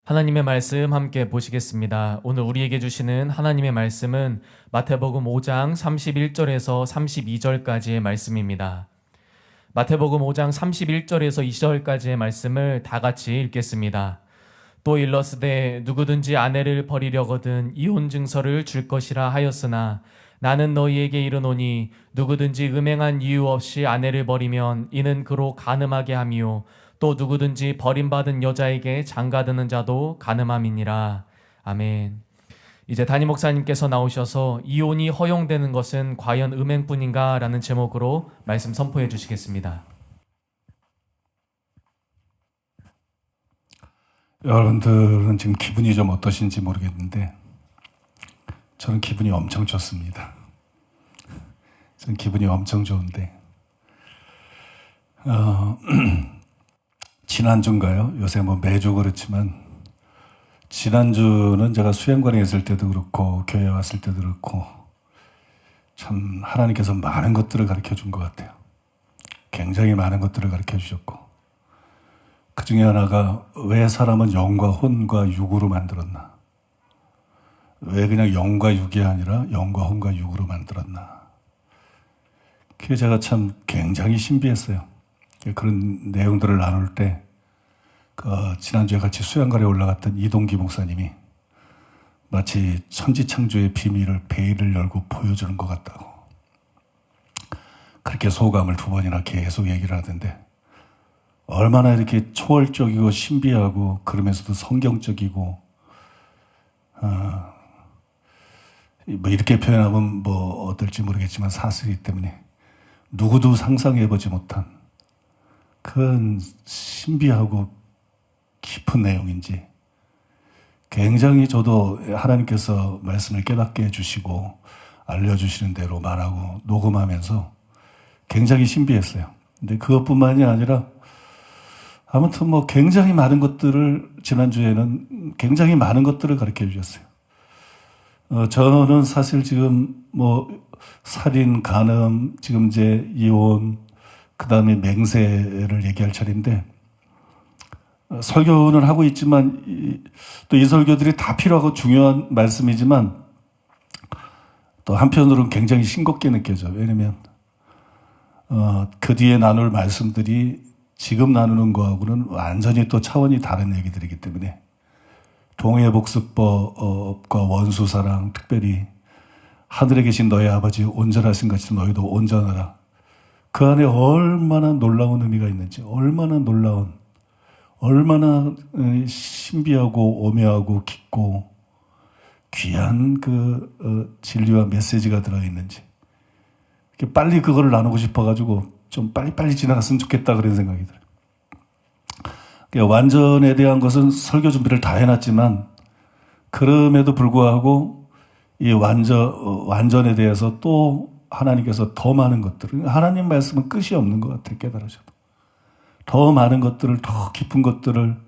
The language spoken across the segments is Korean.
하나님의 말씀 함께 보시겠습니다. 오늘 우리에게 주시는 하나님의 말씀은 마태복음 5장 31절에서 32절까지의 말씀입니다. 마태복음 5장 31절에서 2절까지의 말씀을 다 같이 읽겠습니다. 또 일러스되 누구든지 아내를 버리려거든 이혼 증서를 줄 것이라 하였으나 나는 너희에게 이르노니 누구든지 음행한 이유 없이 아내를 버리면 이는 그로 간음하게 함이요 또 누구든지 버림받은 여자에게 장가드는 자도 간음함이니라. 아멘. 이제 담임 목사님께서 나오셔서 이혼이 허용되는 것은 과연 음행뿐인가? 라는 제목으로 말씀 선포해 주시겠습니다. 여러분들은 지금 기분이 좀 어떠신지 모르겠는데 저는 기분이 엄청 좋습니다. 저는 기분이 엄청 좋은데 지난주인가요? 요새 뭐 매주 그렇지만 지난주는 제가 수행관에 있을 때도 그렇고 교회에 왔을 때도 그렇고 참 하나님께서 많은 것들을 가르쳐 준 것 같아요. 굉장히 많은 것들을 가르쳐 주셨고 그 중에 하나가 왜 사람은 영과 혼과 육으로 만들었나? 왜 그냥 영과 육이 아니라 영과 혼과 육으로 만들었나? 그게 제가 참 굉장히 신비했어요. 그런 내용들을 나눌 때 지난주에 같이 수양관에 올라갔던 이동기 목사님이 마치 천지창조의 비밀을 베일을 열고 보여주는 것 같다고 그렇게 소감을 2번이나 계속 얘기를 하던데 얼마나 이렇게 초월적이고 신비하고 그러면서도 성경적이고 뭐 이렇게 표현하면 뭐 어떨지 모르겠지만 사실이기 때문에 누구도 상상해보지 못한 큰 신비하고 깊은 내용인지 굉장히 저도 하나님께서 말씀을 깨닫게 해주시고 알려주시는 대로 말하고 녹음하면서 굉장히 신비했어요. 근데 그것뿐만이 아니라 아무튼 뭐 굉장히 많은 것들을 지난주에는 굉장히 많은 것들을 가르쳐 주셨어요. 저는 사실 지금 뭐 살인, 간음, 지금 이제 이혼, 그 다음에 맹세를 얘기할 차례인데 설교는 하고 있지만 또 이 설교들이 다 필요하고 중요한 말씀이지만 또 한편으로는 굉장히 싱겁게 느껴져요. 왜냐면 그 뒤에 나눌 말씀들이 지금 나누는 거하고는 완전히 또 차원이 다른 얘기들이기 때문에 동해복수법과 원수사랑, 특별히 하늘에 계신 너희 아버지 온전하신 같이 너희도 온전하라. 그 안에 얼마나 놀라운 의미가 있는지, 얼마나 놀라운, 얼마나 신비하고 오묘하고 깊고 귀한 그 진리와 메시지가 들어있는지 빨리 그거를 나누고 싶어가지고 좀 빨리빨리 지나갔으면 좋겠다 그런 생각이 들어요. 완전에 대한 것은 설교 준비를 다 해놨지만 그럼에도 불구하고 이 완전에 대해서 또 하나님께서 더 많은 것들을, 하나님 말씀은 끝이 없는 것 같아요. 깨달으셔도 더 많은 것들을, 더 깊은 것들을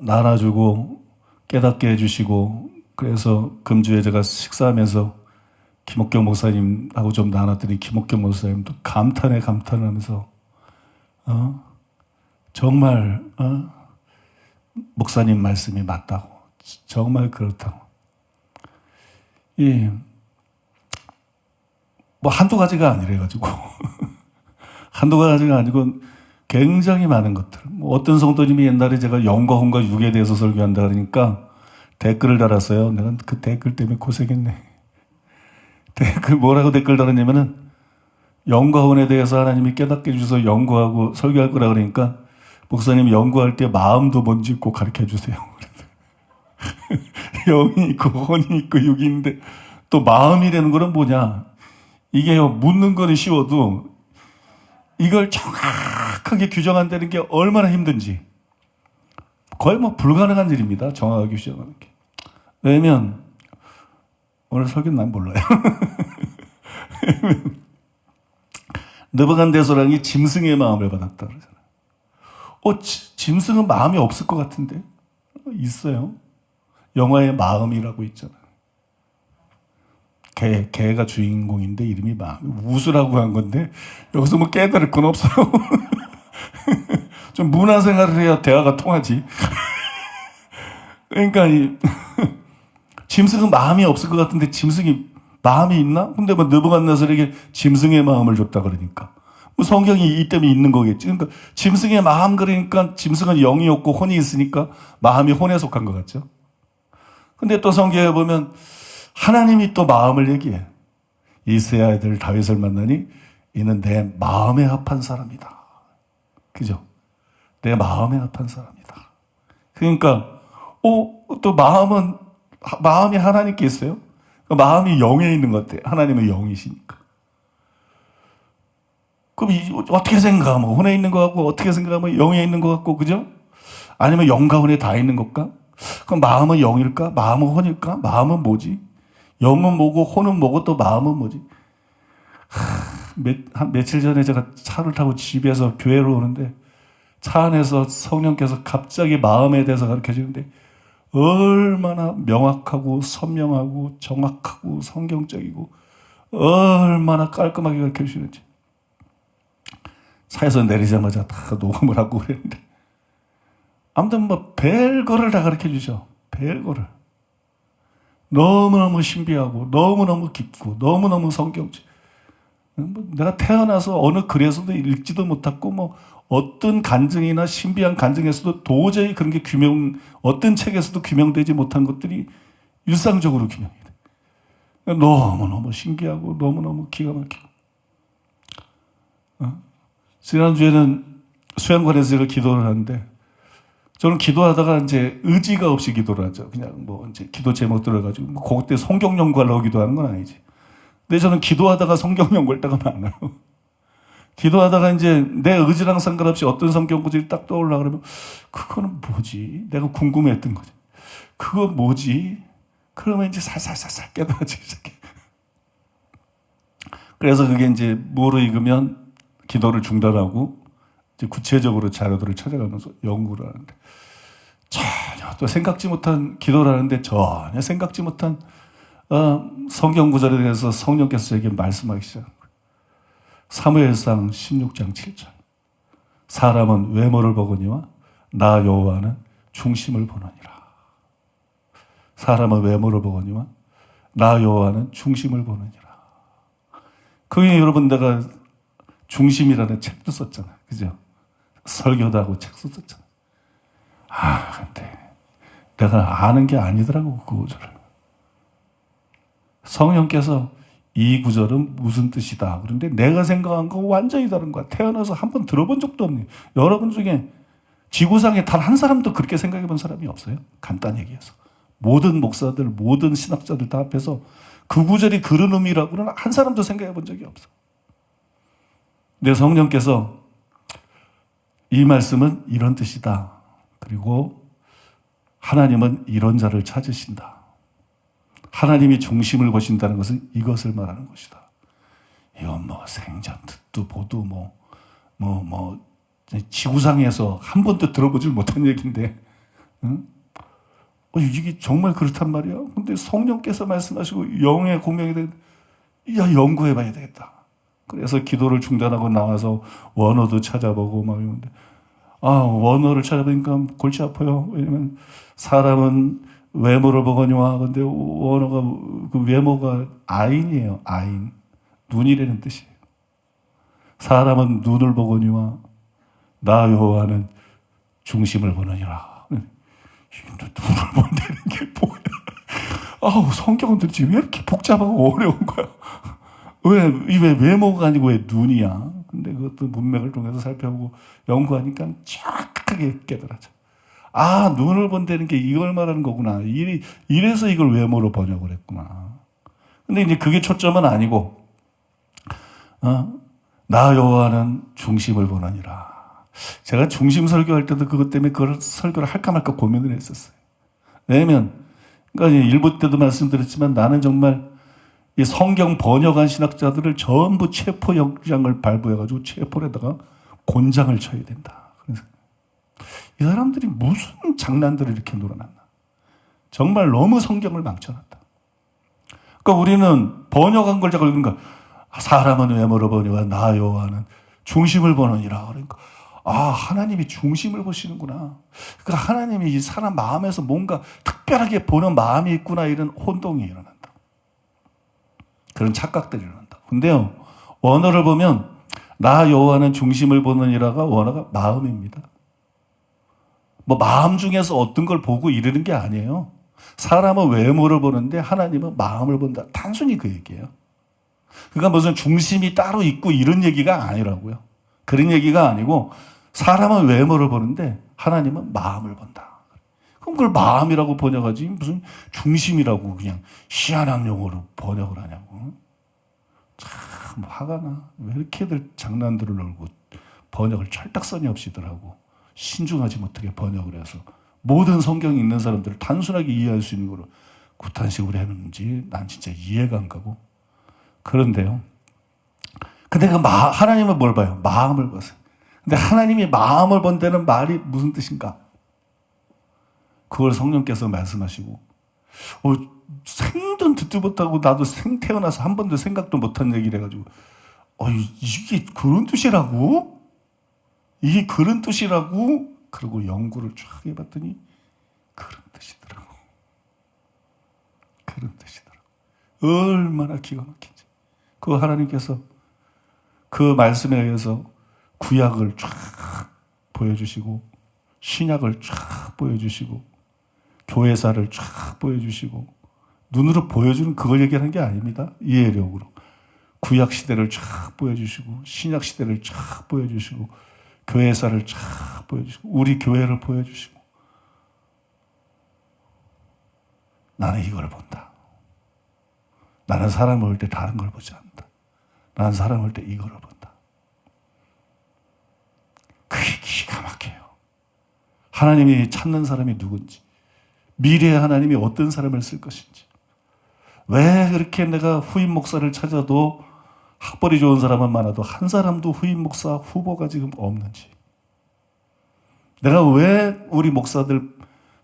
나눠주고 깨닫게 해주시고, 그래서 금주에 제가 식사하면서 김옥경 목사님하고 좀 나눴더니 김옥경 목사님도 감탄을 하면서 정말 목사님 말씀이 맞다고, 정말 그렇다고. 뭐 한두 가지가 아니래가지고 한두 가지가 아니고 굉장히 많은 것들. 뭐 어떤 성도님이 옛날에 제가 영과 혼과 육에 대해서 설교한다 그러니까 댓글을 달았어요. 내가 그 댓글 때문에 고생했네. 뭐라고 댓글 달았냐면은 영과 혼에 대해서 하나님이 깨닫게 해주셔서 연구하고 설교할 거라 그러니까 목사님 연구할 때 마음도 뭔지 꼭 가르쳐 주세요. 영이 있고 혼이 있고 육이 있는데 또 마음이라는 거는 뭐냐? 이게요, 묻는 거는 쉬워도 이걸 정확하게 규정한다는 게 얼마나 힘든지 거의 뭐 불가능한 일입니다. 정확하게 규정하는 게. 왜냐면 오늘 설교는 난 몰라요. 느부갓네살이 짐승의 마음을 받았다 그러잖아요. 짐승은 마음이 없을 것 같은데 있어요. 영화에 마음이라고 있잖아요. 개가 주인공인데 이름이 우수라고 한 건데 여기서 뭐 깨달을 건 없어요. 좀 문화생활을 해야 대화가 통하지. 그러니까 짐승은 마음이 없을 것 같은데 짐승이 마음이 있나? 근데 뭐 느부갓네살에게 짐승의 마음을 줬다 그러니까. 뭐 성경이 이 때문에 있는 거겠지. 그러니까 짐승의 마음 그러니까 짐승은 영이 없고 혼이 있으니까 마음이 혼에 속한 것 같죠. 근데 또 성경에 보면 하나님이 또 마음을 얘기해. 이새의 아들 다윗을 만나니 이는 내 마음에 합한 사람이다. 그죠? 내 마음에 합한 사람이다. 그러니까 또 마음이 하나님께 있어요. 마음이 영에 있는 것 같아요. 하나님은 영이시니까. 그럼 어떻게 생각하면 혼에 있는 것 같고 어떻게 생각하면 영에 있는 것 같고 그죠? 아니면 영과 혼에 다 있는 것까? 그럼 마음은 영일까? 마음은 혼일까? 마음은 뭐지? 영은 뭐고 혼은 뭐고 또 마음은 뭐지? 한 며칠 전에 제가 차를 타고 집에서 교회로 오는데 차 안에서 성령께서 갑자기 마음에 대해서 가르쳐 주는데 얼마나 명확하고 선명하고 정확하고 성경적이고 얼마나 깔끔하게 가르쳐 주시는지. 차에서 내리자마자 다 녹음을 하고 그랬는데 아무튼 뭐 별거를 다 가르쳐 주셔. 별거를. 너무너무 신비하고 너무너무 깊고 너무너무 성경적. 내가 태어나서 어느 글에서도 읽지도 못했고 뭐 어떤 간증이나 신비한 간증에서도 도저히 그런 게 어떤 책에서도 규명되지 못한 것들이 일상적으로 규명이 돼. 너무너무 신기하고 너무너무 기가 막히고. 지난주에는 수양관에서 제가 기도를 하는데 저는 기도하다가 이제 의지가 없이 기도를 하죠. 그냥 뭐 이제 기도 제목 들어가지고 뭐 그때 성경 연구하려고 기도하는 건 아니지. 근데 저는 기도하다가 성경 연구할 때가 많아요. 기도하다가 이제 내 의지랑 상관없이 어떤 성경 구절이 딱 떠올라 그러면 그거는 뭐지? 내가 궁금했던 거지. 그거 뭐지? 그러면 이제 살살살살 깨달아지기 시작해. 그래서 그게 이제 뭐로 읽으면 기도를 중단하고 이제 구체적으로 자료들을 찾아가면서 연구를 하는데 전혀 또 생각지 못한 기도를 하는데 전혀 생각지 못한 성경 구절에 대해서 성령께서 저에게 말씀하기 시작합니다. 사무엘상 16장 7절. 사람은 외모를 보거니와 나 여호와는 중심을 보느니라. 사람은 외모를 보거니와 나 여호와는 중심을 보느니라. 그게 여러분 내가 중심이라는 책도 썼잖아요. 그죠? 설교도 하고 책도 썼잖아요. 근데 내가 아는 게 아니더라고 그 구절을. 성령께서 이 구절은 무슨 뜻이다. 그런데 내가 생각한 거 완전히 다른 거야. 태어나서 한 번 들어본 적도 없네. 여러분 중에 지구상에 단 한 사람도 그렇게 생각해 본 사람이 없어요. 간단히 얘기해서. 모든 목사들, 모든 신학자들 다 앞에서 그 구절이 그런 의미라고는 한 사람도 생각해 본 적이 없어. 근데 성령께서 이 말씀은 이런 뜻이다. 그리고 하나님은 이런 자를 찾으신다. 하나님이 중심을 보신다는 것은 이것을 말하는 것이다. 이건 뭐 생전 듣도 보도 지구상에서 한 번도 들어보질 못한 얘기인데, 응? 이게 정말 그렇단 말이야. 근데 성령께서 말씀하시고 영의 공명이 되는데, 연구해 봐야 되겠다. 그래서 기도를 중단하고 나와서 원어도 찾아보고 막 이러는데, 원어를 찾아보니까 골치 아파요. 왜냐면 사람은 외모를 보거니와, 근데 원어가, 그 외모가 아인이에요. 아인. 눈이라는 뜻이에요. 사람은 눈을 보거니와, 나 여호와는 중심을 보느니라. 눈을 본다는 게 뭐야? 성경은 도대체 왜 이렇게 복잡하고 어려운 거야? 왜 외모가 아니고 왜 눈이야? 근데 그것도 문맥을 통해서 살펴보고 연구하니까 정확하게 깨달아져. 눈을 본다는 게 이걸 말하는 거구나. 이래서 이걸 외모로 번역을 했구나. 근데 이제 그게 초점은 아니고, 나 여호와는 중심을 보느니라. 제가 중심 설교할 때도 그것 때문에 그걸 설교를 할까 말까 고민을 했었어요. 왜냐면, 그러니까 일부 때도 말씀드렸지만 나는 정말 이 성경 번역한 신학자들을 전부 체포영장을 발부해가지고 체포에다가 곤장을 쳐야 된다. 그래서 이 사람들이 무슨 장난들을 이렇게 놀아놨나. 정말 너무 성경을 망쳐놨다. 그러니까 우리는 번역한 걸 자꾸 읽으니까 사람은 외모를 보니와 나 여호와는 중심을 보느니라. 그러니까 하나님이 중심을 보시는구나. 그러니까 하나님이 이 사람 마음에서 뭔가 특별하게 보는 마음이 있구나, 이런 혼동이 일어난다. 그런 착각들이 일어난다. 근데요, 원어를 보면 나 여호와는 중심을 보느니라가 원어가 마음입니다. 뭐 마음 중에서 어떤 걸 보고 이르는 게 아니에요. 사람은 외모를 보는데 하나님은 마음을 본다. 단순히 그 얘기예요. 그러니까 무슨 중심이 따로 있고 이런 얘기가 아니라고요. 그런 얘기가 아니고 사람은 외모를 보는데 하나님은 마음을 본다. 그럼 그걸 마음이라고 번역하지 무슨 중심이라고 그냥 희한한 용어로 번역을 하냐고. 참 화가 나. 왜 이렇게들 장난들을 놀고 번역을 철딱서니 없이더라고. 신중하지 못하게 번역을 해서 모든 성경이 있는 사람들을 단순하게 이해할 수 있는 거로 구탄식으로 해놓는지 난 진짜 이해가 안 가고. 그런데요. 근데 하나님은 뭘 봐요? 마음을 보세요. 근데 하나님이 마음을 본다는 말이 무슨 뜻인가? 그걸 성령께서 말씀하시고, 생전 듣지 못하고 나도 태어나서 한 번도 생각도 못한 얘기를 해가지고, 이게 그런 뜻이라고? 이게 그런 뜻이라고? 그리고 연구를 쫙 해봤더니 그런 뜻이더라고. 그런 뜻이더라고. 얼마나 기가 막힌지. 그 하나님께서 그 말씀에 의해서 구약을 쫙 보여주시고 신약을 쫙 보여주시고 교회사를 쫙 보여주시고 눈으로 보여주는 그걸 얘기하는 게 아닙니다. 이해력으로. 구약 시대를 쫙 보여주시고 신약 시대를 쫙 보여주시고 교회사를 쫙 보여주시고 우리 교회를 보여주시고 나는 이걸 본다. 나는 사람을 볼 때 다른 걸 보지 않는다. 나는 사람을 볼 때 이거를 본다. 그게 기가 막혀요. 하나님이 찾는 사람이 누군지, 미래의 하나님이 어떤 사람을 쓸 것인지, 왜 그렇게 내가 후임 목사를 찾아도 학벌이 좋은 사람은 많아도 한 사람도 후임 목사 후보가 지금 없는지, 내가 왜 우리 목사들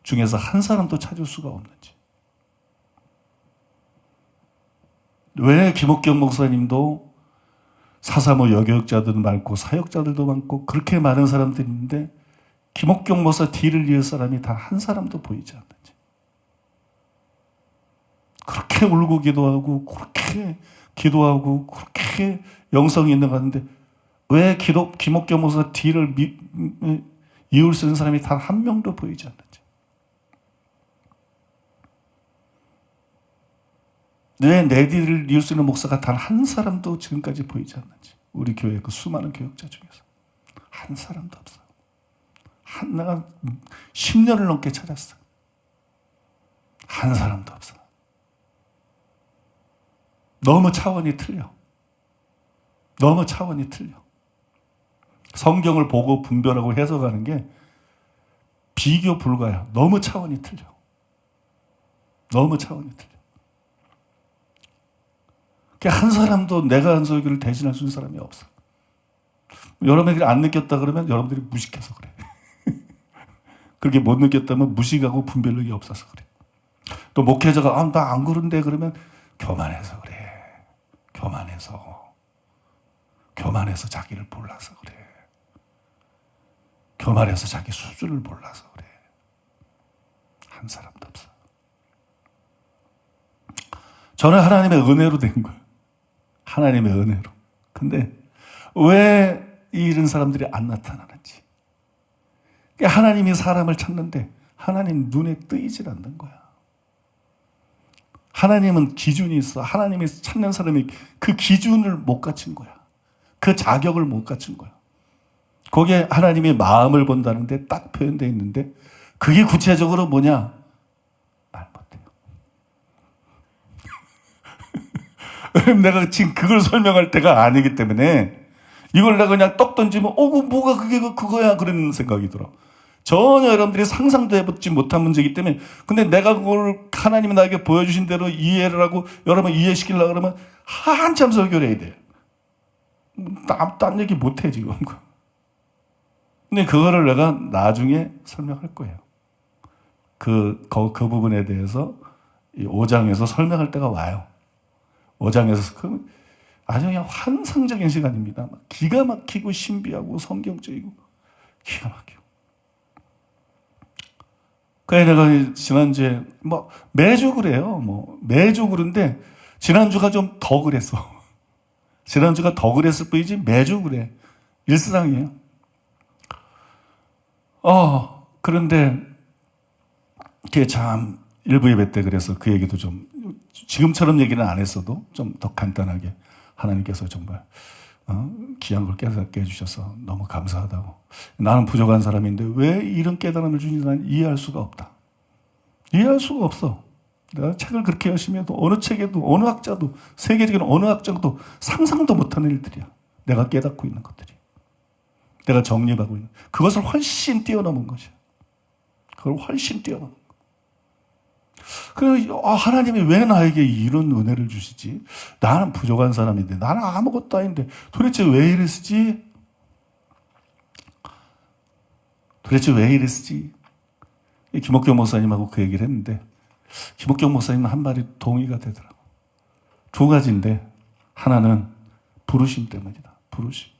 중에서 한 사람도 찾을 수가 없는지, 왜 김옥경 목사님도 사사모 여교육자들도 많고 사역자들도 많고 그렇게 많은 사람들이 있는데 김옥경 목사 뒤를 이을 사람이 단 한 사람도 보이지 않는지, 그렇게 울고 기도하고 그렇게 기도하고 그렇게 영성이 있는 거 같은데 왜 김옥경 목사 뒤를 이을 수 있는 사람이 단 한 명도 보이지 않는지, 왜 내 뒤를 이을 수 있는 목사가 단 한 사람도 지금까지 보이지 않는지, 우리 교회 그 수많은 교육자 중에서 한 사람도 없어요. 내가 10년을 넘게 찾았어요. 한 사람도 없어요. 너무 차원이 틀려. 너무 차원이 틀려. 성경을 보고 분별하고 해석하는 게 비교 불가야. 너무 차원이 틀려. 너무 차원이 틀려. 한 사람도 내가 한 설교를 대신할 수 있는 사람이 없어. 여러분들이 안 느꼈다 그러면 여러분들이 무식해서 그래. 그렇게 못 느꼈다면 무식하고 분별력이 없어서 그래. 또 목회자가 나 안 그런데 그러면 교만해서 그래. 교만해서 자기를 몰라서 그래. 교만해서 자기 수준을 몰라서 그래. 한 사람도 없어. 저는 하나님의 은혜로 된 거예요. 하나님의 은혜로. 근데 왜 이런 사람들이 안 나타나는지. 하나님이 사람을 찾는데 하나님 눈에 뜨이질 않는 거야. 하나님은 기준이 있어. 하나님이 찾는 사람이 그 기준을 못 갖춘 거야. 그 자격을 못 갖춘 거야. 거기에 하나님이 마음을 본다는데 딱 표현되어 있는데 그게 구체적으로 뭐냐? 말 못해요. 내가 지금 그걸 설명할 때가 아니기 때문에 이걸 내가 그냥 떡 던지면 뭐가 그게 그거야 그런 생각이 들어. 전혀 여러분들이 상상도 해보지 못한 문제이기 때문에. 근데 내가 그걸 하나님이 나에게 보여주신 대로 이해를 하고 여러분 이해시키려고 그러면 한참 설교를 해야 돼요. 딴 얘기 못해 지금. 근데 그거를 내가 나중에 설명할 거예요. 그 부분에 대해서 5장에서 설명할 때가 와요. 5장에서 아주 그냥 환상적인 시간입니다. 기가 막히고 신비하고 성경적이고 기가 막히고. 그래 내가 지난주에 뭐 매주 그래요. 뭐 매주 그런데 지난주가 좀 더 그랬어. 지난주가 더 그랬을 뿐이지 매주 그래. 일상이에요. 그런데 그게 참 일부 예배 때 그래서 그 얘기도 좀 지금처럼 얘기는 안 했어도 좀 더 간단하게 하나님께서 정말 귀한 걸 깨닫게 해주셔서 너무 감사하다고. 나는 부족한 사람인데 왜 이런 깨달음을 주는지 난 이해할 수가 없다. 이해할 수가 없어. 내가 책을 그렇게 열심히 해도 어느 책에도 어느 학자도 세계적인 어느 학자도 상상도 못하는 일들이야. 내가 깨닫고 있는 것들이. 내가 정립하고 있는 그것을 훨씬 뛰어넘은 것이야. 그걸 훨씬 뛰어넘은 것. 그래서 하나님이 왜 나에게 이런 은혜를 주시지? 나는 부족한 사람인데 나는 아무것도 아닌데 도대체 왜 이랬지? 도대체 왜 이랬지? 김옥경 목사님하고 그 얘기를 했는데 김옥경 목사님은 한 말이 동의가 되더라고. 두 가지인데 하나는 부르심 때문이다. 부르심.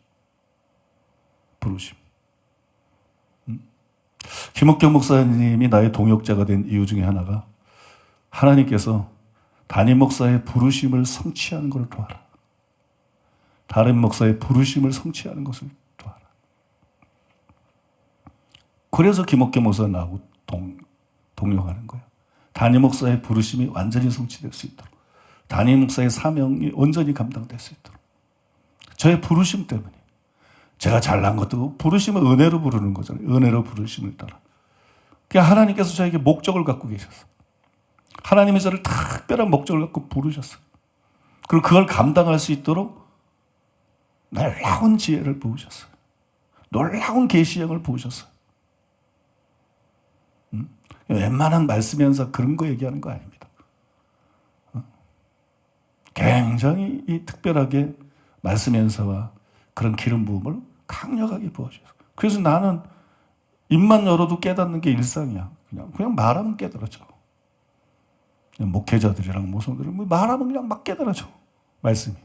김옥경 목사님이 나의 동역자가 된 이유 중에 하나가 하나님께서 담임 목사의 부르심을 성취하는 것을 도와라. 다른 목사의 부르심을 성취하는 것을 도와라. 그래서 김옥경 목사가 나하고 동역하는 거예요. 담임 목사의 부르심이 완전히 성취될 수 있도록, 담임 목사의 사명이 온전히 감당될 수 있도록. 저의 부르심 때문에. 제가 잘난 것도 부르심을 은혜로 부르는 거잖아요. 은혜로 부르심을 따라. 그러니까 하나님께서 저에게 목적을 갖고 계셨어요. 하나님이 저를 특별한 목적을 갖고 부르셨어요. 그리고 그걸 감당할 수 있도록 놀라운 지혜를 부으셨어요. 놀라운 계시형을 부으셨어요. 웬만한 말씀면서 그런 거 얘기하는 거 아닙니다. 굉장히 특별하게 말씀면서와 그런 기름 부음을 강력하게 부어주셨어요. 그래서 나는 입만 열어도 깨닫는 게 일상이야. 그냥 말하면 깨달아져. 목회자들이랑 모성들은 말하면 그냥 막 깨달아져. 말씀이.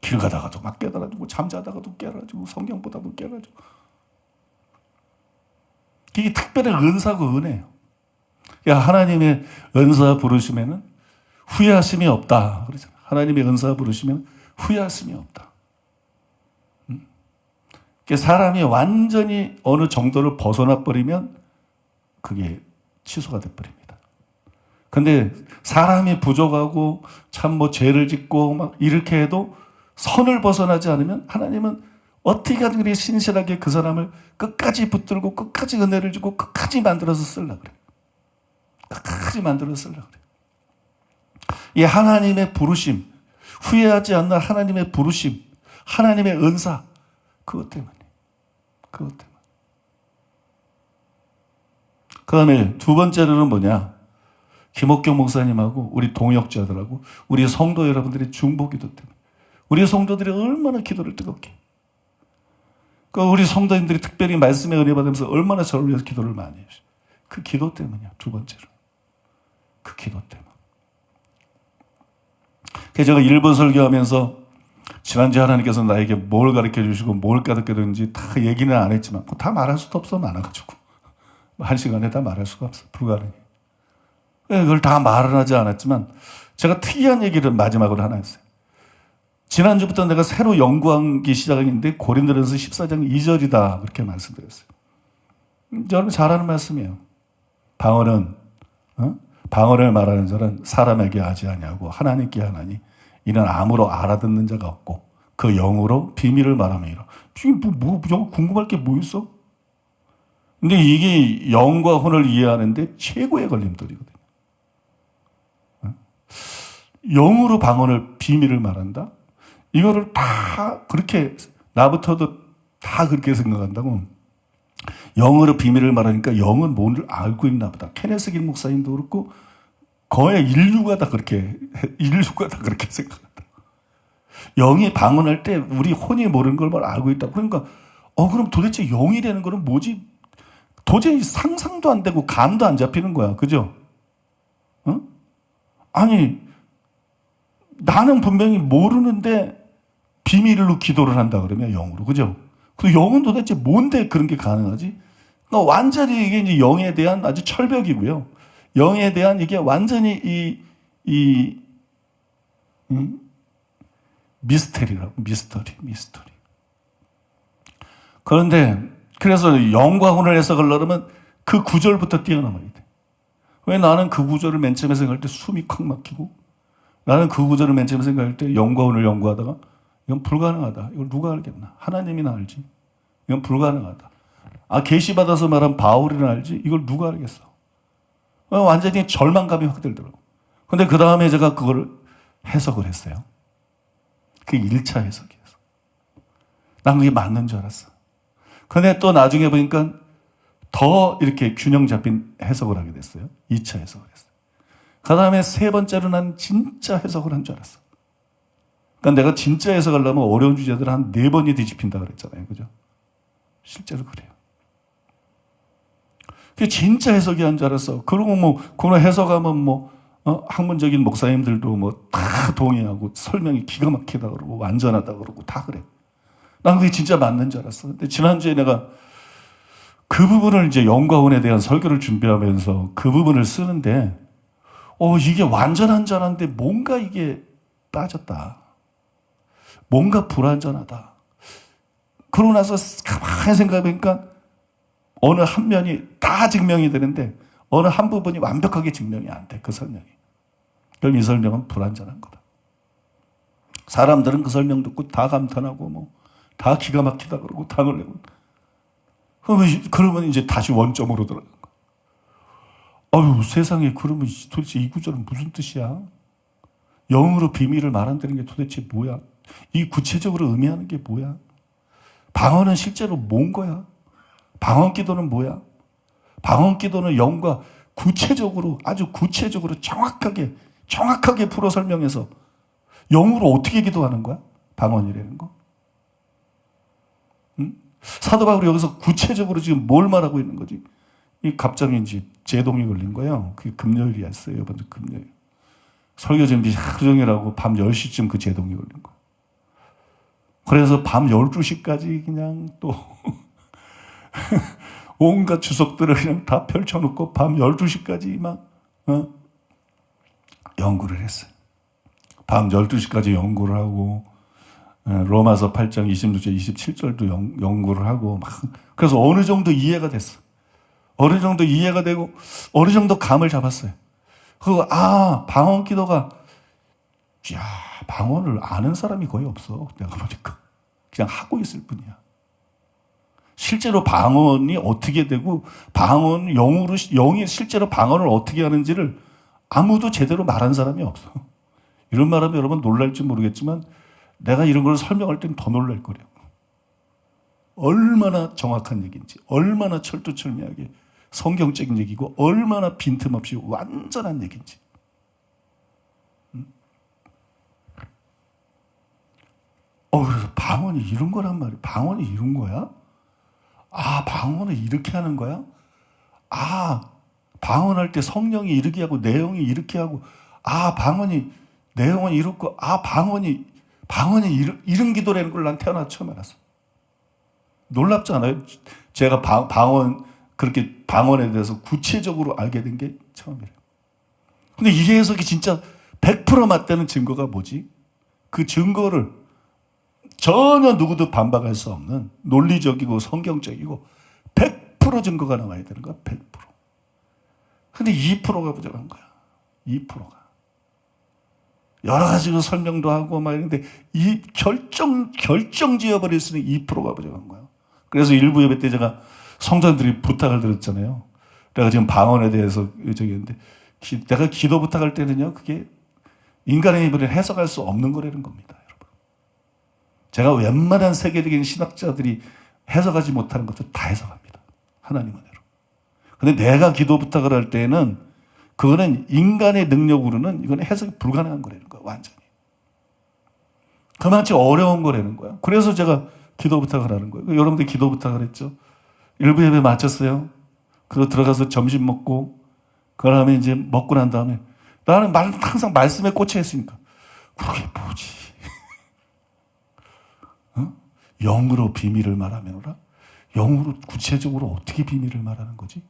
길 가다가도 막 깨달아지고 잠자다가도 깨달아지고 성경보다도 깨달아지고. 이게 특별한 은사고 은혜예요. 하나님의 은사 부르심에는 후회하심이 없다. 그러잖아요. 하나님의 은사 부르시면 후회하심이 없다. 사람이 완전히 어느 정도를 벗어나 버리면 그게 취소가 돼 버립니다. 근데 사람이 부족하고 참 죄를 짓고 막 이렇게 해도 선을 벗어나지 않으면 하나님은 어떻게든 그리 신실하게 그 사람을 끝까지 붙들고 끝까지 은혜를 주고 끝까지 만들어서 쓰려고 그래요. 끝까지 만들어서 쓰려고 그래요. 이 하나님의 부르심, 후회하지 않는 하나님의 부르심, 하나님의 은사, 그것 때문에. 그 다음에 두 번째로는 뭐냐? 김옥경 목사님하고 우리 동역자들하고 우리 성도 여러분들의 중보기도 때문에. 우리 성도들이 얼마나 기도를 뜨겁게. 우리 성도님들이 특별히 말씀의 은혜 받으면서 얼마나 저를 위해서 기도를 많이 해요. 그 기도 때문이야. 두 번째로. 그 기도 때문에. 그래서 제가 일본 설교하면서 지난주에 하나님께서 나에게 뭘 가르쳐 주시고 뭘 깨닫게 되는지 다 얘기는 안 했지만 다 말할 수도 없어. 많아가지고. 한 시간에 다 말할 수가 없어. 불가능해. 그걸 다 말은 하지 않았지만 제가 특이한 얘기를 마지막으로 하나 했어요. 지난주부터 내가 새로 연구하기 시작했는데 고린도전서 14장 2절이다 그렇게 말씀드렸어요. 여러분 잘 아는 말씀이에요. 방언을 말하는 자는 사람에게 하지 아니하고 하나님께 하나니 이는 아무로 알아듣는 자가 없고 그 영으로 비밀을 말함이라. 지금 궁금할 게 뭐 있어? 근데 이게 영과 혼을 이해하는데 최고의 걸림돌이거든요. 영으로 방언을 비밀을 말한다? 이거를 다 그렇게 나부터도 다 그렇게 생각한다고. 영으로 비밀을 말하니까 영은 뭔를 알고 있나 보다. 케네스 길 목사님도 그렇고 거의 인류가 다 그렇게 생각한다. 영이 방언할 때 우리 혼이 모르는 걸 알고 있다. 그러니까 그럼 도대체 영이라는 거는 뭐지? 도저히 상상도 안 되고 감도 안 잡히는 거야. 그죠? 아니 나는 분명히 모르는데 비밀로 기도를 한다 그러면 영으로. 그죠? 그 영은 도대체 뭔데 그런 게 가능하지? 그러니까 완전히 이게 이제 영에 대한 아주 철벽이고요. 영에 대한 이게 완전히 이 미스터리라고, 미스터리. 그런데 그래서 영과 혼을 해석하려면 그 구절부터 뛰어넘어야 돼. 왜 나는 그 구절을 맨 처음에 생각할 때 숨이 콱 막히고, 나는 그 구절을 맨 처음에 생각할 때 영과 혼을 연구하다가 이건 불가능하다. 이걸 누가 알겠나? 하나님이나 알지. 이건 불가능하다. 계시받아서 말한 바울이나 알지. 이걸 누가 알겠어? 완전히 절망감이 확 들더라고. 근데 그 다음에 제가 그걸 해석을 했어요. 그 1차 해석이었어. 난 그게 맞는 줄 알았어. 근데 또 나중에 보니까 더 이렇게 균형 잡힌 해석을 하게 됐어요. 2차 해석을 했어요. 그 다음에 세 번째로 난 진짜 해석을 한 줄 알았어. 그러니까 내가 진짜 해석하려면 어려운 주제들을 한 4번이 뒤집힌다 그랬잖아요. 그죠? 실제로 그래요. 그게 진짜 해석이 한 줄 알았어. 그러고 뭐, 그런 해석하면 학문적인 목사님들도 다 동의하고 설명이 기가 막히다 그러고 완전하다 그러고 다 그래. 난 그게 진짜 맞는 줄 알았어. 근데 지난주에 내가 그 부분을 이제 영과 혼에 대한 설교를 준비하면서 그 부분을 쓰는데, 이게 완전한 줄 알았는데 뭔가 이게 빠졌다. 뭔가 불완전하다. 그러고 나서 가만히 생각해보니까 어느 한 면이 다 증명이 되는데 어느 한 부분이 완벽하게 증명이 안 돼. 그 설명이. 그럼 이 설명은 불완전한 거다. 사람들은 그 설명 듣고 다 감탄하고 다 기가 막히다 그러고 다 놀래고. 그러면 이제 다시 원점으로 들어가는 거야. 세상에, 그러면 도대체 이 구절은 무슨 뜻이야? 영으로 비밀을 말한다는 게 도대체 뭐야? 이 구체적으로 의미하는 게 뭐야? 방언은 실제로 뭔 거야? 방언 기도는 뭐야? 방언 기도는 영과 구체적으로, 아주 구체적으로 정확하게 풀어 설명해서 영으로 어떻게 기도하는 거야? 방언이라는 거. 응? 사도 바울이 여기서 구체적으로 지금 뭘 말하고 있는 거지? 이 갑자기 이제 제동이 걸린 거예요. 그게 금요일이었어요. 이번 주 금요일. 설교 준비 하루 종일 하고 밤 10시쯤 그 제동이 걸린 거. 그래서 밤 12시까지 그냥 또 온갖 주석들을 그냥 다 펼쳐놓고 밤 12시까지 연구를 했어요. 밤 12시까지 연구를 하고 로마서 8장 26절 27절도 연구를 하고 그래서 어느 정도 이해가 됐어. 어느 정도 이해가 되고 어느 정도 감을 잡았어요. 그리고 방언 기도가 방언을 아는 사람이 거의 없어. 내가 보니까 그냥 하고 있을 뿐이야. 실제로 방언이 어떻게 되고 영이 실제로 방언을 어떻게 하는지를 아무도 제대로 말한 사람이 없어. 이런 말하면 여러분 놀랄지 모르겠지만 내가 이런 걸 설명할 땐 더 놀랄 거래요. 얼마나 정확한 얘기인지, 얼마나 철두철미하게 성경적인 얘기고, 얼마나 빈틈없이 완전한 얘기인지. 그래서 방언이 이런 거란 말이야. 방언이 이런 거야? 방언을 이렇게 하는 거야? 방언할 때 성령이 이렇게 하고, 내용이 이렇게 하고, 방언이, 내용은 이렇고, 방언이 이런 기도라는 걸 난 태어나서 처음 알았어. 놀랍지 않아요? 제가 그렇게 방언에 대해서 구체적으로 알게 된 게 처음이에요. 근데 이 해석이 진짜 100% 맞다는 증거가 뭐지? 그 증거를 전혀 누구도 반박할 수 없는 논리적이고 성경적이고 100% 증거가 나와야 되는 거야. 100%. 근데 2%가 부족한 거야. 2%가. 여러 가지로 설명도 하고 이런데 이 결정 지어버릴 수 있는 2%가 부족한 거야. 그래서 일부 예배 때 제가 성도들이 부탁을 드렸잖아요. 내가 지금 방언에 대해서 했는데 내가 기도 부탁할 때는요, 그게 인간의 입으로 해석할 수 없는 거라는 겁니다, 여러분. 제가 웬만한 세계적인 신학자들이 해석하지 못하는 것도 다 해석합니다. 하나님 은혜로. 근데 내가 기도 부탁을 할 때는 그거는 인간의 능력으로는 이건 해석이 불가능한 거라는 거야, 완전히. 그만치 어려운 거라는 거야. 그래서 제가 기도 부탁을 하는 거예요. 여러분들 기도 부탁을 했죠. 일부 예배 마쳤어요. 그리고 들어가서 점심 먹고, 그 다음에 이제 먹고 난 다음에, 나는 항상 말씀에 꽂혀 있으니까, 그게 뭐지? 영으로 비밀을 말하면라? 영으로 구체적으로 어떻게 비밀을 말하는 거지?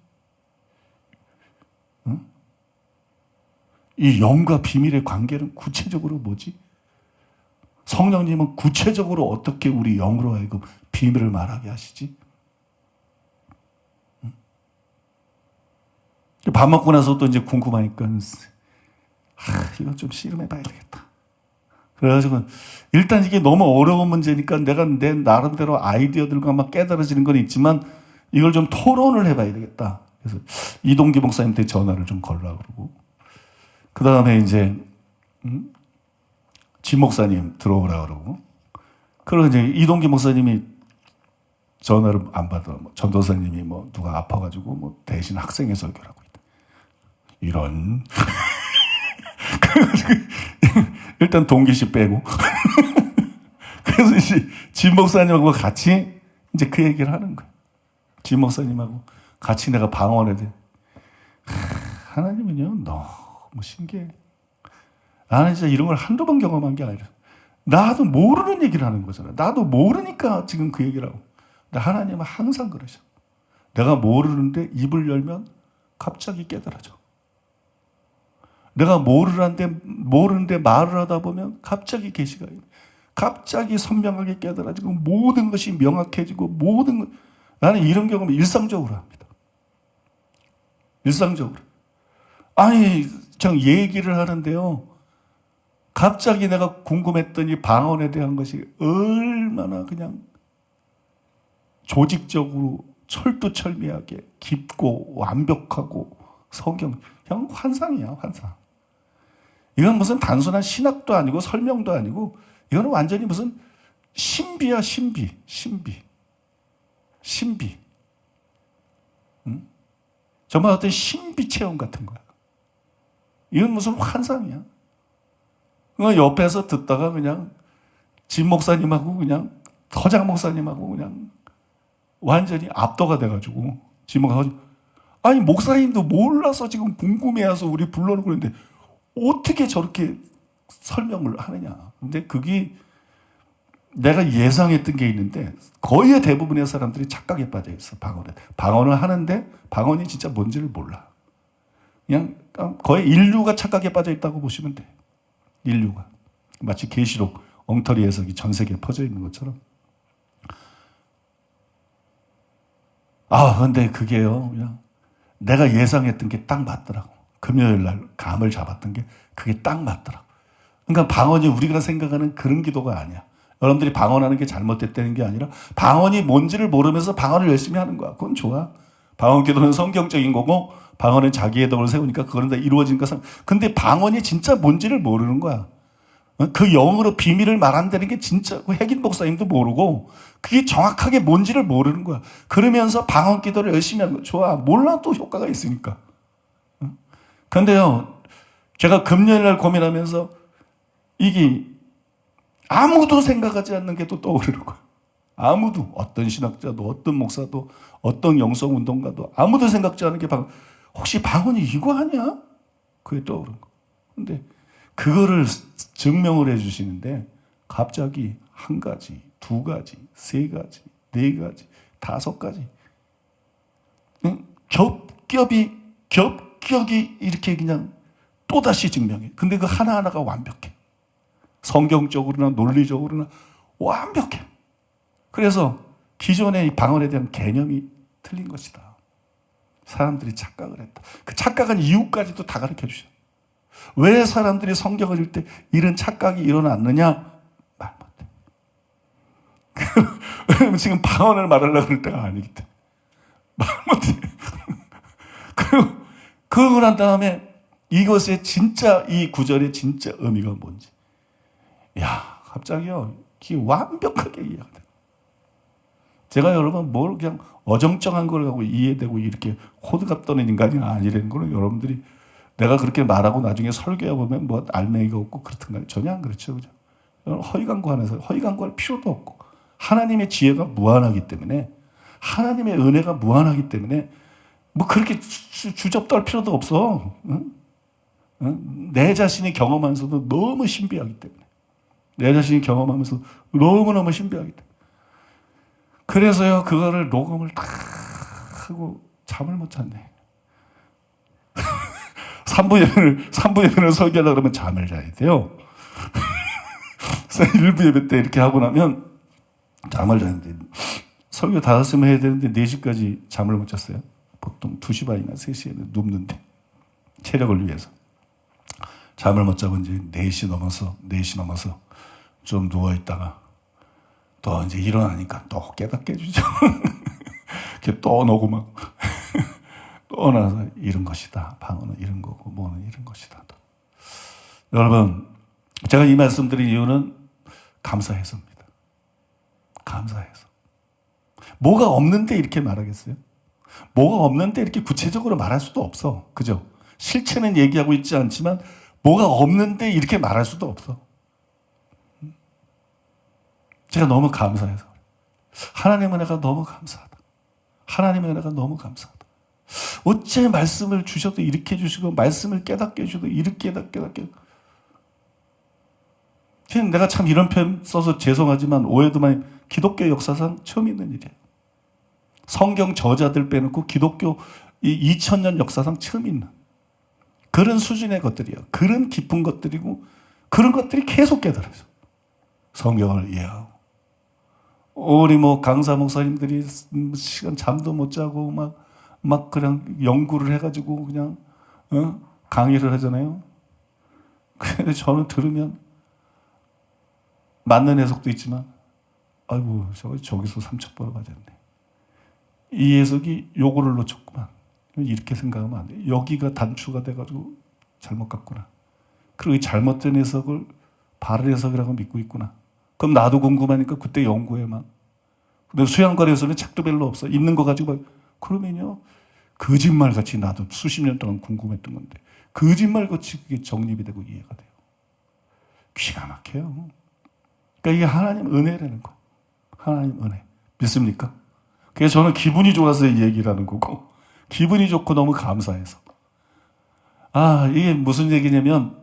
응? 이 영과 비밀의 관계는 구체적으로 뭐지? 성령님은 구체적으로 어떻게 우리 영으로 하여금 비밀을 말하게 하시지? 응? 밥 먹고 나서 또 이제 궁금하니까 이거 좀 씨름해 봐야 되겠다. 그래가지고 일단 이게 너무 어려운 문제니까 내가 내 나름대로 아이디어들과 막 깨달아지는 건 있지만 이걸 좀 토론을 해봐야 되겠다. 그래서 이동기 목사님한테 전화를 좀 걸라 그러고 그 다음에 이제 진 목사님 들어오라 그러고 그리고 이제 이동기 목사님이 전화를 안 받아. 전도사님이 누가 아파가지고 대신 학생회 설교를 하고 있다. 이런 일단 동기씨 빼고 그래서 이제 진 목사님하고 같이 이제 그 얘기를 하는 거야. 진 목사님하고 같이 내가 방언에 대해 하나님은요 너무 신기해. 나는 진짜 이런 걸 한두 번 경험한 게 아니라 나도 모르는 얘기를 하는 거잖아. 나도 모르니까 지금 그 얘기를 하고. 근데 하나님은 항상 그러셔. 내가 모르는데 입을 열면 갑자기 깨달아져. 내가 모르는데 말을 하다 보면 갑자기 계시가 갑자기 선명하게 깨달아지고 모든 것이 명확해지고 모든 것. 나는 이런 경험을 일상적으로 합니다. 일상적으로. 아니, 저 얘기를 하는데요. 갑자기 내가 궁금했더니 방언에 대한 것이 얼마나 그냥 조직적으로 철두철미하게 깊고 완벽하고 성경, 그냥 환상이야, 환상. 이건 무슨 단순한 신학도 아니고 설명도 아니고 이거는 완전히 무슨 신비야, 신비. 응? 정말 어떤 신비 체험 같은 거야. 이건 무슨 환상이야. 옆에서 듣다가 그냥 진 목사님하고 그냥 허장 목사님하고 그냥 완전히 압도가 돼가지고 진 목사님 아니 목사님도 몰라서 지금 궁금해해서 우리 불러놓고 그랬는데 어떻게 저렇게 설명을 하느냐. 근데 그게 내가 예상했던 게 있는데 거의 대부분의 사람들이 착각에 빠져 있어. 방언을 하는데 방언이 진짜 뭔지를 몰라. 그냥 거의 인류가 착각에 빠져 있다고 보시면 돼. 인류가 마치 계시록 엉터리 해석이 전 세계에 퍼져 있는 것처럼. 근데 그게요, 그냥 내가 예상했던 게 딱 맞더라고. 금요일 날 감을 잡았던 게 그게 딱 맞더라고. 그러니까 방언이 우리가 생각하는 그런 기도가 아니야. 여러분들이 방언하는 게 잘못됐다는 게 아니라 방언이 뭔지를 모르면서 방언을 열심히 하는 거야. 그건 좋아. 방언 기도는 성경적인 거고 방언은 자기의 덕을 세우니까 그거는 다 이루어진 것은. 근데 방언이 진짜 뭔지를 모르는 거야. 그 영으로 비밀을 말한다는 게 진짜 핵인 목사님도 모르고 그게 정확하게 뭔지를 모르는 거야. 그러면서 방언 기도를 열심히 하는 거 좋아. 몰라도 효과가 있으니까. 그런데요, 제가 금요일 날 고민하면서 이게 아무도 생각하지 않는 게 또 떠오르는 거야. 아무도, 어떤 신학자도, 어떤 목사도, 어떤 영성운동가도 아무도 생각지 않은 게 혹시 방언이 이거 아니야? 그게 떠오른 거. 근데 그거를 증명을 해주시는데 갑자기 한 가지, 두 가지, 세 가지, 네 가지, 다섯 가지. 겹겹이 이렇게 그냥 또다시 증명해. 근데 그 하나하나가 완벽해. 성경적으로나 논리적으로나 완벽해. 그래서 기존의 방언에 대한 개념이 틀린 것이다. 사람들이 착각을 했다. 그 착각한 이유까지도 다 가르쳐 주셔. 왜 사람들이 성경을 읽을 때 이런 착각이 일어났느냐? 말 못해. 왜냐면 지금 방언을 말하려고 그럴 때가 아니기 때문에. 말 못해. 그러고 난 다음에 이것의 진짜 이 구절의 진짜 의미가 뭔지. 갑자기요. 이게 완벽하게 이해가 돼. 제가 여러분 뭘 그냥 어정쩡한 걸 갖고 이해되고 이렇게 호들갑 떠는 인간이 아니라는 거는 여러분들이 내가 그렇게 말하고 나중에 설교해 보면 알맹이가 없고 그렇든가 전혀 안 그렇죠. 그죠? 허위광고할 필요도 없고 하나님의 지혜가 무한하기 때문에 하나님의 은혜가 무한하기 때문에 그렇게 주접떨 필요도 없어. 응? 내 자신이 경험하면서도 너무 신비하기 때문에 내 자신이 경험하면서 너무너무 신비하기 때문에 그래서요, 그거를 녹음을 다 하고 잠을 못 잤네. 3부 예배를 설교하려고 그러면 잠을 자야 돼요. 그래서 1부 예배 때 이렇게 하고 나면 잠을 자는데, 설교 5시면 해야 되는데 4시까지 잠을 못 잤어요. 보통 2시 반이나 3시에는 눕는데, 체력을 위해서. 잠을 못 자고 이제 4시 넘어서 좀 누워있다가 또 이제 일어나니까 또 깨닫게 해주죠. 이렇게 또 녹음하고. 또 나서 이런 것이다. 방언은 이런 거고, 뭐는 이런 것이다. 또. 여러분, 제가 이 말씀 드린 이유는 감사해서입니다. 감사해서. 뭐가 없는데 이렇게 말하겠어요? 뭐가 없는데 이렇게 구체적으로 말할 수도 없어. 그죠? 실체는 얘기하고 있지 않지만 뭐가 없는데 이렇게 말할 수도 없어. 제가 너무 감사해서. 하나님의 은혜가 너무 감사하다. 하나님의 은혜가 너무 감사하다. 어째 말씀을 주셔도 이렇게 해주시고 말씀을 깨닫게 해주셔도 이렇게 깨닫게. 내가 참 이런 표현 써서 죄송하지만 오해도 많이, 기독교 역사상 처음 있는 일이에요. 성경 저자들 빼놓고 기독교 2000년 역사상 처음 있는 그런 수준의 것들이에요. 그런 깊은 것들이고 그런 것들이 계속 깨달아져. 성경을 이해하고. 우리 강사 목사님들이 시간 잠도 못 자고 막 그냥 연구를 해가지고 그냥 강의를 하잖아요. 근데 저는 들으면 맞는 해석도 있지만, 아이고 저기서 삼척보러 가졌네. 이 해석이 요거를 놓쳤구만. 이렇게 생각하면 안 돼. 여기가 단추가 돼가지고 잘못 갔구나. 그리고 이 잘못된 해석을 바른 해석이라고 믿고 있구나. 그럼 나도 궁금하니까 그때 연구해 막. 근데 수양관에서는 책도 별로 없어. 있는 거 가지고 막. 그러면요, 거짓말같이 나도 수십 년 동안 궁금했던 건데 거짓말같이 그게 정립이 되고 이해가 돼요. 기가 막혀요. 그러니까 이게 하나님 은혜라는 거. 하나님 은혜. 믿습니까? 그래서 저는 기분이 좋아서 이 얘기를 하는 거고, 기분이 좋고 너무 감사해서. 이게 무슨 얘기냐면,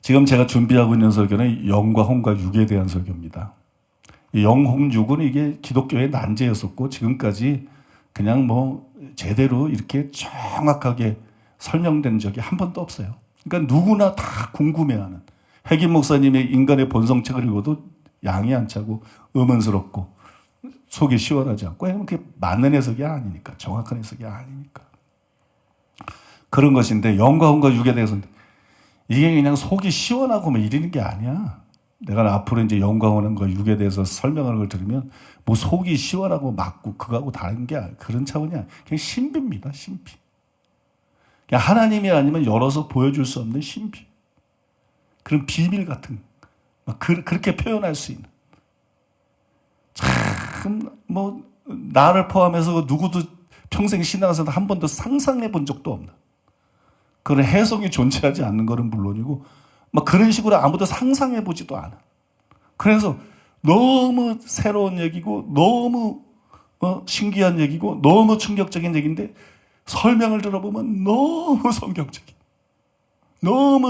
지금 제가 준비하고 있는 설교는 영과 홍과 육에 대한 설교입니다. 이 영, 홍, 육은 이게 기독교의 난제였었고, 지금까지 그냥 제대로 이렇게 정확하게 설명된 적이 한 번도 없어요. 그러니까 누구나 다 궁금해하는, 핵임 목사님의 인간의 본성책을 읽어도 양이 안 차고 의문스럽고 속이 시원하지 않고, 왜냐면 그게 맞는 해석이 아니니까, 정확한 해석이 아니니까. 그런 것인데, 영과 홍과 육에 대해서는 이게 그냥 속이 시원하고 이러는 게 아니야. 내가 앞으로 이제 영과 홍과 육에 대해서 설명하는 걸 들으면 속이 시원하고 맞고 그거하고 다른 게 아니야. 그런 차원이 아니야. 그냥 신비입니다. 신비. 그냥 하나님이 아니면 열어서 보여줄 수 없는 신비. 그런 비밀 같은, 그렇게 표현할 수 있는. 참, 나를 포함해서 누구도 평생 신앙에서 한 번도 상상해 본 적도 없는 그런 해석이 존재하지 않는 것은 물론이고, 그런 식으로 아무도 상상해 보지도 않아. 그래서 너무 새로운 얘기고, 너무 신기한 얘기고, 너무 충격적인 얘기인데, 설명을 들어보면 너무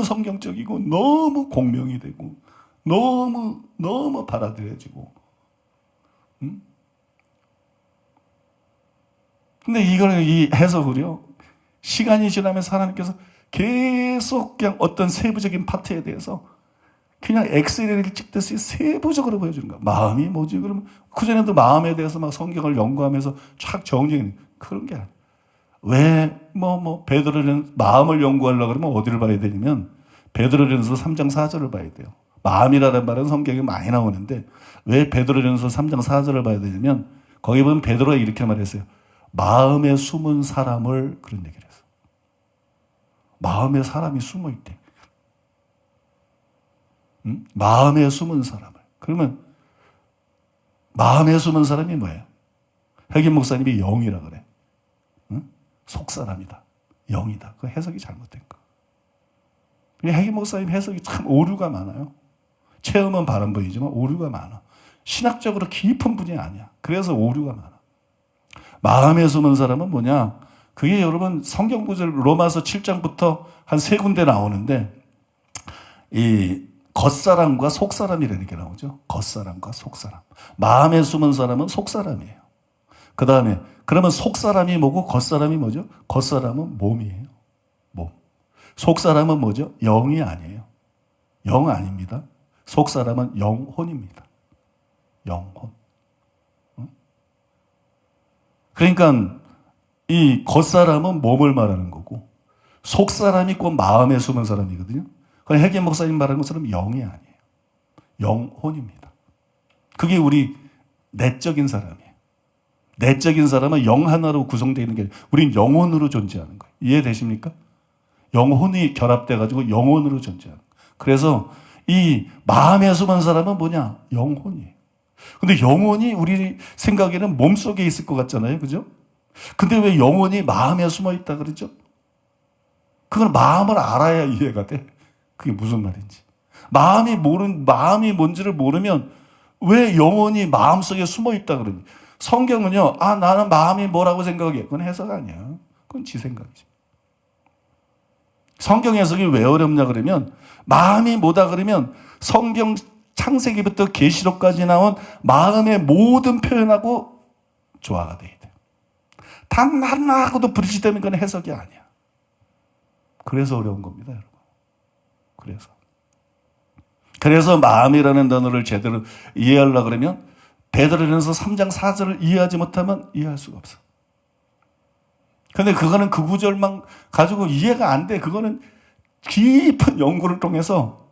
성경적이고, 너무 공명이 되고, 너무 받아들여지고. 근데 이 해석을요, 시간이 지나면서 하나님께서 계속 그냥 어떤 세부적인 파트에 대해서 그냥 엑셀을 찍듯이 세부적으로 보여주는 거야. 마음이 뭐지? 그러면 그전에도 마음에 대해서 막 성경을 연구하면서 쫙 정리해. 그런 게 아니야. 왜 베드로는 마음을 연구하려고 그러면 어디를 봐야 되냐면 베드로전서 3장 4절을 봐야 돼요. 마음이라는 말은 성경에 많이 나오는데 왜 베드로전서 3장 4절을 봐야 되냐면 거기 보면 베드로가 이렇게 말했어요. 마음에 숨은 사람을, 그런 얘기를 했어. 마음에 사람이 숨어 있대. 응? 마음에 숨은 사람을. 그러면 마음에 숨은 사람이 뭐예요? 핵임 목사님이 영이라 그래. 응? 속사람이다. 영이다. 그 해석이 잘못된 거. 핵임 목사님 해석이 참 오류가 많아요. 체험은 바른 분이지만 오류가 많아. 신학적으로 깊은 분이 아니야. 그래서 오류가 많아. 마음에 숨은 사람은 뭐냐? 그게 여러분 성경 구절 로마서 7장부터 한 3군데 나오는데, 겉사람과 속사람이라는 게 나오죠. 겉사람과 속사람. 마음에 숨은 사람은 속사람이에요. 그 다음에 그러면 속사람이 뭐고 겉사람이 뭐죠? 겉사람은 몸이에요. 몸. 속사람은 뭐죠? 영이 아니에요. 영 아닙니다. 속사람은 영혼입니다. 영혼. 그러니까 이 겉사람은 몸을 말하는 거고 속사람이 꼭 마음에 숨은 사람이거든요. 그럼 해계 목사님 말하는 것처럼 영이 아니에요. 영혼입니다. 그게 우리 내적인 사람이에요. 내적인 사람은 영 하나로 구성되어 있는 게 아니라 우린 영혼으로 존재하는 거예요. 이해되십니까? 영혼이 결합돼가지고 영혼으로 존재하는 거예요. 그래서 이 마음에 숨은 사람은 뭐냐? 영혼이에요. 근데 영혼이 우리 생각에는 몸속에 있을 것 같잖아요. 그죠? 근데 왜 영혼이 마음에 숨어 있다 그러죠? 그건 마음을 알아야 이해가 돼. 그게 무슨 말인지. 마음이 뭔지를 모르면 왜 영혼이 마음속에 숨어 있다 그러니? 성경은요, 나는 마음이 뭐라고 생각해. 그건 해석 아니야. 그건 지 생각이지. 성경 해석이 왜 어렵냐 그러면, 마음이 뭐다 그러면, 성경 창세기부터 계시록까지 나온 마음의 모든 표현하고 조화가 돼야 돼. 단 하나하고도 부딪히다면 그건 해석이 아니야. 그래서 어려운 겁니다, 여러분. 그래서 마음이라는 단어를 제대로 이해하려고 그러면 베드로전서 3장 4절을 이해하지 못하면 이해할 수가 없어. 근데 그거는 그 구절만 가지고 이해가 안 돼. 그거는 깊은 연구를 통해서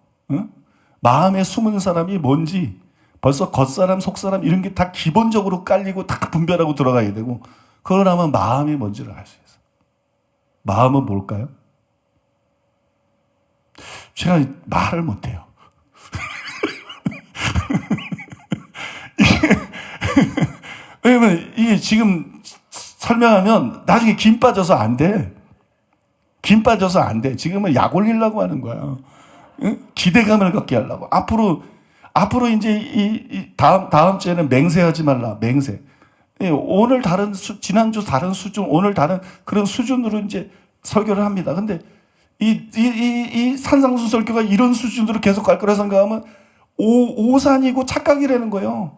마음에 숨은 사람이 뭔지 벌써 겉사람, 속사람 이런 게 다 기본적으로 깔리고 다 분별하고 들어가야 되고 그걸 하면 마음이 뭔지를 알 수 있어. 마음은 뭘까요? 제가 말을 못해요. 왜냐면 이게 지금 설명하면 나중에 김 빠져서 안 돼. 김 빠져서 안 돼. 지금은 약 올리려고 하는 거야. 응? 기대감을 갖게 하려고. 앞으로 이제 다음 주에는 맹세하지 말라. 맹세. 오늘 지난주 다른 수준, 오늘 다른 그런 수준으로 이제 설교를 합니다. 근데 이 산상수 설교가 이런 수준으로 계속 갈 거라 생각하면 오산이고 착각이라는 거예요.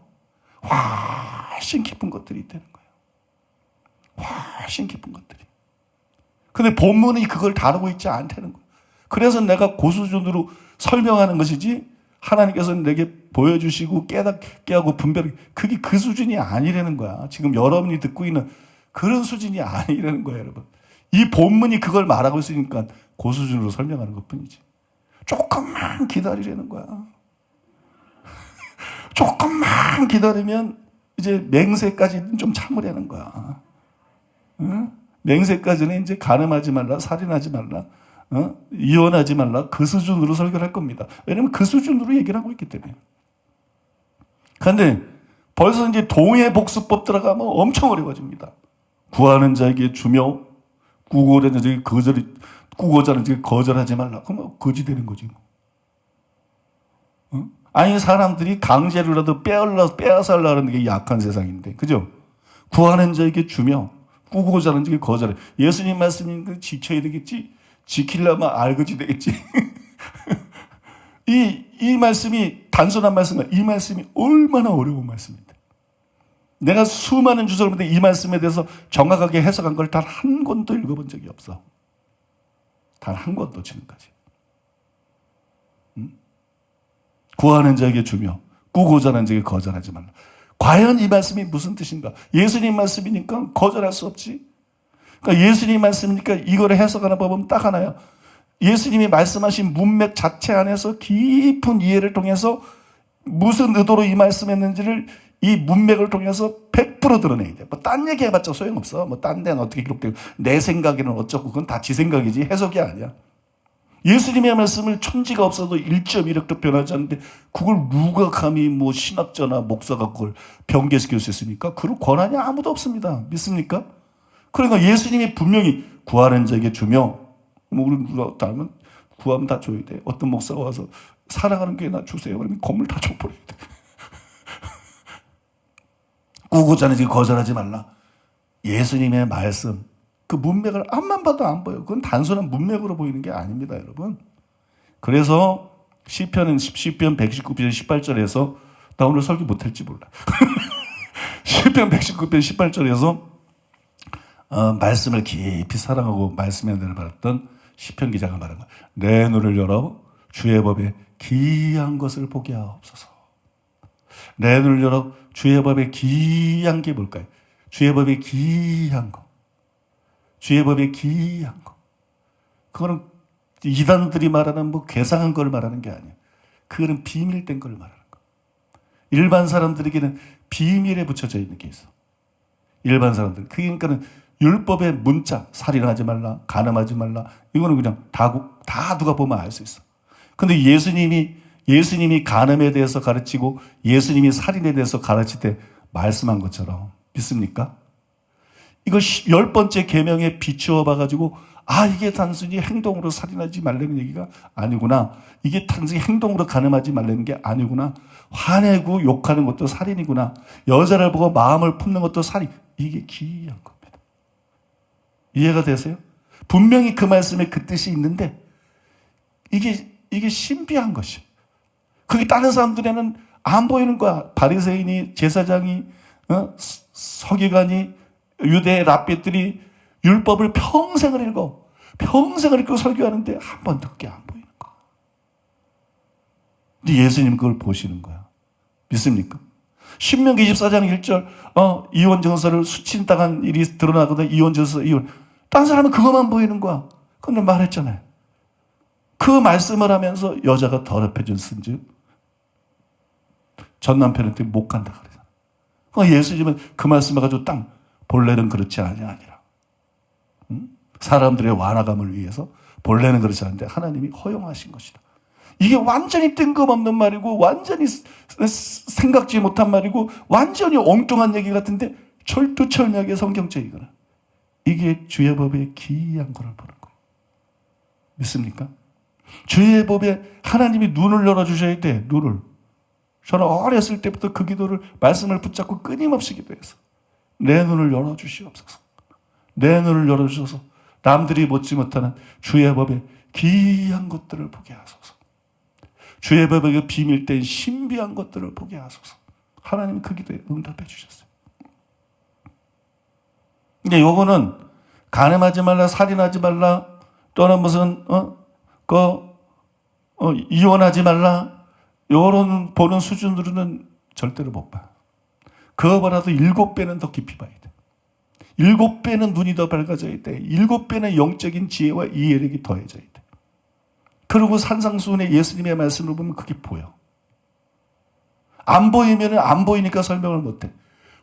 훨씬 깊은 것들이 있다는 거예요. 훨씬 깊은 것들이. 근데 본문이 그걸 다루고 있지 않다는 거예요. 그래서 내가 고수준으로 설명하는 것이지 하나님께서는 내게 보여주시고 깨닫게 하고 분별하게 그게 그 수준이 아니라는 거야. 지금 여러분이 듣고 있는 그런 수준이 아니라는 거예요, 여러분. 이 본문이 그걸 말하고 있으니까 고수준으로 설명하는 것뿐이지. 조금만 기다리라는 거야. 조금만 기다리면 이제 맹세까지는 좀 참으라는 거야. 응? 맹세까지는 이제 간음하지 말라, 살인하지 말라, 이혼하지 말라 그 수준으로 설교를 할 겁니다. 왜냐하면 그 수준으로 얘기를 하고 있기 때문에. 그런데 벌써 이제 동해복수법 들어가면 엄청 어려워집니다. 구하는 자에게 주며 꾸고자는 자에게 거절하지 말라. 그러면 거지 되는 거지. 아니 사람들이 강제로라도 빼앗아 하려고 하는 게 약한 세상인데, 그죠? 구하는 자에게 주며 꾸고자 하는 자에게 거절해. 예수님 말씀인 지켜야 되겠지? 지키려면 알거지 되겠지? 이 말씀이 단순한 말씀은 이 말씀이 얼마나 어려운 말씀인데. 내가 수많은 주석을 보는데 이 말씀에 대해서 정확하게 해석한 걸 단 한 권도 읽어본 적이 없어. 단 한 권도 지금까지. 구하는 자에게 주며 꾸고자 하는 자에게 거절하지 말라. 과연 이 말씀이 무슨 뜻인가? 예수님 말씀이니까 거절할 수 없지. 그러니까 예수님 말씀이니까 이거를 해석하는 법은 딱 하나야. 예수님이 말씀하신 문맥 자체 안에서 깊은 이해를 통해서 무슨 의도로 이 말씀했는지를 이 문맥을 통해서 100% 드러내야 돼. 뭐 딴 얘기 해봤자 소용없어. 뭐 딴 데는 어떻게 기록되고 내 생각에는 어쩌고 그건 다 지 생각이지 해석이 아니야. 예수님의 말씀을 천지가 없어도 1.1억도 변하지 않는데 그걸 누가 감히 뭐 신학자나 목사가 그걸 변개시킬 수 있습니까? 그럴 권한이 아무도 없습니다. 믿습니까? 그러니까 예수님이 분명히 구하는 자에게 주며 우리 누가 닮은 구하면 다 줘야 돼. 어떤 목사가 와서 사랑하는 교회 나 주세요. 그러면 건물 다 줘버려야 돼. 꾸고자 하는 자에게 거절하지 말라. 예수님의 말씀 그 문맥을 앞만 봐도 안 보여. 그건 단순한 문맥으로 보이는 게 아닙니다, 여러분. 그래서 시편 119편 18절에서 나 오늘 설교 못할지 몰라. 시편 119편 18절에서 말씀을 깊이 사랑하고 말씀에 은혜를 받았던 시편 기자가 말한 거야. 내 눈을 열어 주의 법에 기이한 것을 보게 하옵소서. 내 눈을 열어 주의 법에 기이한 게 뭘까요? 주의 법에 기이한 거. 주의 법에 기이한 거. 그거는 이단들이 말하는 뭐 괴상한 걸 말하는 게 아니에요. 그거는 비밀된 걸 말하는 거. 일반 사람들에게는 비밀에 붙여져 있는 게 있어. 일반 사람들. 그러니까는 율법의 문자, 살인하지 말라, 간음하지 말라. 이거는 그냥 다 누가 보면 알 수 있어. 근데 예수님이 간음에 대해서 가르치고 예수님이 살인에 대해서 가르칠 때 말씀한 것처럼 믿습니까? 이거 10번째 계명에 비추어 봐가지고 이게 단순히 행동으로 살인하지 말라는 얘기가 아니구나. 이게 단순히 행동으로 간음하지 말라는 게 아니구나. 화내고 욕하는 것도 살인이구나. 여자를 보고 마음을 품는 것도 살인. 이게 기이한 겁니다. 이해가 되세요? 분명히 그 말씀에 그 뜻이 있는데 이게 신비한 것이에요. 그게 다른 사람들에는 안 보이는 거야. 바리새인이, 제사장이, 서기관이, 유대 랍비들이 율법을 평생을 읽고 설교하는데 한 번도 그게 안 보이는 거야. 근데 예수님 그걸 보시는 거야. 믿습니까? 신명기 24장 1절 이혼 증서를 수친당한 일이 드러나거든. 이혼 증서 이혼. 딴 사람은 그것만 보이는 거야. 근데 말했잖아요. 그 말씀을 하면서 여자가 더럽혀졌은즉 전 남편한테 못 간다 그러잖아. 예수님은 그 말씀을 가지고 본래는 그렇지 아니라 사람들의 완화감을 위해서 본래는 그렇지 않은데 하나님이 허용하신 것이다. 이게 완전히 뜬금없는 말이고 완전히 생각지 못한 말이고 완전히 엉뚱한 얘기 같은데 철두철미하게 성경적이거나 이게 주의 법에 기이한 거를 보는 거예요. 믿습니까? 주의 법에 하나님이 눈을 열어주셔야 돼. 눈을. 저는 어렸을 때부터 그 기도를 말씀을 붙잡고 끊임없이 기도해서 내 눈을 열어주시옵소서. 내 눈을 열어주셔서 남들이 보지 못하는 주의 법에 기이한 것들을 보게 하소서. 주의 법에 비밀된 신비한 것들을 보게 하소서. 하나님은 그 기도에 응답해 주셨어요. 근데 요거는 간음하지 말라, 살인하지 말라, 또는 무슨 이혼하지 말라, 요런 보는 수준으로는 절대로 못 봐. 그거보다도 7배는 더 깊이 봐야 돼. 7배는 눈이 더 밝아져야 돼. 7배는 영적인 지혜와 이해력이 더해져야 돼. 그리고 산상수훈의 예수님의 말씀을 보면 그게 보여. 안 보이면 안 보이니까 설명을 못해.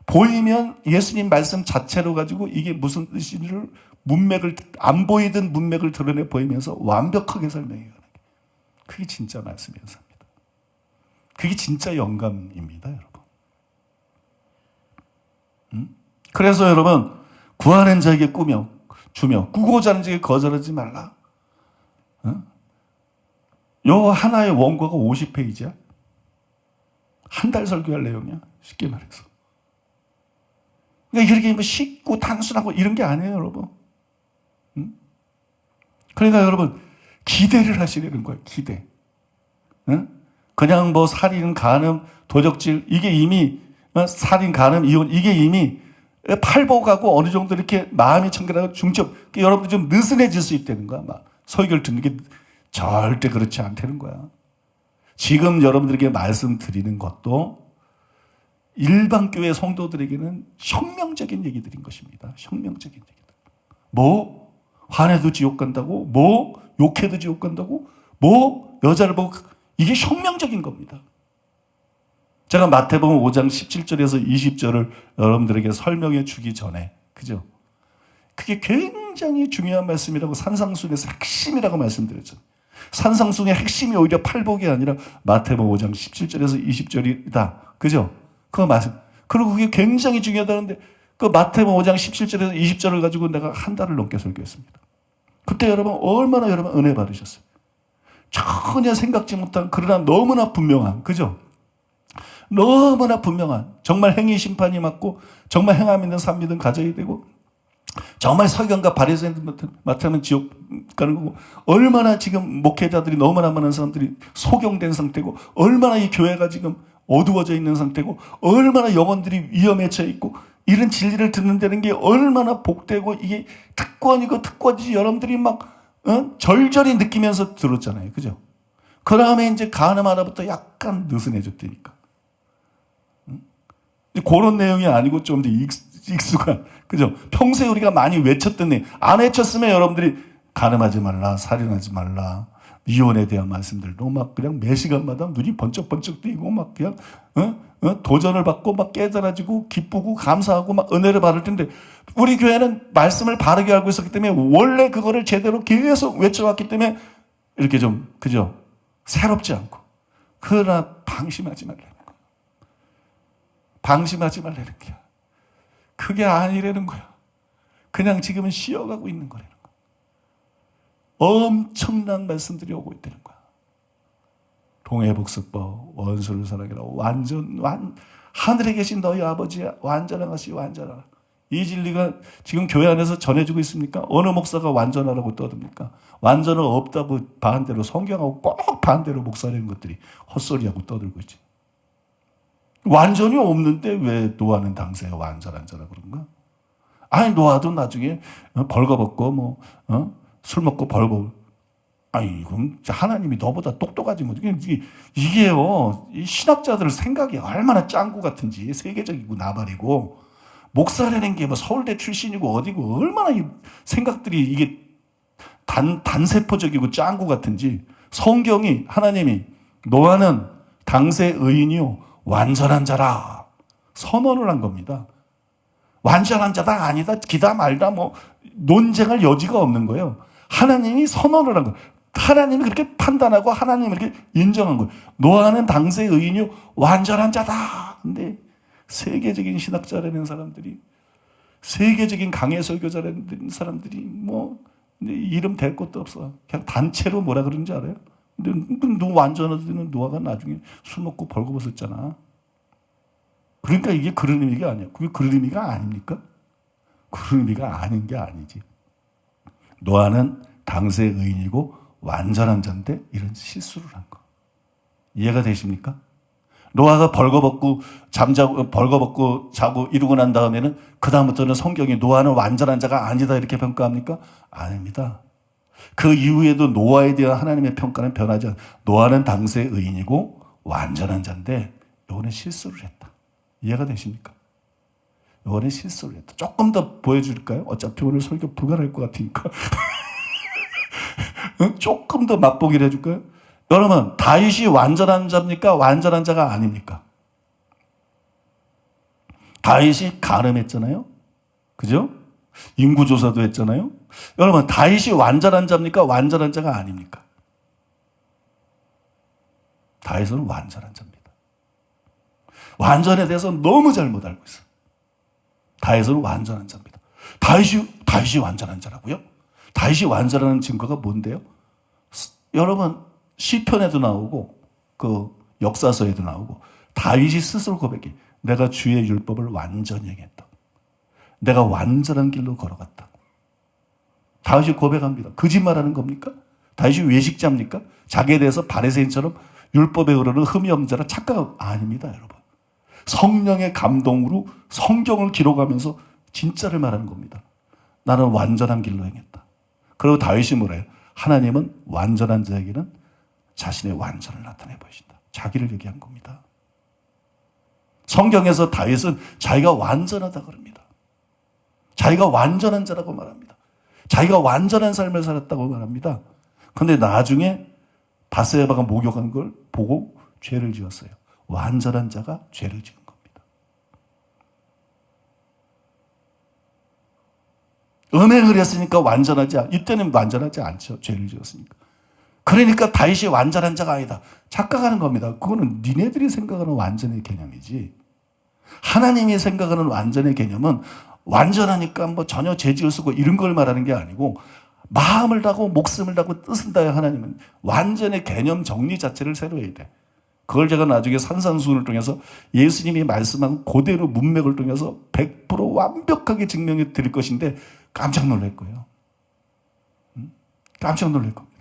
보이면 예수님 말씀 자체로 가지고 이게 무슨 뜻인지를 안 보이던 문맥을 드러내 보이면서 완벽하게 설명해요. 그게 진짜 말씀의 연사입니다. 그게 진짜 영감입니다, 여러분. 그래서 여러분, 구하는 자에게 주며 꾸고자 하는 자에게 거절하지 말라. 요 하나의 원고가 50페이지야. 한 달 설교할 내용이야. 쉽게 말해서. 그러니까 이렇게 뭐 쉽고 단순하고 이런 게 아니에요, 여러분. 그러니까 여러분, 기대를 하시려는 거예요, 기대. 그냥 뭐 살인, 간음, 도적질, 이게 이미, 살인, 간음, 이혼, 이게 이미 팔복하고 어느 정도 이렇게 마음이 청결하고 중첩, 여러분들 좀 느슨해질 수 있다는 거야. 막 설교를 듣는 게 절대 그렇지 않다는 거야. 지금 여러분들에게 말씀드리는 것도 일반 교회 성도들에게는 혁명적인 얘기들인 것입니다. 혁명적인 얘기들. 뭐 화내도 지옥 간다고, 뭐 욕해도 지옥 간다고, 뭐 여자를 보고, 이게 혁명적인 겁니다. 제가 마태복음 5장 17절에서 20절을 여러분들에게 설명해 주기 전에, 그죠? 그게 굉장히 중요한 말씀이라고 산상순에서 핵심이라고 말씀드렸죠. 산상순의 핵심이 오히려 팔복이 아니라 마태복음 5장 17절에서 20절이다. 그죠? 그거 말씀. 그리고 그게 굉장히 중요하다는데 그 마태복음 5장 17절에서 20절을 가지고 내가 한 달을 넘게 설교했습니다. 그때 여러분 얼마나 여러분 은혜 받으셨어요? 전혀 생각지 못한 그러나 너무나 분명한, 그죠? 너무나 분명한, 정말 행위 심판이 맞고 정말 행함 있는 삶이든 가져야 되고 정말 서기관과 바리새인들 맡으면 지옥 가는 거고, 얼마나 지금 목회자들이 너무나 많은 사람들이 소경된 상태고, 얼마나 이 교회가 지금 어두워져 있는 상태고, 얼마나 영혼들이 위험에 처해 있고, 이런 진리를 듣는다는 게 얼마나 복되고, 이게 특권이고 특권이지 여러분들이 막 절절히 느끼면서 들었잖아요. 그죠? 그 다음에 이제 가늠 하나부터 약간 느슨해졌다니까. 그런 내용이 아니고 좀 더 익숙한, 그죠? 평소에 우리가 많이 외쳤던 내용, 안 외쳤으면 여러분들이 가늠하지 말라, 살인하지 말라, 이혼에 대한 말씀들도 막 그냥 매 시간마다 눈이 번쩍번쩍 뜨이고 막 그냥 도전을 받고 막 깨달아지고 기쁘고 감사하고 막 은혜를 받을 텐데, 우리 교회는 말씀을 바르게 알고 있었기 때문에 원래 그거를 제대로 계속 외쳐왔기 때문에 이렇게 좀, 그죠? 새롭지 않고. 그러나 방심하지 말라는 거야. 방심하지 말라는 거야. 그게 아니라는 거야. 그냥 지금은 쉬어가고 있는 거라는 거야. 엄청난 말씀들이 오고 있다는 거야. 동해복습법, 원수를 사랑해라. 하늘에 계신 너희 아버지 완전하시 완전하라. 이 진리가 지금 교회 안에서 전해지고 있습니까? 어느 목사가 완전하라고 떠듭니까? 완전은 없다고 반대로, 성경하고 꼭 반대로 목사라는 것들이 헛소리하고 떠들고 있지. 완전히 없는데 왜 노아는 당시에 완전한 자라 그런가? 아니, 노아도 나중에 벌거벗고 술 먹고 벌거. 아니, 이건 하나님이 너보다 똑똑하지 뭐. 이게요, 이 신학자들 생각이 얼마나 짱구 같은지, 세계적이고 나발이고, 목사라는 게 뭐 서울대 출신이고 어디고, 얼마나 이 생각들이 이게 단세포적이고 짱구 같은지, 성경이, 하나님이 노아는 당세 의인이요 완전한 자라 선언을 한 겁니다. 완전한 자다 아니다 기다 말다 뭐 논쟁할 여지가 없는 거예요. 하나님이 선언을 한 거예요. 하나님이 그렇게 판단하고 하나님을 이렇게 인정한 거예요. 노아는 당세 의인이요 완전한 자다. 근데 세계적인 신학자라는 사람들이, 세계적인 강해 설교자라는 사람들이 뭐 이름 댈 것도 없어. 그냥 단체로 뭐라 그러는지 알아요? 근데 완전하다는 노아가 나중에 술 먹고 벌거벗었잖아. 그러니까 이게 그런 의미가 아니야. 그게 그런 의미가 아닙니까? 그런 의미가 아닌 게 아니지. 노아는 당세 의인이고 완전한 자인데 이런 실수를 한 거. 이해가 되십니까? 노아가 벌거벗고 자고 이루고 난 다음에는 그 다음부터는 성경이 노아는 완전한 자가 아니다 이렇게 평가합니까? 아닙니다. 그 이후에도 노아에 대한 하나님의 평가는 변하지 않아요. 노아는 당세 의인이고 완전한 자인데 이거는 실수를 했다. 이해가 되십니까? 이거는 실수를 했다. 조금 더 보여줄까요? 어차피 오늘 설교 불가할 것 같으니까. 조금 더 맛보기를 해줄까요? 여러분, 다윗이 완전한 자입니까? 완전한 자가 아닙니까? 다윗이 간음했잖아요. 그죠? 인구조사도 했잖아요. 여러분, 다윗이 완전한 자입니까? 완전한 자가 아닙니까? 다윗은 완전한 자입니다. 완전에 대해서 너무 잘못 알고 있어요. 다윗은 완전한 자입니다. 다윗이 완전한 자라고요? 다윗이 완전한 증거가 뭔데요? 여러분, 시편에도 나오고 그 역사서에도 나오고 다윗이 스스로 고백해. 내가 주의 율법을 완전히 행했다. 내가 완전한 길로 걸어갔다. 다윗이 고백합니다. 거짓말하는 겁니까? 다윗이 외식자입니까? 자기에 대해서 바리새인처럼 율법에 흐르는 흠이 없는 자라 착각 아닙니다, 여러분. 성령의 감동으로 성경을 기록하면서 진짜를 말하는 겁니다. 나는 완전한 길로 행했다. 그리고 다윗이 뭐래요? 하나님은 완전한 자에게는 자신의 완전을 나타내 보이신다. 자기를 얘기한 겁니다. 성경에서 다윗은 자기가 완전하다 그럽니다. 자기가 완전한 자라고 말합니다. 자기가 완전한 삶을 살았다고 말합니다. 그런데 나중에 바세바가 목욕한 걸 보고 죄를 지었어요. 완전한 자가 죄를 지은 겁니다. 음행을 했으니까 이때는 완전하지 않죠. 죄를 지었으니까. 그러니까 다윗이 완전한 자가 아니다. 착각하는 겁니다. 그거는 니네들이 생각하는 완전의 개념이지. 하나님이 생각하는 완전의 개념은 완전하니까 뭐 전혀 죄 지을 수고 이런 걸 말하는 게 아니고, 마음을 다하고 목숨을 다하고 뜻을 다해 하나님은 완전의 개념 정리 자체를 새로 해야 돼. 그걸 제가 나중에 산산수훈을 통해서 예수님이 말씀한 그대로 문맥을 통해서 100% 완벽하게 증명해 드릴 것인데, 깜짝 놀랄 거예요. 깜짝 놀랄 겁니다.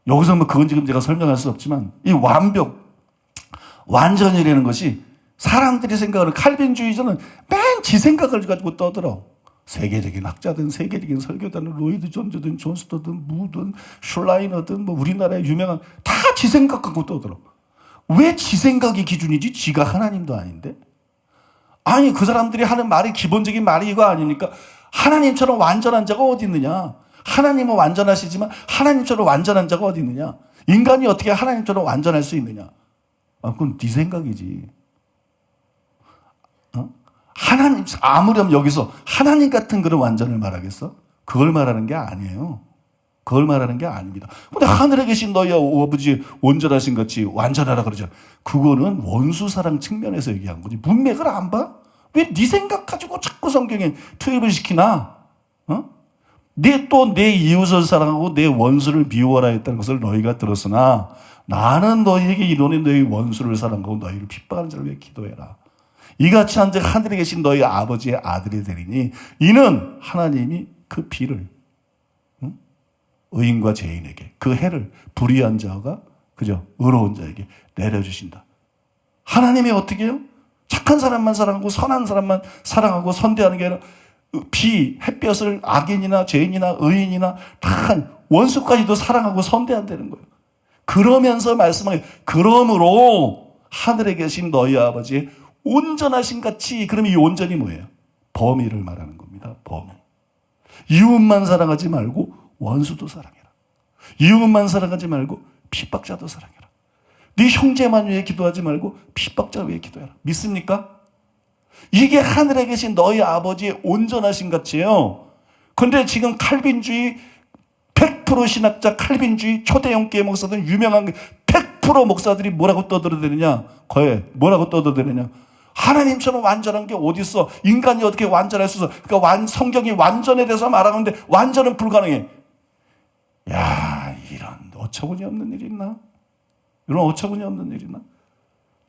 여기서 뭐 그건 지금 제가 설명할 수 없지만 이 완전이라는 것이 사람들이 생각하는 칼빈주의자는 맨 지 생각을 가지고 떠들어. 세계적인 학자든 세계적인 설교자든 로이드 존즈든 존스터든 무든 슐라이너든 뭐 우리나라의 유명한 다 지 생각 갖고 떠들어. 왜 지 생각이 기준이지? 지가 하나님도 아닌데? 아니 그 사람들이 하는 말이 기본적인 말이 이거 아닙니까? 하나님처럼 완전한 자가 어디 있느냐? 하나님은 완전하시지만 하나님처럼 완전한 자가 어디 있느냐? 인간이 어떻게 하나님처럼 완전할 수 있느냐? 그건 네 생각이지. 하나님, 아무렴 여기서 하나님 같은 그런 완전을 말하겠어? 그걸 말하는 게 아니에요. 그걸 말하는 게 아닙니다. 근데 하늘에 계신 너희 아버지 온전하신 같이 완전하라 그러죠. 그거는 원수사랑 측면에서 얘기한 거지. 문맥을 안 봐? 왜 네 생각 가지고 자꾸 성경에 투입을 시키나? 내 이웃을 사랑하고 내 원수를 미워하라 했다는 것을 너희가 들었으나 나는 너희에게 이르노니 너희 원수를 사랑하고 너희를 핍박하는 자를 위해 기도해라. 이같이 한즉 하늘에 계신 너희 아버지의 아들이 되리니 이는 하나님이 그 비를 의인과 죄인에게 그 해를 불의한 자가 그죠 의로운 자에게 내려주신다. 하나님이 어떻게 해요? 착한 사람만 사랑하고 선한 사람만 사랑하고 선대하는 게 아니라 햇볕을 악인이나 죄인이나 의인이나 다 원수까지도 사랑하고 선대한다는 거예요. 그러면서 말씀하기 그러므로 하늘에 계신 너희 아버지의 온전하신 같이. 그럼 이 온전이 뭐예요? 범위를 말하는 겁니다. 범위. 이웃만 사랑하지 말고 원수도 사랑해라. 이웃만 사랑하지 말고 핍박자도 사랑해라. 네 형제만 위해 기도하지 말고 핍박자 위해 기도해라. 믿습니까? 이게 하늘에 계신 너희 아버지의 온전하신 같이요. 그런데 지금 칼빈주의 100% 신학자 칼빈주의 초대형 교회 목사들 유명한 100% 목사들이 뭐라고 떠들어대느냐? 거에 뭐라고 떠들어대느냐? 하나님처럼 완전한 게 어디 있어? 인간이 어떻게 완전할 수 있어? 그러니까 성경이 완전에 대해서 말하는데 완전은 불가능해. 야, 이런 어처구니 없는 일이 있나? 이런 어처구니 없는 일이 있나?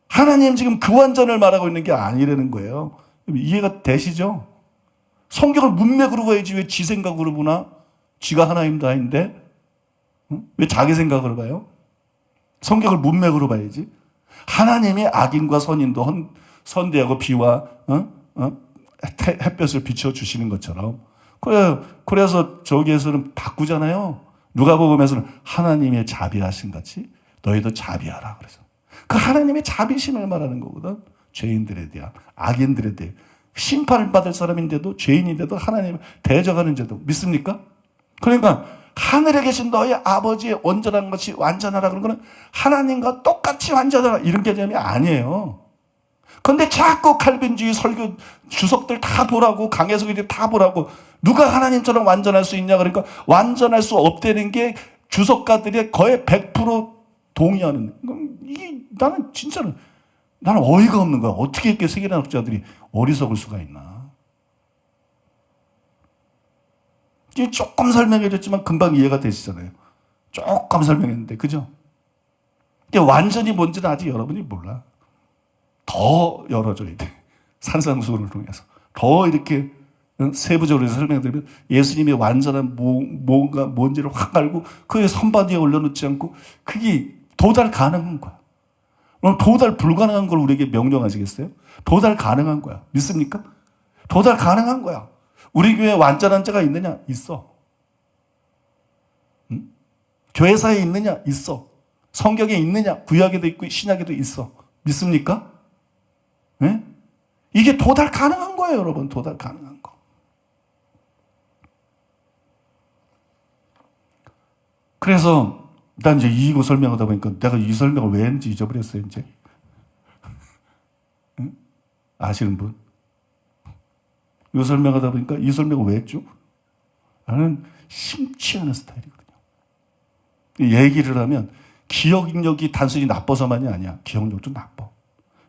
하나님 지금 그 완전을 말하고 있는 게 아니라는 거예요. 이해가 되시죠? 성경을 문맥으로 봐야지 왜 지 생각으로 보나? 지가 하나님도 아닌데? 왜 자기 생각으로 봐요? 성경을 문맥으로 봐야지. 하나님이 악인과 선인도 선대하고 비와 햇볕을 비춰주시는 것처럼. 그래서 저기에서는 바꾸잖아요. 누가복음에서는 하나님의 자비하신 같이 너희도 자비하라 그래서. 그 하나님의 자비심을 말하는 거거든. 죄인들에 대한, 악인들에 대해. 심판을 받을 사람인데도 죄인인데도 하나님을 대적하는 자도 믿습니까? 그러니까 하늘에 계신 너희 아버지의 온전한 것이 완전하라 그런 거는 하나님과 똑같이 완전하라 이런 개념이 아니에요. 그런데 자꾸 칼빈주의 설교 주석들 다 보라고 강해석이들 다 보라고 누가 하나님처럼 완전할 수 있냐 그러니까 완전할 수 없다는 게 주석가들의 거의 100% 동의하는. 이게 나는 진짜로 나는 어이가 없는 거야. 어떻게 이렇게 세계학자들이 어리석을 수가 있나. 조금 설명해줬지만 금방 이해가 되시잖아요. 조금 설명했는데 그죠? 완전히 뭔지는 아직 여러분이 몰라. 더 열어줘야 돼. 산상수훈을 통해서. 더 이렇게 세부적으로 설명드리면 예수님이 완전한 뭔지를 확 알고 그의 선반 위에 올려놓지 않고 그게 도달 가능한 거야. 그럼 도달 불가능한 걸 우리에게 명령하시겠어요? 도달 가능한 거야. 믿습니까? 도달 가능한 거야. 우리 교회에 완전한 자가 있느냐? 있어. 응? 교회사에 있느냐? 있어. 성경에 있느냐? 구약에도 있고 신약에도 있어. 믿습니까? 네? 이게 도달 가능한 거예요, 여러분. 도달 가능한 거. 그래서 난 이제 이거 설명하다 보니까 내가 이 설명을 왜 했는지 잊어버렸어요, 이제. 응? 아시는 분? 이 설명하다 보니까 이 설명을 왜 했죠? 나는 심취 하는 스타일이거든요. 얘기를 하면 기억력이 단순히 나빠서만이 아니야. 기억력도 나빠.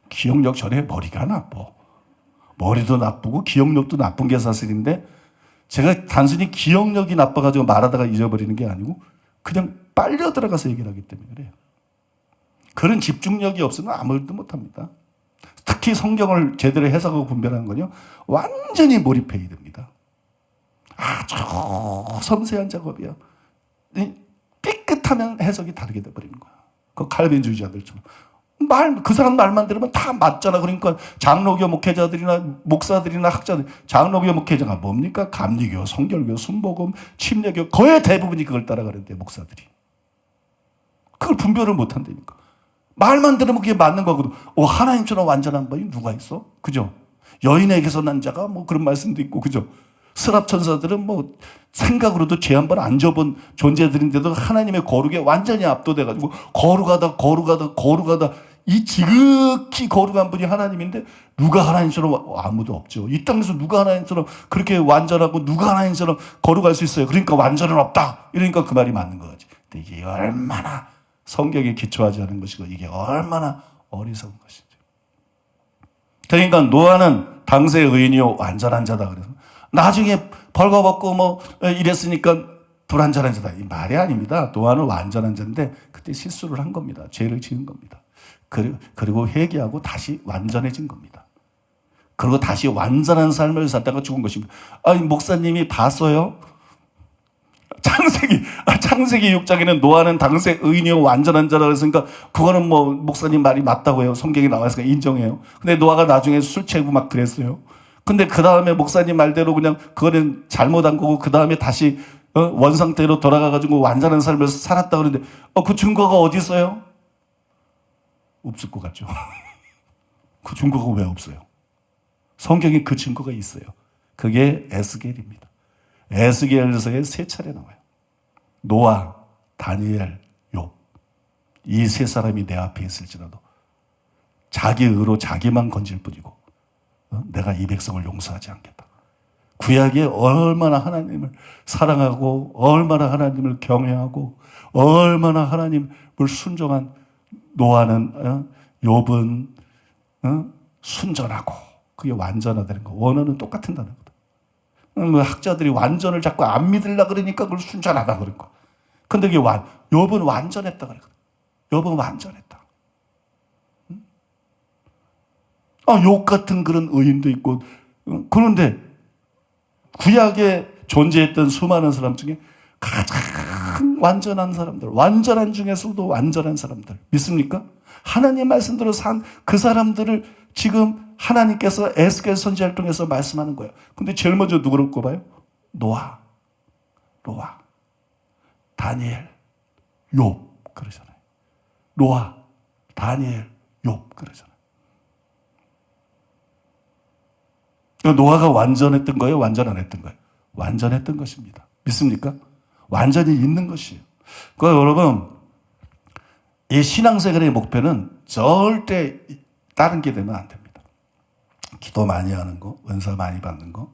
기억력 전에 머리가 나빠. 머리도 나쁘고 기억력도 나쁜 게 사실인데 제가 단순히 기억력이 나빠가지고 말하다가 잊어버리는 게 아니고 그냥 빨려 들어가서 얘기를 하기 때문에 그래요. 그런 집중력이 없으면 아무 일도 못합니다. 특히 성경을 제대로 해석하고 분별하는 건요, 완전히 몰입해야 됩니다. 아주 섬세한 작업이야. 삐끗하면 해석이 다르게 돼버리는 거야. 그 칼빈주의자들처럼. 그 사람 말만 들으면 다 맞잖아. 그러니까 장로교 목회자들이나 목사들이나 학자들, 장로교 목회자가 뭡니까? 감리교, 성결교, 순복음, 침례교, 거의 대부분이 그걸 따라가는데, 목사들이. 그걸 분별을 못 한다니까. 말만 들으면 그게 맞는 거거든. 하나님처럼 완전한 분이 누가 있어? 그죠? 여인에게서 난 자가 뭐 그런 말씀도 있고, 그죠? 스랍천사들은 뭐 생각으로도 죄 한 번 안 져본 존재들인데도 하나님의 거룩에 완전히 압도돼가지고 거룩하다 이 지극히 거룩한 분이 하나님인데 누가 하나님처럼, 아무도 없죠. 이 땅에서 누가 하나님처럼 그렇게 완전하고 누가 하나님처럼 거룩할 수 있어요. 그러니까 완전은 없다. 이러니까 그 말이 맞는 거지. 근데 이게 얼마나 성경에 기초하지 않은 것이고 이게 얼마나 어리석은 것인지. 그러니까 노아는 당시의 의인이요 완전한 자다 그래서 나중에 벌거벗고 뭐 이랬으니까 불완전한 자다. 이 말이 아닙니다. 노아는 완전한 자인데 그때 실수를 한 겁니다. 죄를 지은 겁니다. 그리고 회개하고 다시 완전해진 겁니다. 그리고 다시 완전한 삶을 살다가 죽은 것입니다. 아니, 목사님이 봤어요? 창세기 6장에는 노아는 당시의 의인이요 완전한 자라 그랬으니까 그거는 뭐 목사님 말이 맞다고 해요. 성경에 나와있으니까 인정해요. 근데 노아가 나중에 술 취하고 막 그랬어요. 근데 그 다음에 목사님 말대로 그냥 그거는 잘못한 거고 그 다음에 다시 원상태로 돌아가가지고 완전한 삶을 살았다 그러는데 그 증거가 어디 있어요? 없을 것 같죠. 그 증거가 왜 없어요? 성경에 그 증거가 있어요. 그게 에스겔입니다. 에스겔서에 3차례 나와요. 노아, 다니엘, 욥. 이 3사람이 내 앞에 있을지라도 자기 의로 자기만 건질 뿐이고 내가 이 백성을 용서하지 않겠다. 구약에 얼마나 하나님을 사랑하고 얼마나 하나님을 경외하고 얼마나 하나님을 순종한 노아는 욥은 순전하고 그게 완전하다는 거. 원어는 똑같은 단어거든. 학자들이 완전을 자꾸 안 믿으려고 그러니까 그걸 순전하다 그런 거. 근데 그게 욥은 완전했다 그러거든. 욥은 완전했다. 욥 같은 그런 의인도 있고. 그런데 구약에 존재했던 수많은 사람 중에 가장 완전한 사람들, 완전한 중에서도 완전한 사람들 믿습니까? 하나님 말씀대로 산 그 사람들을 지금 하나님께서 에스겔 선지자를 통해서 말씀하는 거예요. 근데 제일 먼저 누구를 꼽아요? 노아, 다니엘, 욥 그러잖아요. 노아, 다니엘, 욥 그러잖아요. 노아가 완전했던 거예요? 완전 안 했던 거예요? 완전했던 것입니다. 믿습니까? 완전히 있는 것이에요. 그러니까 여러분, 이 신앙생활의 목표는 절대 다른 게 되면 안 됩니다. 기도 많이 하는 거, 은사 많이 받는 거,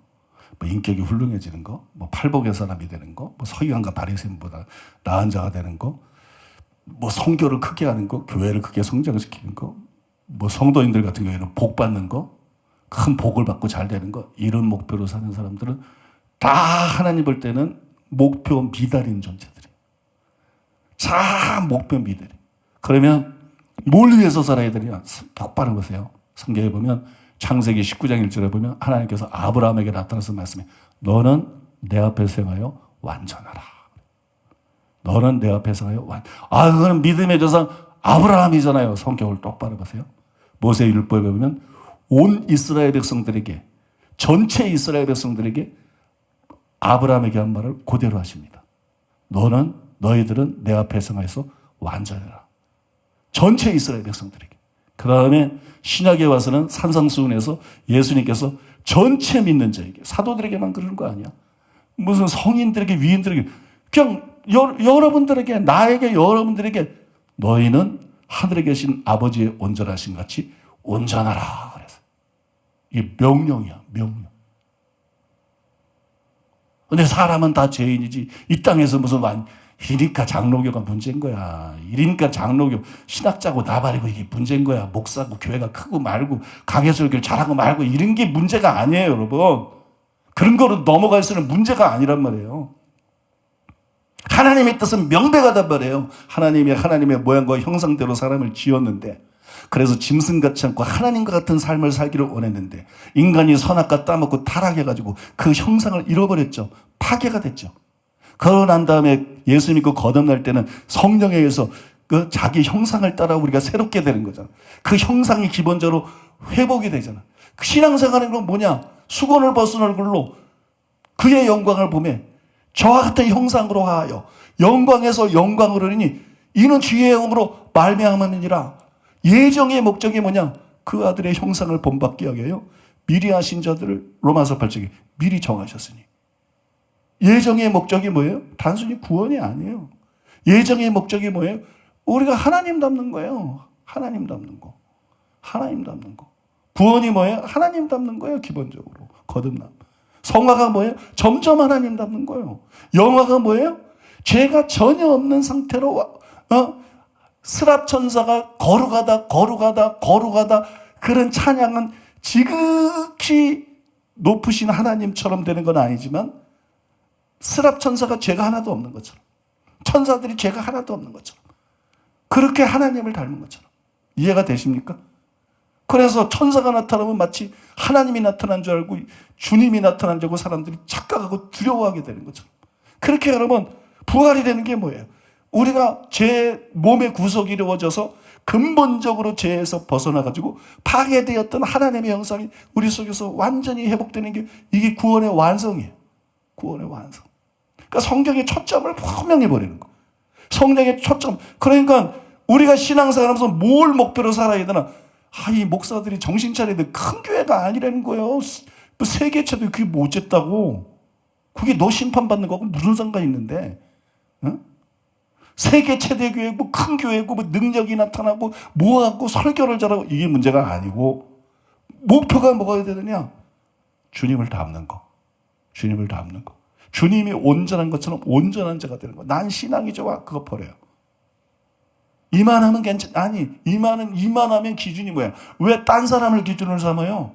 뭐 인격이 훌륭해지는 거, 뭐 팔복의 사람이 되는 거, 뭐 서기관과 바리새인보다 나은 자가 되는 거, 뭐 성교를 크게 하는 거, 교회를 크게 성장시키는 거, 뭐 성도인들 같은 경우에는 복 받는 거, 큰 복을 받고 잘 되는 거, 이런 목표로 사는 사람들은 다 하나님 볼 때는 목표 미달인 존재들이에요. 참 목표 미달이. 그러면 뭘 위해서 살아야 되냐? 똑바로 보세요. 성경에 보면 창세기 19장 1절에 보면 하나님께서 아브라함에게 나타나서 말씀해 너는 내 앞에서 행하여 완전하라. 너는 내 앞에서 행하여 그거는 믿음의 조상 아브라함이잖아요. 성경을 똑바로 보세요. 모세의 율법에 보면 온 이스라엘 백성들에게, 전체 이스라엘 백성들에게 아브라함에게 한 말을 그대로 하십니다. 너희들은 내 앞에 행하여서 완전해라. 전체 이스라엘 백성들에게. 그 다음에 신약에 와서는 산상수훈에서 예수님께서 전체 믿는 자에게, 사도들에게만 그러는 거 아니야. 무슨 성인들에게, 위인들에게, 그냥 여러분들에게, 나에게, 여러분들에게 너희는 하늘에 계신 아버지의 온전하신 같이 온전하라. 그래서 이게 명령이야, 명령. 근데 사람은 다 죄인이지. 이 땅에서 무슨 이러니까 장로교가 문제인 거야. 이러니까 장로교 신학자고 나발이고 이게 문제인 거야. 목사고 교회가 크고 말고 강해설교를 잘하고 말고 이런 게 문제가 아니에요, 여러분. 그런 거로 넘어갈 수는 문제가 아니란 말이에요. 하나님의 뜻은 명백하단 말이에요. 하나님의 모양과 형상대로 사람을 지었는데 그래서 짐승같지 않고 하나님과 같은 삶을 살기를 원했는데 인간이 선악과 따먹고 타락해가지고 그 형상을 잃어버렸죠. 파괴가 됐죠. 그러고 난 다음에 예수 믿고 거듭날 때는 성령에 의해서 그 자기 형상을 따라 우리가 새롭게 되는 거잖아. 그 형상이 기본적으로 회복이 되잖아. 그 신앙생활은 건 뭐냐? 수건을 벗은 얼굴로 그의 영광을 보며 저와 같은 형상으로 하여 영광에서 영광으로 이니 이는 주의 영으로 말미암음이니라. 예정의 목적이 뭐냐? 그 아들의 형상을 본받게 하게 하여 미리 하신 자들을 로마서 8장에 미리 정하셨으니. 예정의 목적이 뭐예요? 단순히 구원이 아니에요. 예정의 목적이 뭐예요? 우리가 하나님 닮는 거예요. 하나님 닮는 거. 하나님 닮는 거. 구원이 뭐예요? 하나님 닮는 거예요. 기본적으로. 거듭남. 성화가 뭐예요? 점점 하나님 닮는 거예요. 영화가 뭐예요? 죄가 전혀 없는 상태로 스랍천사가 거룩하다 그런 찬양은 지극히 높으신 하나님처럼 되는 건 아니지만 스랍천사가 죄가 하나도 없는 것처럼 천사들이 죄가 하나도 없는 것처럼 그렇게 하나님을 닮은 것처럼 이해가 되십니까? 그래서 천사가 나타나면 마치 하나님이 나타난 줄 알고 주님이 나타난 줄 알고 사람들이 착각하고 두려워하게 되는 것처럼 그렇게 여러분 부활이 되는 게 뭐예요? 우리가 죄 몸의 구속이 이루어져서 근본적으로 죄에서 벗어나가지고 파괴되었던 하나님의 형상이 우리 속에서 완전히 회복되는 게 이게 구원의 완성이에요. 구원의 완성. 그러니까 성경의 초점을 분명히 버리는 거. 성경의 초점. 그러니까 우리가 신앙생활하면서 뭘 목표로 살아야 되나? 이 목사들이 정신 차려야 돼. 큰 교회가 아니라는 거예요. 세계체도 그게 뭐 어쨌다고. 그게 너 심판받는 거하고 무슨 상관이 있는데. 응? 세계 최대 교회고 큰 교회고 뭐 능력이 나타나고 뭐하고 설교를 잘하고 이게 문제가 아니고 목표가 뭐가 되느냐? 주님을 닮는 거. 주님을 닮는 거. 주님이 온전한 것처럼 온전한 자가 되는 거. 난 신앙이 좋아. 그거 버려요. 이만하면 아니 이만하면 기준이 뭐야? 왜 딴 사람을 기준으로 삼아요?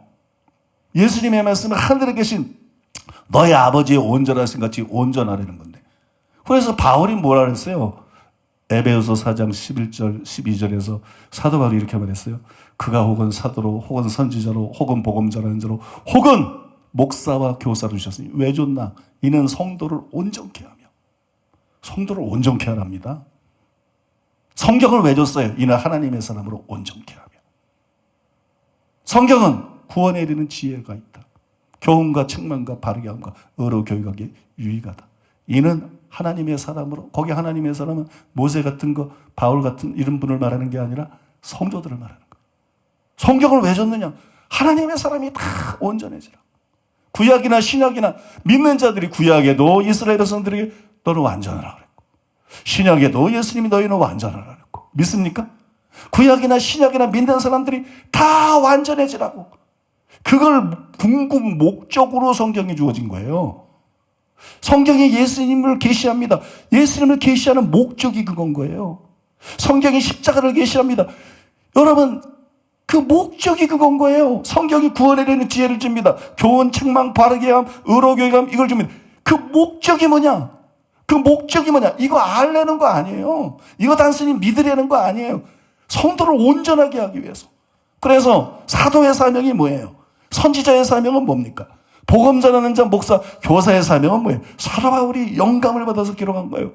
예수님의 말씀은 하늘에 계신 너의 아버지의 온전하신 같이 온전하라는 건데. 그래서 바울이 뭐라 그랬어요? 에베소서 4장 11절 12절에서 사도 바울이 이렇게 말했어요. 그가 혹은 사도로 혹은 선지자로 혹은 복음자라는 자로 혹은 목사와 교사로 주셨으니 왜 줬나? 이는 성도를 온전케 하며 성도를 온전케 하랍니다. 성경을 왜 줬어요? 이는 하나님의 사람으로 온전케 하며. 성경은 구원에 이르는 지혜가 있다. 교훈과 책망과 바르게 함과 의로 교육하기에 유익하다. 이는 하나님의 사람으로, 거기 하나님의 사람은 모세 같은 거, 바울 같은 이런 분을 말하는 게 아니라 성도들을 말하는 거예요. 성경을 왜 줬느냐? 하나님의 사람이 다 온전해지라. 구약이나 신약이나 믿는 자들이 구약에도 이스라엘 백성들에게 너는 완전하라 그랬고 신약에도 예수님이 너희는 완전하라 그랬고 믿습니까? 구약이나 신약이나 믿는 사람들이 다 완전해지라고 그걸 궁극 목적으로 성경이 주어진 거예요. 성경이 예수님을 계시합니다. 예수님을 계시하는 목적이 그건 거예요. 성경이 십자가를 계시합니다. 여러분 그 목적이 그건 거예요. 성경이 구원에 대한 지혜를 줍니다. 교훈, 책망, 바르게 함, 의로 교육함 이걸 줍니다. 그 목적이 뭐냐? 그 목적이 뭐냐? 이거 알려는 거 아니에요. 이거 단순히 믿으려는 거 아니에요. 성도를 온전하게 하기 위해서. 그래서 사도의 사명이 뭐예요? 선지자의 사명은 뭡니까? 복음 전하는 자, 목사, 교사의 사명은 뭐예요? 사도 바울이 영감을 받아서 기록한 거예요.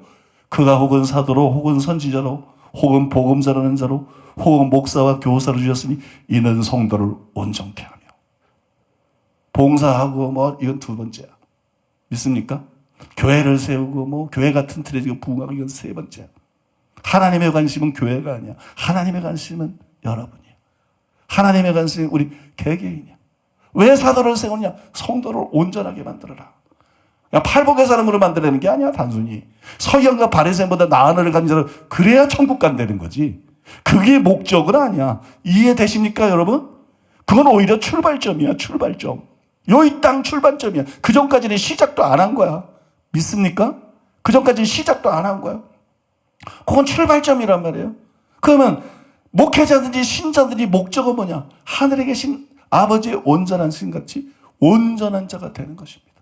그가 혹은 사도로 혹은 선지자로 혹은 복음 전하는 자로 혹은 목사와 교사로 주셨으니 이는 성도를 온전케 하며. 봉사하고 뭐 이건 두 번째야. 믿습니까? 교회를 세우고 뭐 교회 같은 틀에 지금 부흥하고 이건 세 번째야. 하나님의 관심은 교회가 아니야. 하나님의 관심은 여러분이야. 하나님의 관심은 우리 개개인이야. 왜 사도를 세우냐? 성도를 온전하게 만들어라. 그냥 팔복의 사람으로 만들라는 게 아니야. 단순히 서기관과 바리새인보다 나은 을을 가진 자로 그래야 천국 간다는 거지. 그게 목적은 아니야. 이해되십니까 여러분? 그건 오히려 출발점이야. 출발점. 여기 땅 출발점이야. 그 전까지는 시작도 안 한 거야. 믿습니까? 그 전까지는 시작도 안 한 거야. 그건 출발점이란 말이에요. 그러면 목회자든지 신자들이 목적은 뭐냐? 하늘에 계신 아버지의 온전한 신같이 온전한 자가 되는 것입니다.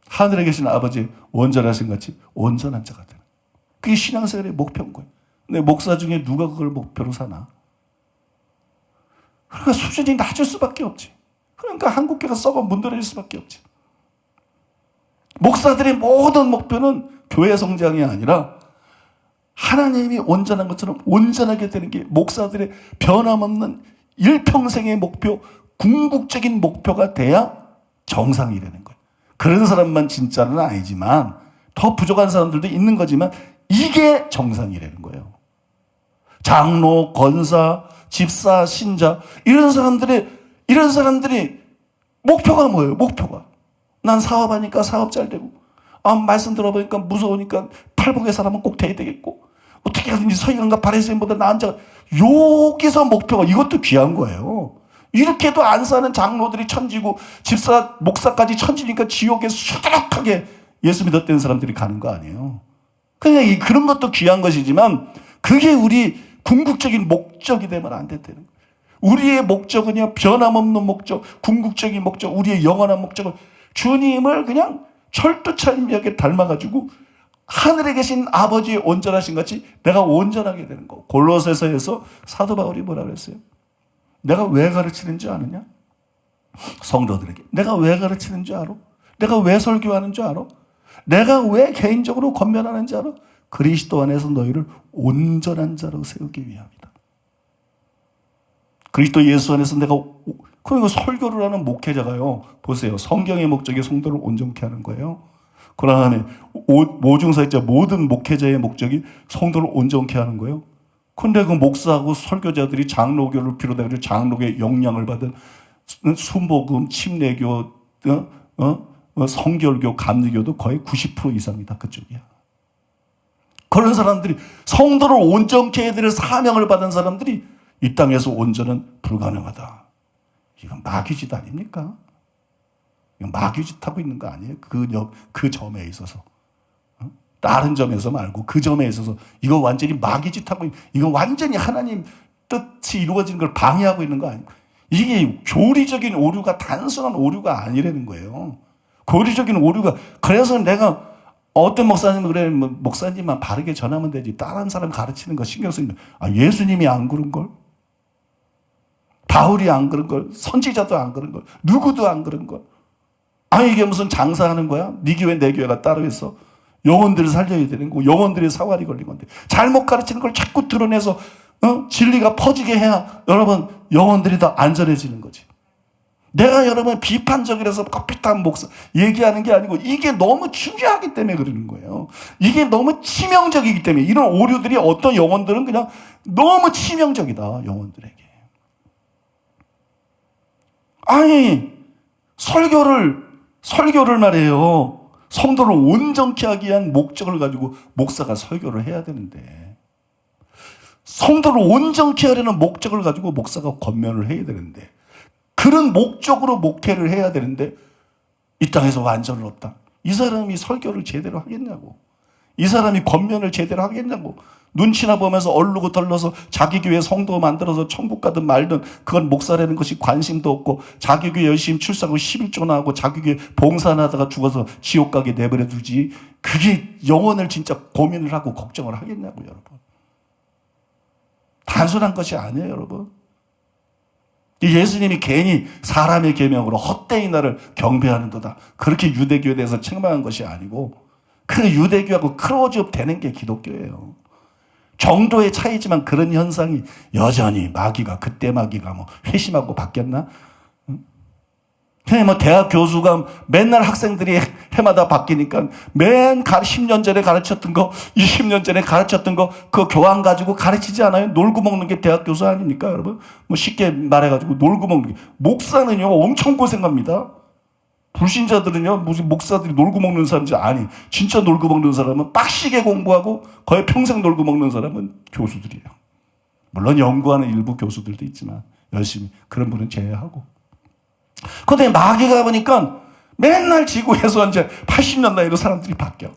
하늘에 계신 아버지의 온전하신 같이 온전한 자가 되는. 그게 신앙생활의 목표인 거예요. 근데 목사 중에 누가 그걸 목표로 사나? 그러니까 수준이 낮을 수밖에 없지. 그러니까 한국교회가 썩어 문드러질 수밖에 없지. 목사들의 모든 목표는 교회 성장이 아니라 하나님이 온전한 것처럼 온전하게 되는 게 목사들의 변함없는 일평생의 목표, 궁극적인 목표가 돼야 정상이 되는 거예요. 그런 사람만 진짜는 아니지만 더 부족한 사람들도 있는 거지만 이게 정상이라는 거예요. 장로, 권사, 집사, 신자 이런 사람들이 목표가 뭐예요? 목표가 난 사업하니까 사업 잘 되고 말씀 들어보니까 무서우니까 팔복의 사람은 꼭 돼야 되겠고 어떻게 하든지 서기관과 바리새인보다 나은 자가 여기서 목표가 이것도 귀한 거예요. 이렇게도 안 사는 장로들이 천지고 집사, 목사까지 천지니까 지옥에 수두룩하게 예수 믿었던 사람들이 가는 거 아니에요. 그냥 그런 것도 귀한 것이지만 그게 우리 궁극적인 목적이 되면 안 된다는 거예요. 우리의 목적은요, 변함없는 목적, 궁극적인 목적, 우리의 영원한 목적은 주님을 그냥 철두철미하게 닮아가지고 하늘에 계신 아버지의 온전하신 같이 내가 온전하게 되는 거. 골로새서에서 사도 바울이 뭐라 그랬어요? 내가 왜 가르치는 줄 아느냐? 성도들에게. 내가 왜 가르치는 줄 알아? 내가 왜 설교하는 줄 알아? 내가 왜 개인적으로 권면하는 줄 알아? 그리스도 안에서 너희를 온전한 자로 세우기 위함이다. 그리스도 예수 안에서 내가 그러니까 설교를 하는 목회자가요. 보세요. 성경의 목적이 성도를 온전케 하는 거예요. 그러나 모중사역자 모든 목회자의 목적이 성도를 온전케 하는 거예요. 근데 그 목사하고 설교자들이 장로교를 비롯해 장로교의 영향을 받은 순복음, 침례교, 성결교, 감리교도 거의 90% 이상이다. 그쪽이야. 그런 사람들이 성도를 온전케 해드릴 사명을 받은 사람들이 이 땅에서 온전은 불가능하다. 이건 마귀짓 아닙니까? 이건 마귀짓 하고 있는 거 아니에요? 그 점에 있어서. 다른 점에서 말고 그 점에 있어서 이거 완전히 마귀짓 하고 이거 완전히 하나님 뜻이 이루어지는 걸 방해하고 있는 거 아니에요? 이게 교리적인 오류가 단순한 오류가 아니라는 거예요. 교리적인 오류가 그래서 내가 어떤 목사님은 그래 목사님만 바르게 전하면 되지 다른 사람 가르치는 거 신경 쓰면 예수님이 안 그런 걸 바울이 안 그런 걸 선지자도 안 그런 걸 누구도 안 그런 걸 이게 무슨 장사하는 거야? 네 교회 내 교회가 따로 있어. 영혼들을 살려야 되는 거 영혼들이 사활이 걸린 건데 잘못 가르치는 걸 자꾸 드러내서 진리가 퍼지게 해야 여러분 영혼들이 더 안전해지는 거지. 내가 여러분 비판적이라서 커피탄 목사 얘기하는 게 아니고 이게 너무 중요하기 때문에 그러는 거예요. 이게 너무 치명적이기 때문에 이런 오류들이 어떤 영혼들은 그냥 너무 치명적이다. 영혼들에게. 설교를 말해요. 성도를 온전케 하기 위한 목적을 가지고 목사가 설교를 해야 되는데 성도를 온전케 하려는 목적을 가지고 목사가 권면을 해야 되는데 그런 목적으로 목회를 해야 되는데 이 땅에서 완전은 없다. 이 사람이 설교를 제대로 하겠냐고. 이 사람이 권면을 제대로 하겠냐고. 눈치나 보면서 얼르고 덜러서 자기 교회 성도 만들어서 천국 가든 말든 그건 목사라는 것이 관심도 없고 자기 교회 열심히 출사하고 11조나 하고 자기 교회 봉사나 하다가 죽어서 지옥 가게 내버려 두지 그게 영혼을 진짜 고민을 하고 걱정을 하겠냐고 여러분. 단순한 것이 아니에요 여러분. 예수님이 괜히 사람의 계명으로 헛되이 나를 경배하는도다. 그렇게 유대교에 대해서 책망한 것이 아니고 그 유대교하고 크로즈업 되는 게 기독교예요. 정도의 차이지만 그런 현상이 여전히 마귀가 그때 마귀가 회심하고 바뀌었나? 그냥 대학 교수가 맨날 학생들이 해마다 바뀌니까 맨 10년 전에 가르쳤던 거 20년 전에 가르쳤던 거 그 교환 가지고 가르치지 않아요? 놀고 먹는 게 대학 교수 아닙니까 여러분? 쉽게 말해가지고 놀고 먹는 게 목사는요 엄청 고생합니다. 불신자들은요 무슨 목사들이 놀고 먹는 사람인지 아니 진짜 놀고 먹는 사람은 빡시게 공부하고 거의 평생 놀고 먹는 사람은 교수들이에요. 물론 연구하는 일부 교수들도 있지만 열심히 그런 분은 제외하고. 그런데 마귀가 보니까 맨날 지구에서 이제 80년 나이로 사람들이 바뀌어.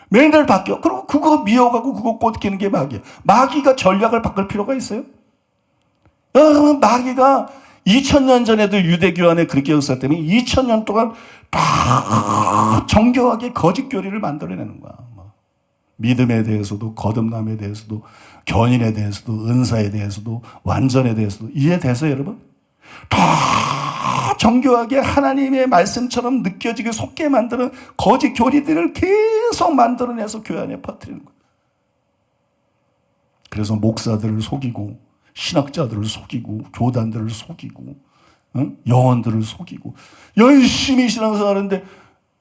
맨날 바뀌어. 그럼 그거 미워가고 그거 꽂기는 게 마귀야. 마귀가 전략을 바꿀 필요가 있어요? 여러분 마귀가 2000년 전에도 유대교 안에 그렇게 역사 때문에 2000년 동안 다 정교하게 거짓 교리를 만들어내는 거야. 믿음에 대해서도, 거듭남에 대해서도, 견인에 대해서도, 은사에 대해서도, 완전에 대해서도 이해돼서 여러분? 다 정교하게 하나님의 말씀처럼 느껴지게 속게 만드는 거짓 교리들을 계속 만들어내서 교회 안에 퍼뜨리는 거예요. 그래서 목사들을 속이고, 신학자들을 속이고, 교단들을 속이고, 영혼들을 속이고, 열심히 신앙생활하는데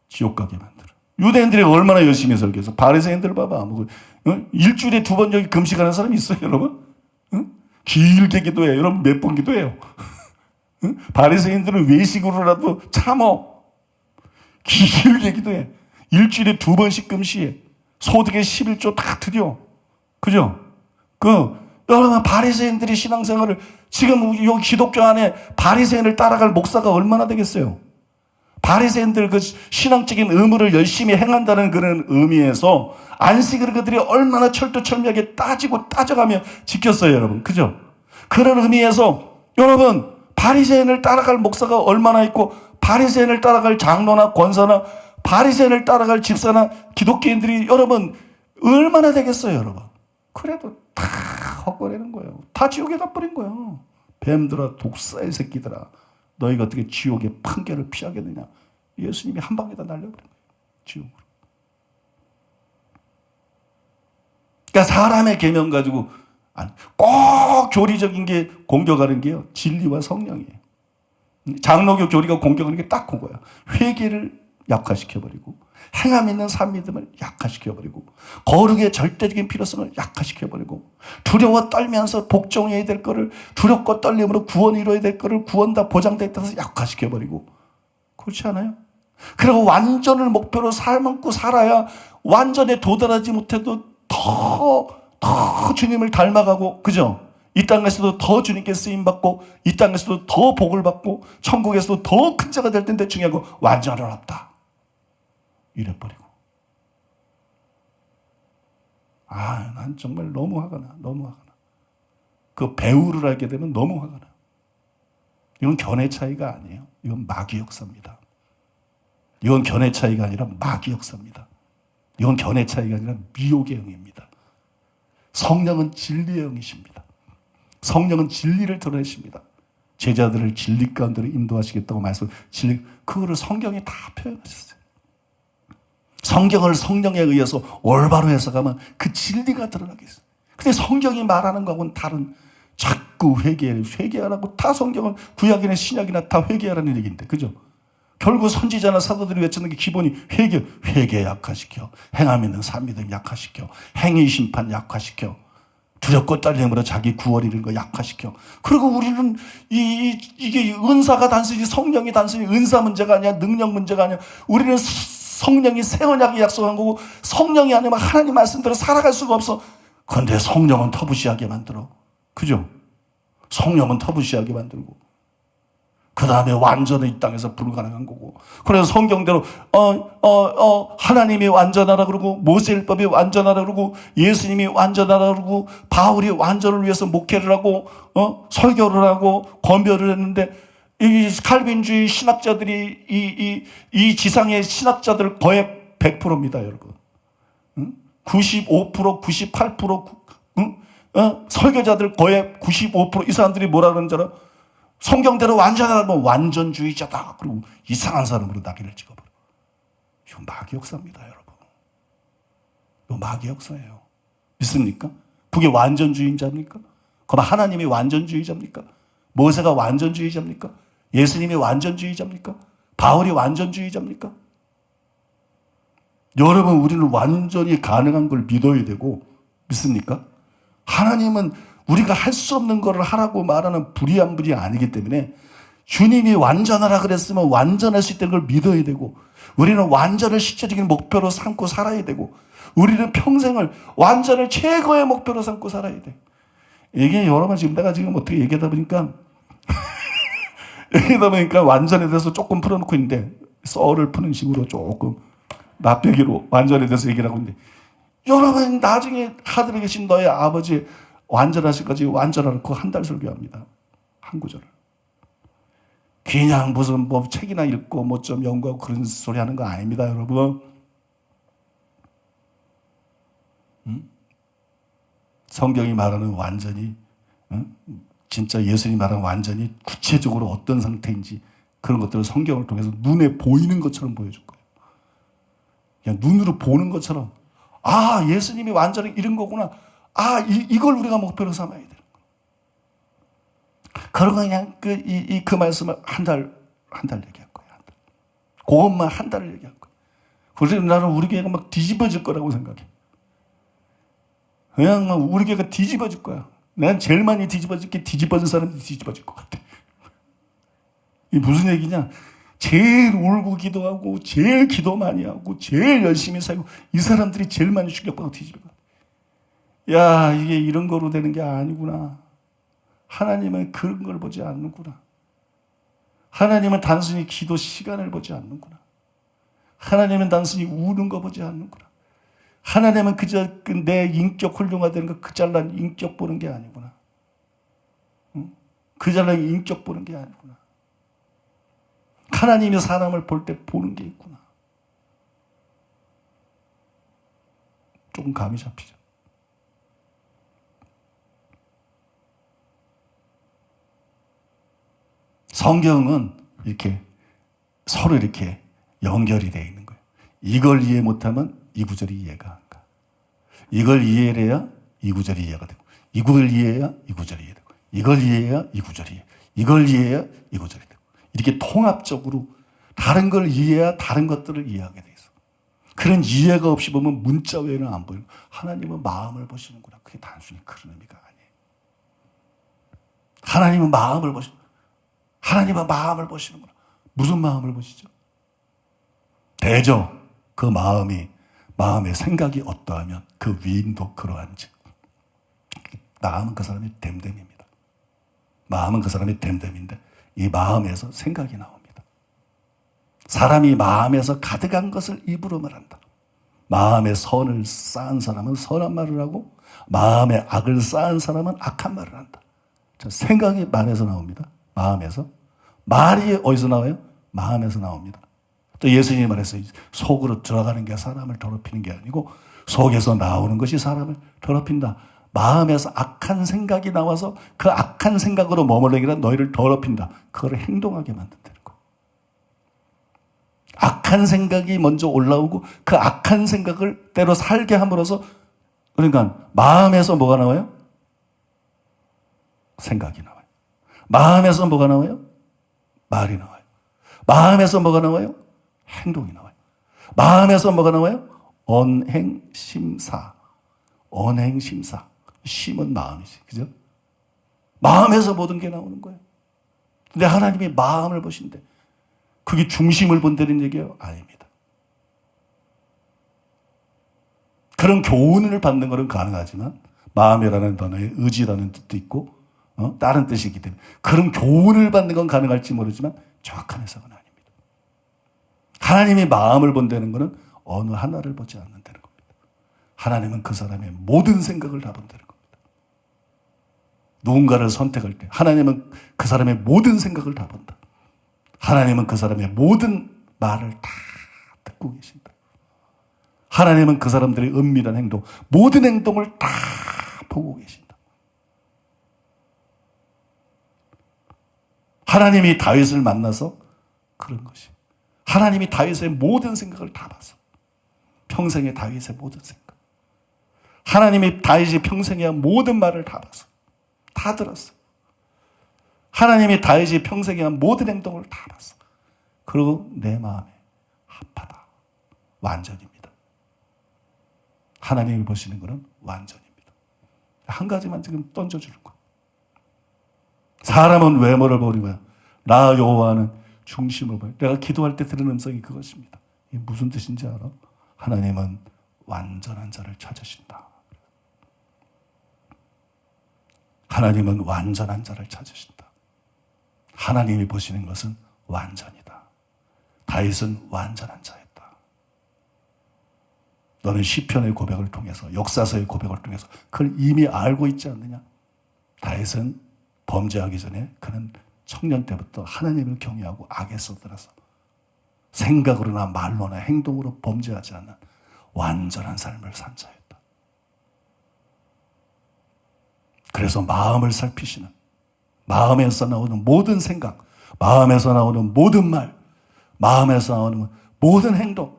지옥 가게 만들어. 유대인들이 얼마나 열심히 설교해서 바리새인들 봐봐. 일주일에 2번 여기 금식하는 사람이 있어요, 여러분? 길게 기도해요. 여러분 몇 번 기도해요? 바리새인들은 외식으로라도 참어. 길게 기도해. 일주일에 2번씩 금식해. 소득의 11조 다 드려. 그죠? 여러분 바리새인들이 신앙생활을 지금 이 기독교 안에 바리새인을 따라갈 목사가 얼마나 되겠어요? 바리새인들 그 신앙적인 의무를 열심히 행한다는 그런 의미에서 안식을 그들이 얼마나 철두철미하게 따지고 따져가며 지켰어요, 여러분. 그죠? 그런 의미에서 여러분 바리새인을 따라갈 목사가 얼마나 있고 바리새인을 따라갈 장로나 권사나 바리새인을 따라갈 집사나 기독교인들이 여러분 얼마나 되겠어요, 여러분. 그래도 다 헛거리는 거예요. 다 지옥에다 버린 거예요. 뱀들아, 독사의 새끼들아, 너희가 어떻게 지옥의 판결을 피하겠느냐. 예수님이 한 방에다 날려버린 거예요. 지옥으로. 그러니까 사람의 계명 가지고 꼭 교리적인 게 공격하는 게요, 진리와 성령이에요. 장로교 교리가 공격하는 게 딱 그거야. 회개를 약화시켜버리고, 행함 있는 산 믿음을 약화시켜버리고, 거룩의 절대적인 필요성을 약화시켜버리고, 두려워 떨면서 복종해야 될 거를 두렵고 떨림으로 구원을 이루어야 될 거를 구원 다 보장되어 있다서 약화시켜버리고, 그렇지 않아요? 그리고 완전을 목표로 삶고 살아야 완전에 도달하지 못해도 더 주님을 닮아가고, 그죠? 이 땅에서도 더 주님께 쓰임받고, 이 땅에서도 더 복을 받고, 천국에서도 더 큰 자가 될 텐데 중요한 거 완전은 없다. 이래버리고. 난 정말 너무 화가 나. 너무 화가 나. 그 배우를 알게 되면 너무 화가 나. 이건 견해 차이가 아니에요. 이건 마귀 역사입니다. 이건 견해 차이가 아니라 마귀 역사입니다. 이건 견해 차이가 아니라 미혹의 영입니다. 성령은 진리의 영이십니다. 성령은 진리를 드러내십니다. 제자들을 진리 가운데로 인도하시겠다고 말씀, 그거를 성경이 다 표현하셨어요. 성경을 성령에 의해서 올바로 해석하면 그 진리가 드러나겠어요. 근데 성경이 말하는 거하고는 다른, 자꾸 회개하라고. 다 성경은 구약이나 신약이나 다 회개하라는 얘기인데, 그죠? 결국 선지자나 사도들이 외치는 게 기본이 회개 약화시켜, 행함 있는 산 믿음 약화시켜, 행위 심판 약화시켜, 두렵고 떨림으로 자기 구원 이루는 거 약화시켜. 그리고 우리는 이게 은사가 단순히, 성령이 단순히 은사 문제가 아니야, 능력 문제가 아니야. 우리는 성령이 새 언약에 약속한 거고, 성령이 아니면 하나님 말씀대로 살아갈 수가 없어. 그런데 성령은 터부시하게 만들어. 그죠? 성령은 터부시하게 만들고, 그 다음에 완전히 이 땅에서 불가능한 거고. 그래서 성경대로 하나님이 완전하라 그러고, 모세율법이 완전하라 그러고, 예수님이 완전하라 그러고, 바울이 완전을 위해서 목회를 하고 설교를 하고 권별을 했는데, 이 칼빈주의 신학자들이 이 지상의 신학자들 거의 100%입니다, 여러분. 95%, 98%, 설교자들 거의 95%. 이 사람들이 뭐라 그러는 줄 알아? 성경대로 완전하면 완전주의자다. 그리고 이상한 사람으로 낙인을 찍어버려. 이거 마귀 역사입니다, 여러분. 이거 마귀 역사예요. 믿습니까? 그게 완전주의자입니까? 그럼 하나님이 완전주의자입니까? 모세가 완전주의자입니까? 예수님이 완전주의자입니까? 바울이 완전주의자입니까? 여러분, 우리는 완전히 가능한 걸 믿어야 되고, 믿습니까? 하나님은 우리가 할 수 없는 것을 하라고 말하는 불의한 분이 아니기 때문에, 주님이 완전하라 그랬으면 완전할 수 있다는 걸 믿어야 되고, 우리는 완전을 실제적인 목표로 삼고 살아야 되고, 우리는 평생을 완전을 최고의 목표로 삼고 살아야 돼. 이게 여러분, 지금 내가 지금 어떻게 얘기하다 보니까 완전에 대해서 조금 풀어놓고 있는데, 썰을 푸는 식으로 조금 맛배기로 완전에 대해서 얘기를 하고 있는데, 여러분 나중에 하늘에 계신 너의 아버지 완전하시까지 완전하라고 한 달 설교합니다. 한 구절을. 그냥 무슨 책이나 읽고 좀 연구하고 그런 소리 하는 거 아닙니다, 여러분. 성경이 말하는 완전히, 진짜 예수님이 말하는 완전히 구체적으로 어떤 상태인지 그런 것들을 성경을 통해서 눈에 보이는 것처럼 보여줄 거예요. 그냥 눈으로 보는 것처럼, 아, 예수님이 완전히 이런 거구나. 아, 이걸 우리가 목표로 삼아야 되는 거야. 그러고 그냥 그 말씀을 한 달 얘기할 거예요. 한 달. 그것만 한 달을 얘기할 거예요. 그래서 나는 우리 교회가 막 뒤집어질 거라고 생각해. 그냥 막 우리 교회가 뒤집어질 거야. 난 제일 많이 뒤집어질 게 뒤집어진 사람들이 뒤집어질 것 같아. 이게 무슨 얘기냐? 제일 울고 기도하고 제일 기도 많이 하고 제일 열심히 살고 이 사람들이 제일 많이 충격받고 뒤집어. 야, 이게 이런 거로 되는 게 아니구나. 하나님은 그런 걸 보지 않는구나. 하나님은 단순히 기도 시간을 보지 않는구나. 하나님은 단순히 우는 거 보지 않는구나. 하나님은 그저 내 인격 훌륭화되는 거 그 잘난 인격 보는 게 아니구나. 그 잘난 인격 보는 게 아니구나. 하나님이 사람을 볼 때 보는 게 있구나. 조금 감이 잡히죠. 성경은 이렇게 서로 이렇게 연결이 되어 있는 거예요. 이걸 이해 못하면 이 구절이 이해가 안 가. 이걸 이해해야 이 구절이 이해가 되고, 이걸 이해해야 이 구절이 이해되고, 이걸 이해해야 이 구절이 이해, 이걸 이해해야 이 구절이 되고, 이렇게 통합적으로 다른 걸 이해해야 다른 것들을 이해하게 돼 있어. 그런 이해가 없이 보면 문자 외에는 안 보이는. 하나님은 마음을 보시는구나. 그게 단순히 그런 의미가 아니에요. 하나님은 마음을 보시. 하나님은 마음을 보시는구나. 무슨 마음을 보시죠? 대저 그 마음의 생각이 어떠하면 그 위인도 그러한즉. 마음은 그 사람의 됨됨입니다. 마음은 그 사람의 됨됨인데 이 마음에서 생각이 나옵니다. 사람이 마음에서 가득한 것을 입으로 말한다. 마음에 선을 쌓은 사람은 선한 말을 하고 마음에 악을 쌓은 사람은 악한 말을 한다. 자, 생각이 말에서 나옵니다. 마음에서. 말이 어디서 나와요? 마음에서 나옵니다. 또 예수님이 말했어요. 속으로 들어가는 게 사람을 더럽히는 게 아니고 속에서 나오는 것이 사람을 더럽힌다. 마음에서 악한 생각이 나와서 그 악한 생각으로 머무르는 게 너희를 더럽힌다. 그걸 행동하게 만든다는 거예요. 악한 생각이 먼저 올라오고 그 악한 생각을 때로 살게 함으로써 그러니까 마음에서 뭐가 나와요? 생각이 나와요. 마음에서 뭐가 나와요? 말이 나와요. 마음에서 뭐가 나와요? 행동이 나와요. 마음에서 뭐가 나와요? 언행심사. 언행심사. 심은 마음이지. 그죠? 마음에서 모든 게 나오는 거예요. 근데 하나님이 마음을 보신대. 그게 중심을 본다는 얘기예요? 아닙니다. 그런 교훈을 받는 것은 가능하지만 마음이라는 단어에 의지라는 뜻도 있고 다른 뜻이기 때문에 그런 교훈을 받는 건 가능할지 모르지만 정확한 해석은 아닙니다. 하나님이 마음을 본다는 것은 어느 하나를 보지 않는다는 겁니다. 하나님은 그 사람의 모든 생각을 다 본다는 겁니다. 누군가를 선택할 때 하나님은 그 사람의 모든 생각을 다 본다. 하나님은 그 사람의 모든 말을 다 듣고 계신다. 하나님은 그 사람들의 은밀한 행동, 모든 행동을 다 보고 계신다. 하나님이 다윗을 만나서 그런 것이. 하나님이 다윗의 모든 생각을 다 봤어. 평생의 다윗의 모든 생각. 하나님이 다윗이 평생에 한 모든 말을 다 봤어. 다 들었어. 하나님이 다윗이 평생에 한 모든 행동을 다 봤어. 그리고 내 마음에 합하다. 완전입니다. 하나님이 보시는 것은 완전입니다. 한 가지만 지금 던져주는 거야. 사람은 외모를 보는 거야. 나 여호와는 중심을 봐요. 내가 기도할 때 들은 음성이 그것입니다. 이게 무슨 뜻인지 알아? 하나님은 완전한 자를 찾으신다. 하나님은 완전한 자를 찾으신다. 하나님이 보시는 것은 완전이다. 다윗은 완전한 자였다. 너는 시편의 고백을 통해서 역사서의 고백을 통해서 그걸 이미 알고 있지 않느냐? 다윗은 범죄하기 전에 그는 청년 때부터 하나님을 경외하고 악에 쏟들어서 생각으로나 말로나 행동으로 범죄하지 않는 완전한 삶을 산 자였다. 그래서 마음을 살피시는, 마음에서 나오는 모든 생각, 마음에서 나오는 모든 말, 마음에서 나오는 모든 행동,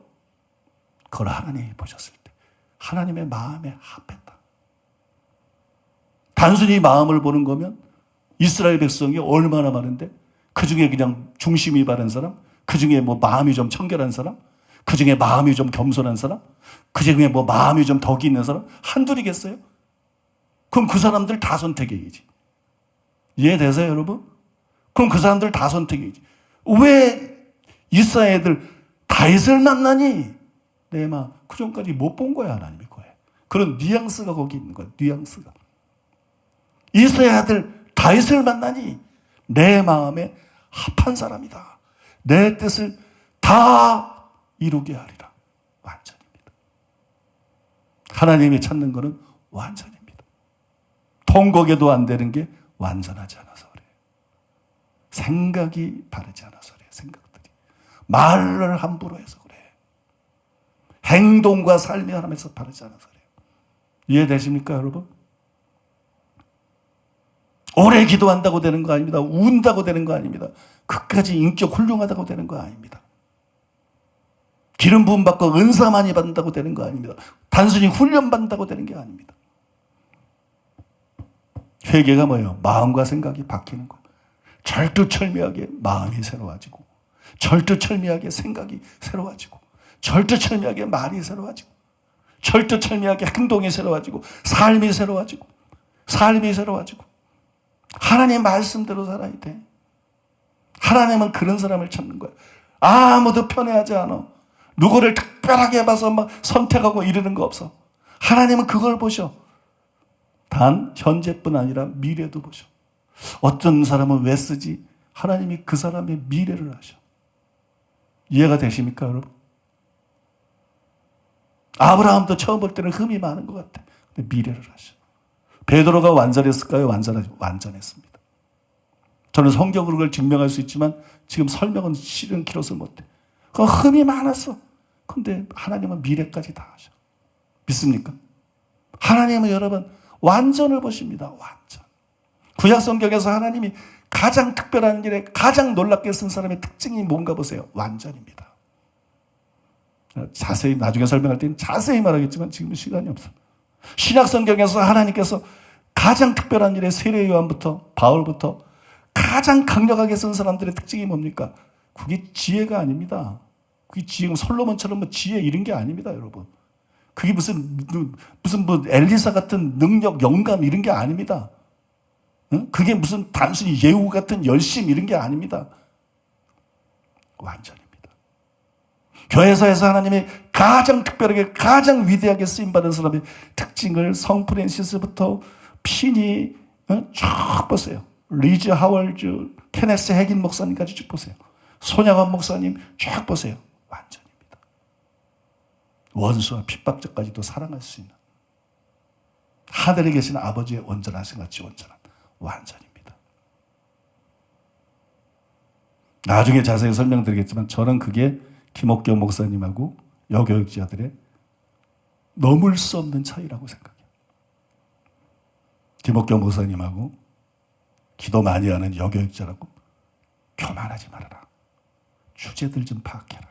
그걸 하나님이 보셨을 때 하나님의 마음에 합했다. 단순히 마음을 보는 거면 이스라엘 백성이 얼마나 많은데 그 중에 그냥 중심이 바른 사람, 그 중에 뭐 마음이 좀 청결한 사람, 그 중에 마음이 좀 겸손한 사람, 그 중에 뭐 마음이 좀 덕이 있는 사람 한둘이겠어요? 그럼 그 사람들 다 선택해야지. 이해되세요, 여러분? 그럼 그 사람들 다 선택해야지. 왜 이스라엘 애들 다윗을 만나니? 내 마음. 그 전까지 못 본 거야, 하나님의 거에. 그런 뉘앙스가 거기 있는 거야, 뉘앙스가. 이스라엘 아들 다윗을 만나니 내 마음에 합한 사람이다. 내 뜻을 다 이루게 하리라. 완전입니다. 하나님이 찾는 것은 완전입니다. 통곡에도 안 되는 게 완전하지 않아서 그래요. 생각이 바르지 않아서 그래요. 생각들이. 말을 함부로 해서 그래요. 행동과 삶이 하나님에서 바르지 않아서 그래요. 이해되십니까, 여러분? 오래 기도한다고 되는 거 아닙니다. 운다고 되는 거 아닙니다. 끝까지 인격 훌륭하다고 되는 거 아닙니다. 기름 부음 받고 은사 많이 받는다고 되는 거 아닙니다. 단순히 훈련 받는다고 되는 게 아닙니다. 회개가 뭐예요? 마음과 생각이 바뀌는 거예요. 절두철미하게 마음이 새로워지고, 절두철미하게 생각이 새로워지고, 절두철미하게 말이 새로워지고, 절두철미하게 행동이 새로워지고, 삶이 새로워지고, 삶이 새로워지고. 하나님 말씀대로 살아야 돼. 하나님은 그런 사람을 찾는 거예요. 아무도 편애하지 않아. 누구를 특별하게 봐서 막 선택하고 이러는 거 없어. 하나님은 그걸 보셔. 단 현재뿐 아니라 미래도 보셔. 어떤 사람은 왜 쓰지? 하나님이 그 사람의 미래를 아셔. 이해가 되십니까, 여러분? 아브라함도 처음 볼 때는 흠이 많은 것 같아. 근데 미래를 아셔. 베드로가 완전했을까요? 완전했습니다. 저는 성경으로 그걸 증명할 수 있지만 지금 설명은 실은 길어서 못해. 그 흠이 많았어. 근데 하나님은 미래까지 다 하셔. 믿습니까? 하나님은 여러분 완전을 보십니다. 완전. 구약 성경에서 하나님이 가장 특별한 일에 가장 놀랍게 쓴 사람의 특징이 뭔가 보세요. 완전입니다. 자세히 나중에 설명할 때는 자세히 말하겠지만 지금은 시간이 없어. 신약 성경에서 하나님께서 가장 특별한 일에 세례 요한부터 바울부터 가장 강력하게 쓴 사람들의 특징이 뭡니까? 그게 지혜가 아닙니다. 그게 지혜, 솔로몬처럼 뭐 지혜 이런 게 아닙니다, 여러분. 그게 무슨 뭐 엘리사 같은 능력, 영감 이런 게 아닙니다. 응? 그게 무슨 단순히 예후 같은 열심 이런 게 아닙니다. 완전입니다. 교회사에서 하나님이 가장 특별하게 가장 위대하게 쓰임받은 사람의 특징을 성 프랜시스부터 피니 쭉 보세요. 리즈 하월즈, 케네스 핵인 목사님까지 쭉 보세요. 손양원 목사님 쭉 보세요. 완전입니다. 원수와 핍박자까지도 사랑할 수 있는 하늘에 계신 아버지의 온전하신 같이 온전한 완전입니다. 나중에 자세히 설명드리겠지만 저는 그게 김옥경 목사님하고 여교육자들의 넘을 수 없는 차이라고 생각해요. 김옥경 목사님하고 기도 많이 하는 여교육자라고 교만하지 말아라. 주제들 좀 파악해라.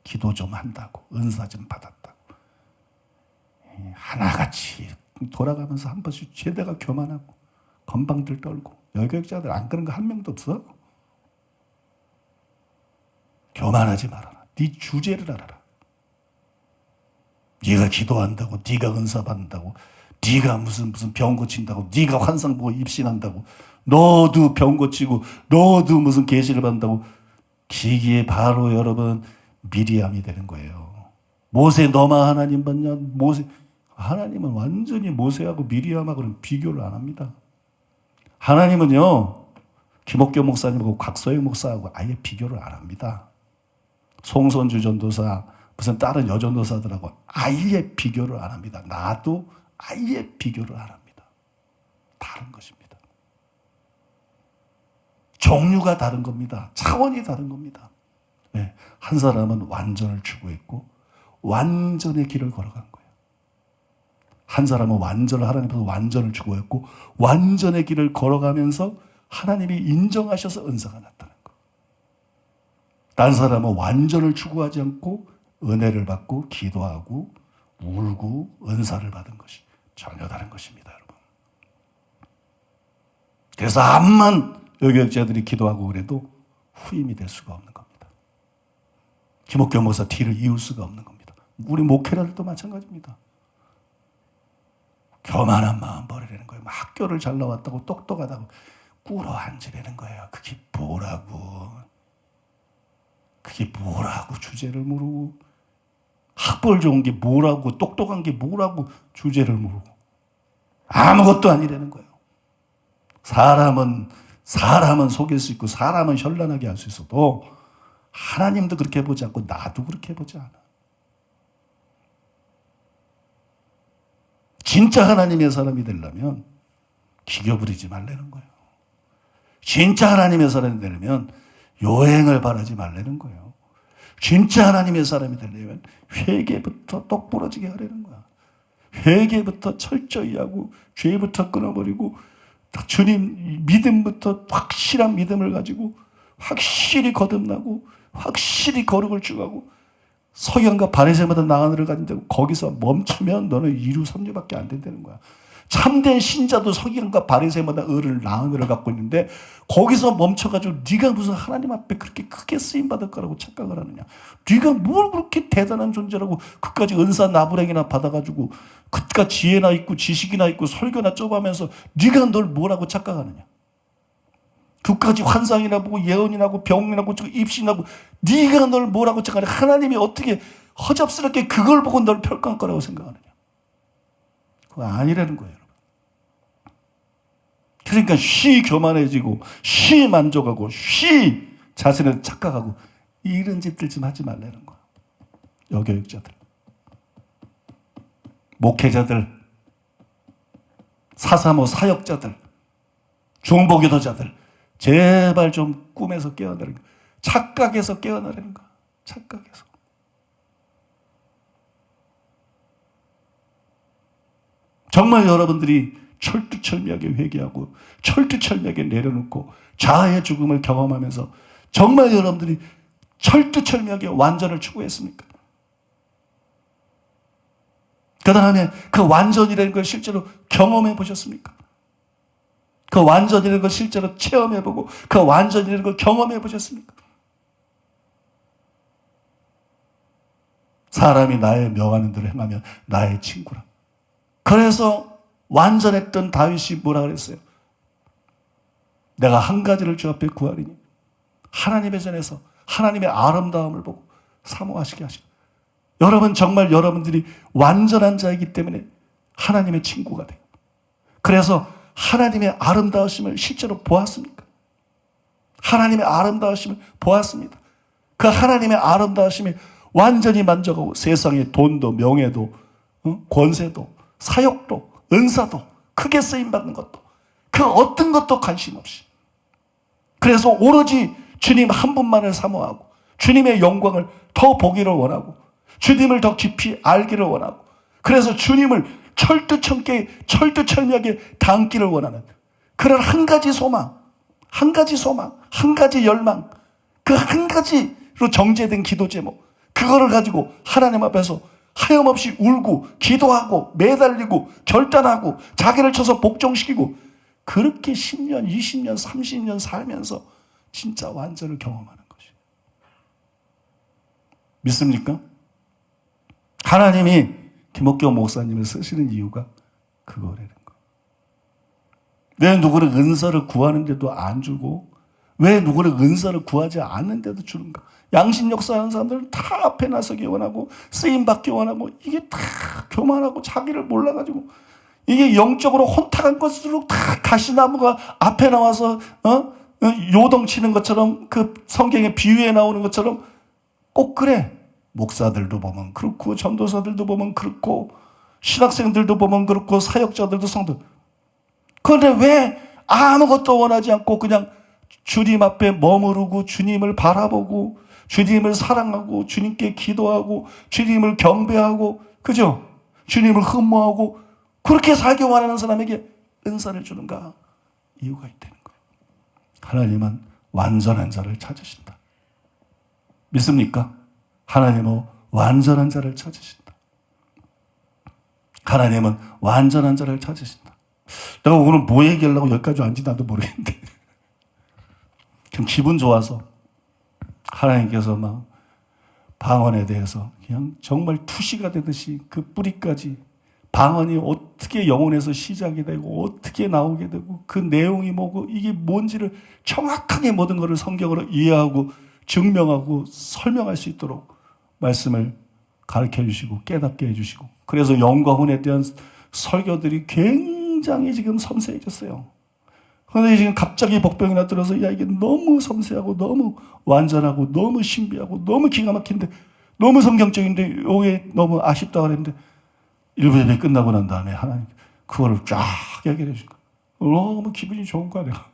기도 좀 한다고, 은사 좀 받았다고. 하나같이 돌아가면서 한 번씩 죄대가 교만하고 건방들 떨고 여교육자들 안 그런 거 한 명도 없어. 교만하지 말아라. 네 주제를 알아라. 네가 기도한다고, 네가 은사 받는다고, 네가 무슨 병 고친다고, 네가 환상 보고 입신한다고, 너도 병 고치고, 너도 무슨 계시를 받는다고. 기기에 바로 여러분 미리암이 되는 거예요. 모세 너만 하나님 봤냐? 모세 하나님은 완전히 모세하고 미리암하고는 비교를 안 합니다. 하나님은요 김옥경 목사님하고 곽소영 목사하고 아예 비교를 안 합니다. 송선주 전도사 무슨 다른 여전도사들하고 아예 비교를 안 합니다. 나도 아예 비교를 안 합니다. 다른 것입니다. 종류가 다른 겁니다. 차원이 다른 겁니다. 네, 한 사람은 완전을 추구했고 완전의 길을 걸어간 거예요. 한 사람은 하나님 앞에서 완전을 추구했고 완전의 길을 걸어가면서 하나님이 인정하셔서 은사가 났다는 것. 딴 사람은 완전을 추구하지 않고 은혜를 받고 기도하고 울고 은사를 받은 것이 전혀 다른 것입니다, 여러분. 그래서 암만 여교육자들이 기도하고 그래도 후임이 될 수가 없는 겁니다. 김옥경 목사 뒤를 이을 수가 없는 겁니다. 우리 목회자들도 마찬가지입니다. 교만한 마음 버리라는 거예요. 학교를 잘 나왔다고 똑똑하다고 꿇어 앉으라는 거예요. 그게 뭐라고 주제를 모르고, 학벌 좋은 게 뭐라고, 똑똑한 게 뭐라고 주제를 모르고 아무것도 아니라는 거예요. 사람은 속일 수 있고 사람은 현란하게 할 수 있어도 하나님도 그렇게 보지 않고 나도 그렇게 보지 않아. 진짜 하나님의 사람이 되려면 기겨 부리지 말라는 거예요. 진짜 하나님의 사람이 되려면 요행을 바라지 말라는 거예요. 진짜 하나님의 사람이 되려면 회개부터 똑부러지게 하라는 거야. 회개부터 철저히 하고 죄부터 끊어버리고 주님 믿음부터 확실한 믿음을 가지고 확실히 거듭나고 확실히 거룩을 쭉하고 서기관과 바리새인마다 나가는 가는데 거기서 멈추면 너는 2류 3류밖에 안 된다는 거야. 참된 신자도 서기관과 바리새인마다 나은을 갖고 있는데 거기서 멈춰가지고 네가 무슨 하나님 앞에 그렇게 크게 쓰임받을 거라고 착각을 하느냐. 네가 뭘 그렇게 대단한 존재라고 그까지 은사 나부랭이나 받아가지고 그깟 지혜나 있고 지식이나 있고 설교나 좁아하면서 네가 널 뭐라고 착각하느냐. 그까지 환상이나 보고 예언이나 하고 병이나 고 입신이나 하고 네가 널 뭐라고 착각하느냐. 하나님이 어떻게 허접스럽게 그걸 보고 널 평가할 거라고 생각하느냐. 그거 아니라는 거예요, 여러분. 그러니까 쉬 교만해지고 쉬 만족하고 쉬 자신을 착각하고 이런 짓들 좀 하지 말라는 거야. 여교육자들, 목회자들, 435 사역자들, 중보기도자들 제발 좀 꿈에서 깨어나는 거야. 착각에서 깨어나라는 거야. 착각에서. 정말 여러분들이 철두철미하게 회개하고 철두철미하게 내려놓고 자아의 죽음을 경험하면서 정말 여러분들이 철두철미하게 완전을 추구했습니까? 그 다음에 그 완전이라는 걸 실제로 경험해 보셨습니까? 그 완전이라는 걸 실제로 체험해 보고 그 완전이라는 걸 경험해 보셨습니까? 사람이 나의 명하는 대로 행하면 나의 친구라. 그래서 완전했던 다윗이 뭐라 그랬어요? 내가 한 가지를 주 앞에 구하리니 하나님의 전에서 하나님의 아름다움을 보고 사모하시게 하시고. 여러분 정말 여러분들이 완전한 자이기 때문에 하나님의 친구가 돼요. 그래서 하나님의 아름다우심을 실제로 보았습니까? 하나님의 아름다우심을 보았습니다. 그 하나님의 아름다우심이 완전히 만족하고 세상의 돈도 명예도 권세도 사역도 은사도 크게 쓰임받는 것도 그 어떤 것도 관심 없이 그래서 오로지 주님 한 분만을 사모하고 주님의 영광을 더 보기를 원하고 주님을 더 깊이 알기를 원하고 그래서 주님을 철두철미하게 닮기를 원하는 그런 한 가지 소망, 한 가지 열망, 그 한 가지로 정제된 기도 제목 그거를 가지고 하나님 앞에서 하염없이 울고 기도하고 매달리고 결단하고 자기를 쳐서 복종시키고 그렇게 10년, 20년, 30년 살면서 진짜 완전을 경험하는 것이 믿습니까? 하나님이 김옥경 목사님을 쓰시는 이유가 그거라는 거예요. 왜 누구를 은사를 구하는데도 안 주고 왜 누구를 은사를 구하지 않는데도 주는가? 양심 역사하는 사람들은 다 앞에 나서기 원하고 쓰임받기 원하고 이게 다 교만하고 자기를 몰라가지고 이게 영적으로 혼탁한 것으로 다 가시나무가 앞에 나와서 요동치는 것처럼 그 성경의 비유에 나오는 것처럼 꼭 그래. 목사들도 보면 그렇고 전도사들도 보면 그렇고 신학생들도 보면 그렇고 사역자들도 성도. 그런데 왜 아무것도 원하지 않고 그냥 주님 앞에 머무르고 주님을 바라보고 주님을 사랑하고 주님께 기도하고 주님을 경배하고 그죠? 주님을 흠모하고 그렇게 살기 원하는 사람에게 은사를 주는가? 이유가 있다는 거예요. 하나님은 완전한 자를 찾으신다. 믿습니까? 하나님은 완전한 자를 찾으신다. 하나님은 완전한 자를 찾으신다. 내가 오늘 뭐 얘기하려고 여기까지 왔는지 나도 모르겠는데 그냥 기분 좋아서 하나님께서 막 방언에 대해서 그냥 정말 투시가 되듯이 그 뿌리까지 방언이 어떻게 영혼에서 시작이 되고 어떻게 나오게 되고 그 내용이 뭐고 이게 뭔지를 정확하게 모든 것을 성경으로 이해하고 증명하고 설명할 수 있도록 말씀을 가르쳐 주시고 깨닫게 해주시고 그래서 영과 혼에 대한 설교들이 굉장히 지금 섬세해졌어요. 그런데 지금 갑자기 복병이나 들어서 야 이게 너무 섬세하고 너무 완전하고 너무 신비하고 너무 기가 막힌데 너무 성경적인데 이게 너무 아쉽다 그랬는데 일부 예배 끝나고 난 다음에 하나님 그거를 쫙 얘기해 주신 거예요. 너무 기분이 좋은 거야 내가.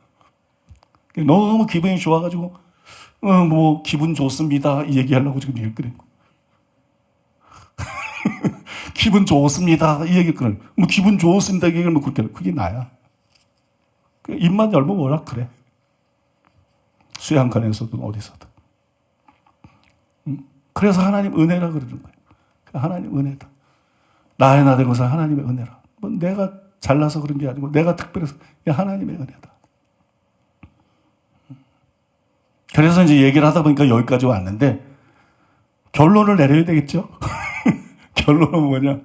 너무 기분이 좋아가지고 뭐 기분 좋습니다 이 얘기하려고 지금 얘기를 꺼낸 거예요. 기분 좋습니다 이 얘기 끊을 뭐 기분 좋습니다 이 얘기를 뭐 그렇게 그게 나야. 입만 열면 뭐라 그래. 수양관에서든 어디서든. 그래서 하나님 은혜라 그러는 거예요. 하나님 은혜다. 나의 나 된 것은 하나님의 은혜라. 뭐 내가 잘나서 그런 게 아니고 내가 특별해서 하나님의 은혜다. 그래서 이제 얘기를 하다 보니까 여기까지 왔는데 결론을 내려야 되겠죠? 결론은 뭐냐?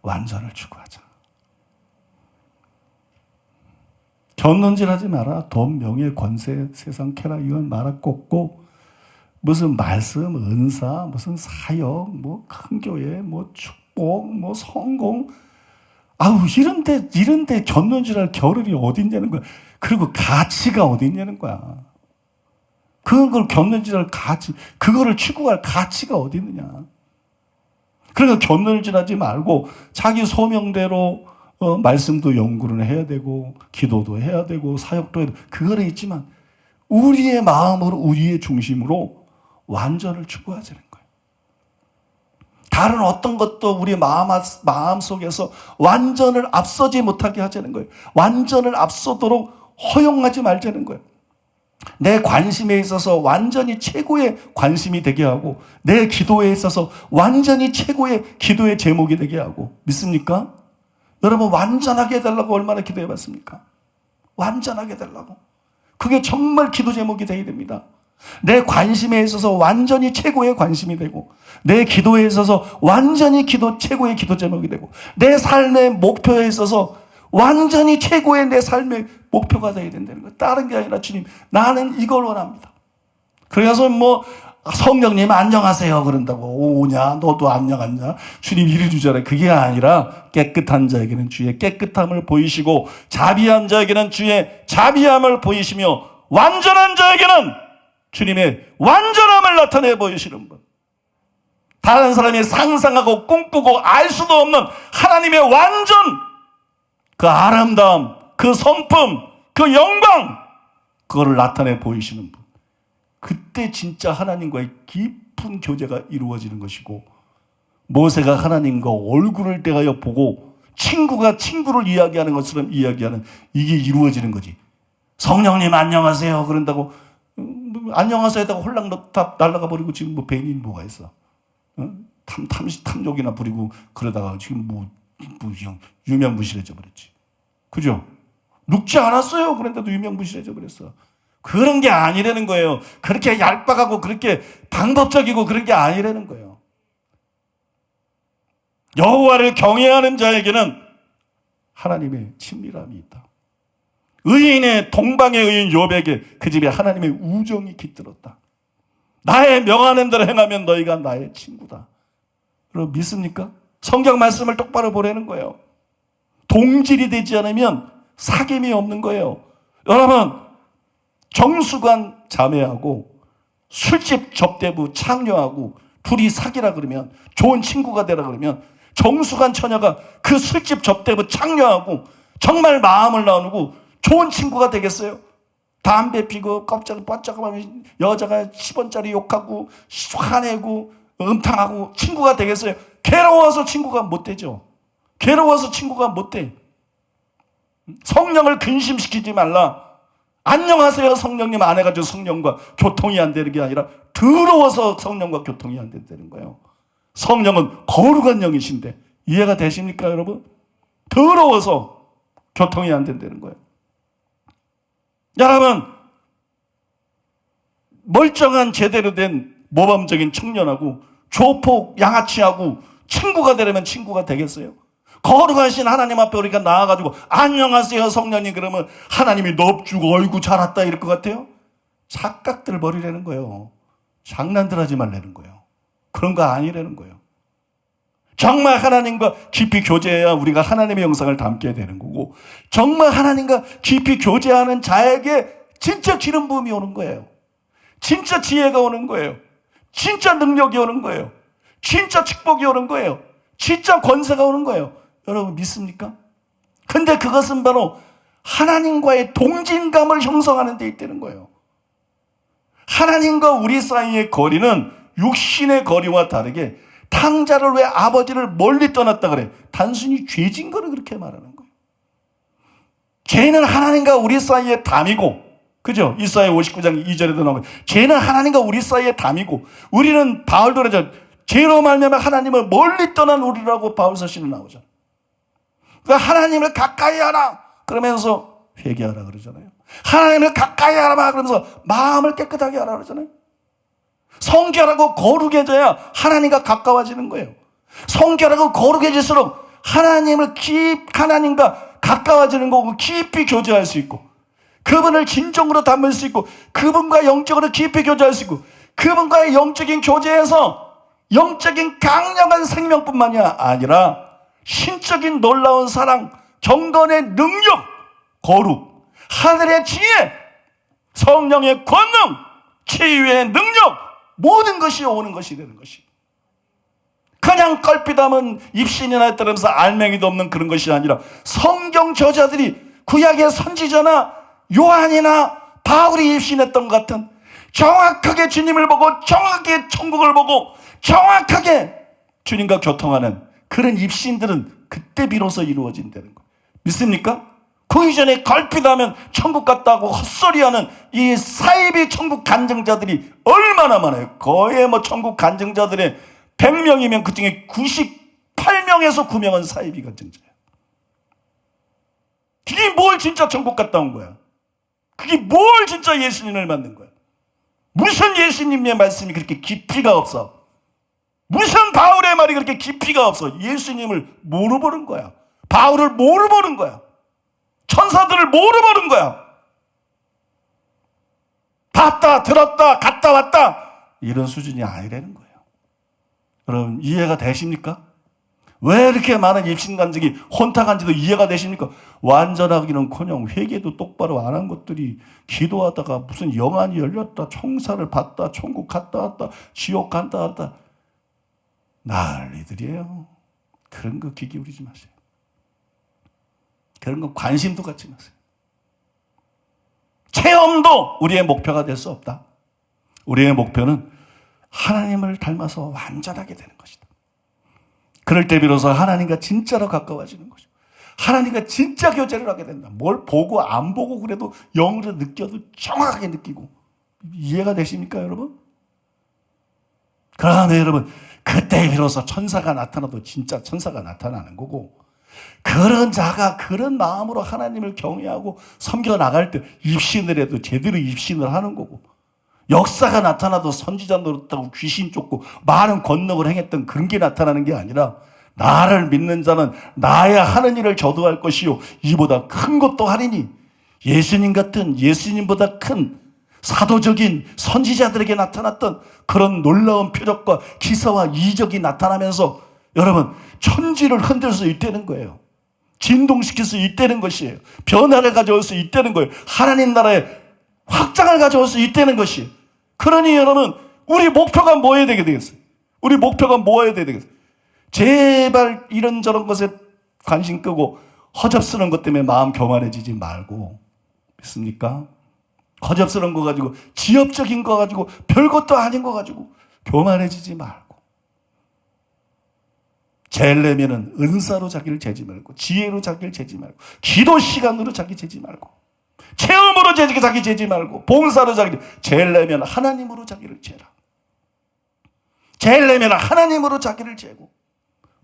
완전을 추구하자. 견눈질하지 마라. 돈, 명예, 권세, 세상 쾌락 이건 마라 꽂고 무슨 말씀, 은사, 무슨 사역, 뭐 큰 교회, 뭐 축복, 뭐 성공 아우 이런데 견눈질할 겨를이 어디 있냐는 거야. 그리고 가치가 어디 있냐는 거야. 그걸 견눈질할 가치, 그거를 추구할 가치가 어디 있느냐. 그러니까 견눈질하지 말고 자기 소명대로 말씀도 연구를 해야 되고 기도도 해야 되고 사역도 해야 되고 그거는 있지만 우리의 마음으로 우리의 중심으로 완전을 추구하자는 거예요. 다른 어떤 것도 우리 마음 속에서 완전을 앞서지 못하게 하자는 거예요. 완전을 앞서도록 허용하지 말자는 거예요. 내 관심에 있어서 완전히 최고의 관심이 되게 하고 내 기도에 있어서 완전히 최고의 기도의 제목이 되게 하고 믿습니까? 여러분 완전하게 해달라고 얼마나 기도해봤습니까? 완전하게 해달라고. 그게 정말 기도 제목이 되어야 됩니다. 내 관심에 있어서 완전히 최고의 관심이 되고 내 기도에 있어서 완전히 최고의 기도 제목이 되고 내 삶의 목표에 있어서 완전히 최고의 내 삶의 목표가 되어야 된다는 거예요. 다른 게 아니라 주님 나는 이걸 원합니다. 그래서 뭐 성령님 안녕하세요 그런다고 오냐 너도 안녕하냐 주님 이리 주잖아요. 그게 아니라 깨끗한 자에게는 주의 깨끗함을 보이시고 자비한 자에게는 주의 자비함을 보이시며 완전한 자에게는 주님의 완전함을 나타내 보이시는 분. 다른 사람이 상상하고 꿈꾸고 알 수도 없는 하나님의 완전 그 아름다움 그 성품 그 영광 그거를 나타내 보이시는 분. 그때 진짜 하나님과의 깊은 교제가 이루어지는 것이고 모세가 하나님과 얼굴을 대하여 보고 친구가 친구를 이야기하는 것처럼 이야기하는 이게 이루어지는 거지. 성령님 안녕하세요 그런다고 안녕하세요 했다고 홀랑 날아가 버리고 지금 뭐 벤이 뭐가 있어. 탐욕이나 부리고 그러다가 지금 뭐 유명무실해져 버렸지. 그죠? 눕지 않았어요. 그런데도 유명무실해져 버렸어. 그런 게 아니라는 거예요. 그렇게 얄팍하고 그렇게 방법적이고 그런 게 아니라는 거예요. 여호와를 경외하는 자에게는 하나님의 친밀함이 있다. 의인의 동방의 의인 욥에게 그 집에 하나님의 우정이 깃들었다. 나의 명하는 대로 행하면 너희가 나의 친구다. 여러분 믿습니까? 성경 말씀을 똑바로 보라는 거예요. 동질이 되지 않으면 사귐이 없는 거예요. 여러분 정수관 자매하고 술집 접대부 창녀하고 둘이 사귀라 그러면 좋은 친구가 되라 그러면 정수관 처녀가 그 술집 접대부 창녀하고 정말 마음을 나누고 좋은 친구가 되겠어요? 담배 피고 껍질 번쩍하면 여자가 10원짜리 욕하고 화내고 음탕하고 친구가 되겠어요? 괴로워서 친구가 못 되죠. 괴로워서 친구가 못 돼. 성령을 근심시키지 말라. 안녕하세요 성령님 안 해가지고 성령과 교통이 안 되는 게 아니라 더러워서 성령과 교통이 안 된다는 거예요. 성령은 거룩한 영이신데 이해가 되십니까 여러분? 더러워서 교통이 안 된다는 거예요. 여러분, 멀쩡한 제대로 된 모범적인 청년하고 조폭 양아치하고 친구가 되려면 친구가 되겠어요? 거룩하신 하나님 앞에 우리가 나와가지고 안녕하세요 성령님 그러면 하나님이 넙주고 어이구 잘왔다 이럴 것 같아요? 착각들 버리라는 거예요. 장난들 하지 말라는 거예요. 그런 거 아니라는 거예요. 정말 하나님과 깊이 교제해야 우리가 하나님의 영상을 담게 되는 거고, 정말 하나님과 깊이 교제하는 자에게 진짜 기름 부음이 오는 거예요. 진짜 지혜가 오는 거예요. 진짜 능력이 오는 거예요. 진짜 축복이 오는 거예요. 진짜 권세가 오는 거예요. 여러분 믿습니까? 근데 그것은 바로 하나님과의 동진감을 형성하는 데 있다는 거예요. 하나님과 우리 사이의 거리는 육신의 거리와 다르게 탕자를 왜 아버지를 멀리 떠났다 그래? 단순히 죄진 거를 그렇게 말하는 거예요. 죄는 하나님과 우리 사이의 담이고, 그죠? 이사야 59장 2절에도 나오고, 죄는 하나님과 우리 사이의 담이고, 우리는 바울도 그러죠. 죄로 말미암아 하나님을 멀리 떠난 우리라고 바울 서신에 나오죠. 그러니까 하나님을 가까이 하라 그러면서 회개하라 그러잖아요. 하나님을 가까이 하라 그러면서 마음을 깨끗하게 하라 그러잖아요. 성결하고 거룩해져야 하나님과 가까워지는 거예요. 성결하고 거룩해질수록 하나님과 가까워지는 거고 깊이 교제할 수 있고, 그분을 진정으로 담을 수 있고, 그분과 영적으로 깊이 교제할 수 있고, 그분과의 영적인 교제에서 영적인 강력한 생명뿐만이 아니라 신적인 놀라운 사랑, 경건의 능력, 거룩, 하늘의 지혜, 성령의 권능, 치유의 능력, 모든 것이 오는 것이 되는 것이. 그냥 껄핏하면 입신이나 따르면서 알맹이도 없는 그런 것이 아니라 성경 저자들이 구약의 선지자나 요한이나 바울이 입신했던 것 같은 정확하게 주님을 보고 정확하게 천국을 보고 정확하게 주님과 교통하는 그런 입신들은 그때 비로소 이루어진다는 거 믿습니까? 그 이전에 걸핏하면 천국 갔다고 헛소리하는 이 사이비 천국 간증자들이 얼마나 많아요. 거의 천국 간증자들의 100명이면 그 중에 98명에서 9명은 사이비 간증자예요. 그게 뭘 진짜 천국 갔다 온 거야? 그게 뭘 진짜 예수님을 만든 거야? 무슨 예수님의 말씀이 그렇게 깊이가 없어? 무슨 바울의 말이 그렇게 깊이가 없어? 예수님을 뭐로 보는 거야? 바울을 뭐로 보는 거야? 천사들을 뭐로 보는 거야? 봤다, 들었다, 갔다 왔다 이런 수준이 아니라는 거예요. 여러분 이해가 되십니까? 왜 이렇게 많은 입신간증이 혼탁한지도 이해가 되십니까? 완전하기는커녕 회개도 똑바로 안 한 것들이 기도하다가 무슨 영안이 열렸다, 총사를 받다, 천국 갔다 왔다, 지옥 갔다 왔다 난리들이에요. 그런 거 귀 기울이지 마세요. 그런 거 관심도 갖지 마세요. 체험도 우리의 목표가 될 수 없다. 우리의 목표는 하나님을 닮아서 완전하게 되는 것이다. 그럴 때 비로소 하나님과 진짜로 가까워지는 것이고, 하나님과 진짜 교제를 하게 된다. 뭘 보고 안 보고 그래도 영으로 느껴도 정확하게 느끼고. 이해가 되십니까 여러분? 그러면 여러분 그때 비로소 천사가 나타나도 진짜 천사가 나타나는 거고, 그런 자가 그런 마음으로 하나님을 경외하고 섬겨 나갈 때 입신을 해도 제대로 입신을 하는 거고, 역사가 나타나도 선지자 노릇하고 귀신 쫓고 많은 권능을 행했던 그런 게 나타나는 게 아니라, 나를 믿는 자는 나야 하는 일을 저도 할 것이요 이보다 큰 것도 하리니, 예수님 같은 예수님보다 큰 사도적인 선지자들에게 나타났던 그런 놀라운 표적과 기사와 이적이 나타나면서 여러분 천지를 흔들 수 있다는 거예요. 진동시킬 수 있다는 것이에요. 변화를 가져올 수 있다는 거예요. 하나님 나라의 확장을 가져올 수 있다는 것이에요. 그러니 여러분 우리 목표가 뭐여야 되겠어요? 우리 목표가 뭐여야 되겠어요? 제발 이런저런 것에 관심 끄고 허접스러운 것 때문에 마음 교만해지지 말고, 믿습니까? 허접스러운 거 가지고 지엽적인 거 가지고 별것도 아닌 거 가지고 교만해지지 말고 재려면은 은사로 자기를 재지 말고, 지혜로 자기를 재지 말고, 기도 시간으로 자기 재지 말고, 체험으로 자기 재지 말고, 봉사로 자기를 재려면 하나님으로 자기를 재라. 재려면 하나님으로 자기를 재고.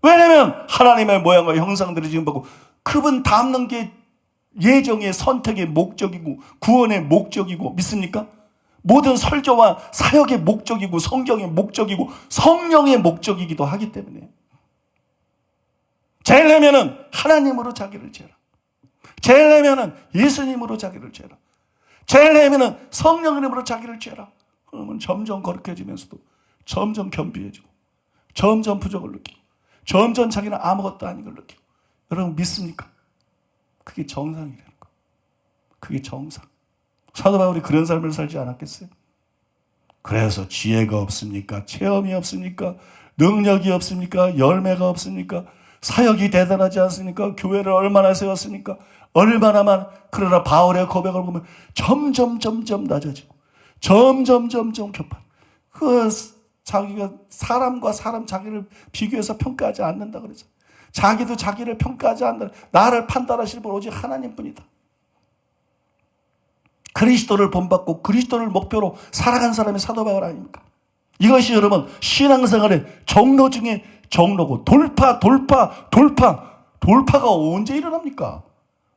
왜냐면 하나님의 모양과 형상들을 지금 보고 그분 닮는 게 예정의 선택의 목적이고 구원의 목적이고, 믿습니까? 모든 설교와 사역의 목적이고 성경의 목적이고 성령의 목적이기도 하기 때문에 재려면은 하나님으로 자기를 재라. 재려면은 예수님으로 자기를 재라. 재려면은 성령 이름으로 자기를 재라. 그러면 점점 거룩해지면서도 점점 겸비해지고 점점 부족을 느끼고 점점 자기는 아무것도 아닌 걸 느끼고. 여러분 믿습니까? 그게 정상이라는 거. 그게 정상. 사도 바울이 그런 삶을 살지 않았겠어요? 그래서 지혜가 없습니까? 체험이 없습니까? 능력이 없습니까? 열매가 없습니까? 사역이 대단하지 않습니까? 교회를 얼마나 세웠습니까? 얼마나만. 그러나 바울의 고백을 보면 점점 낮아지고 점점 교판. 자기가 사람과 사람 자기를 비교해서 평가하지 않는다 그래서 자기도 자기를 평가하지 않는다. 나를 판단하실 분 오직 하나님뿐이다. 그리스도를 본받고 그리스도를 목표로 살아간 사람이 사도 바울 아닙니까? 이것이 여러분 신앙생활의 정로 중에 정로고, 돌파가 언제 일어납니까?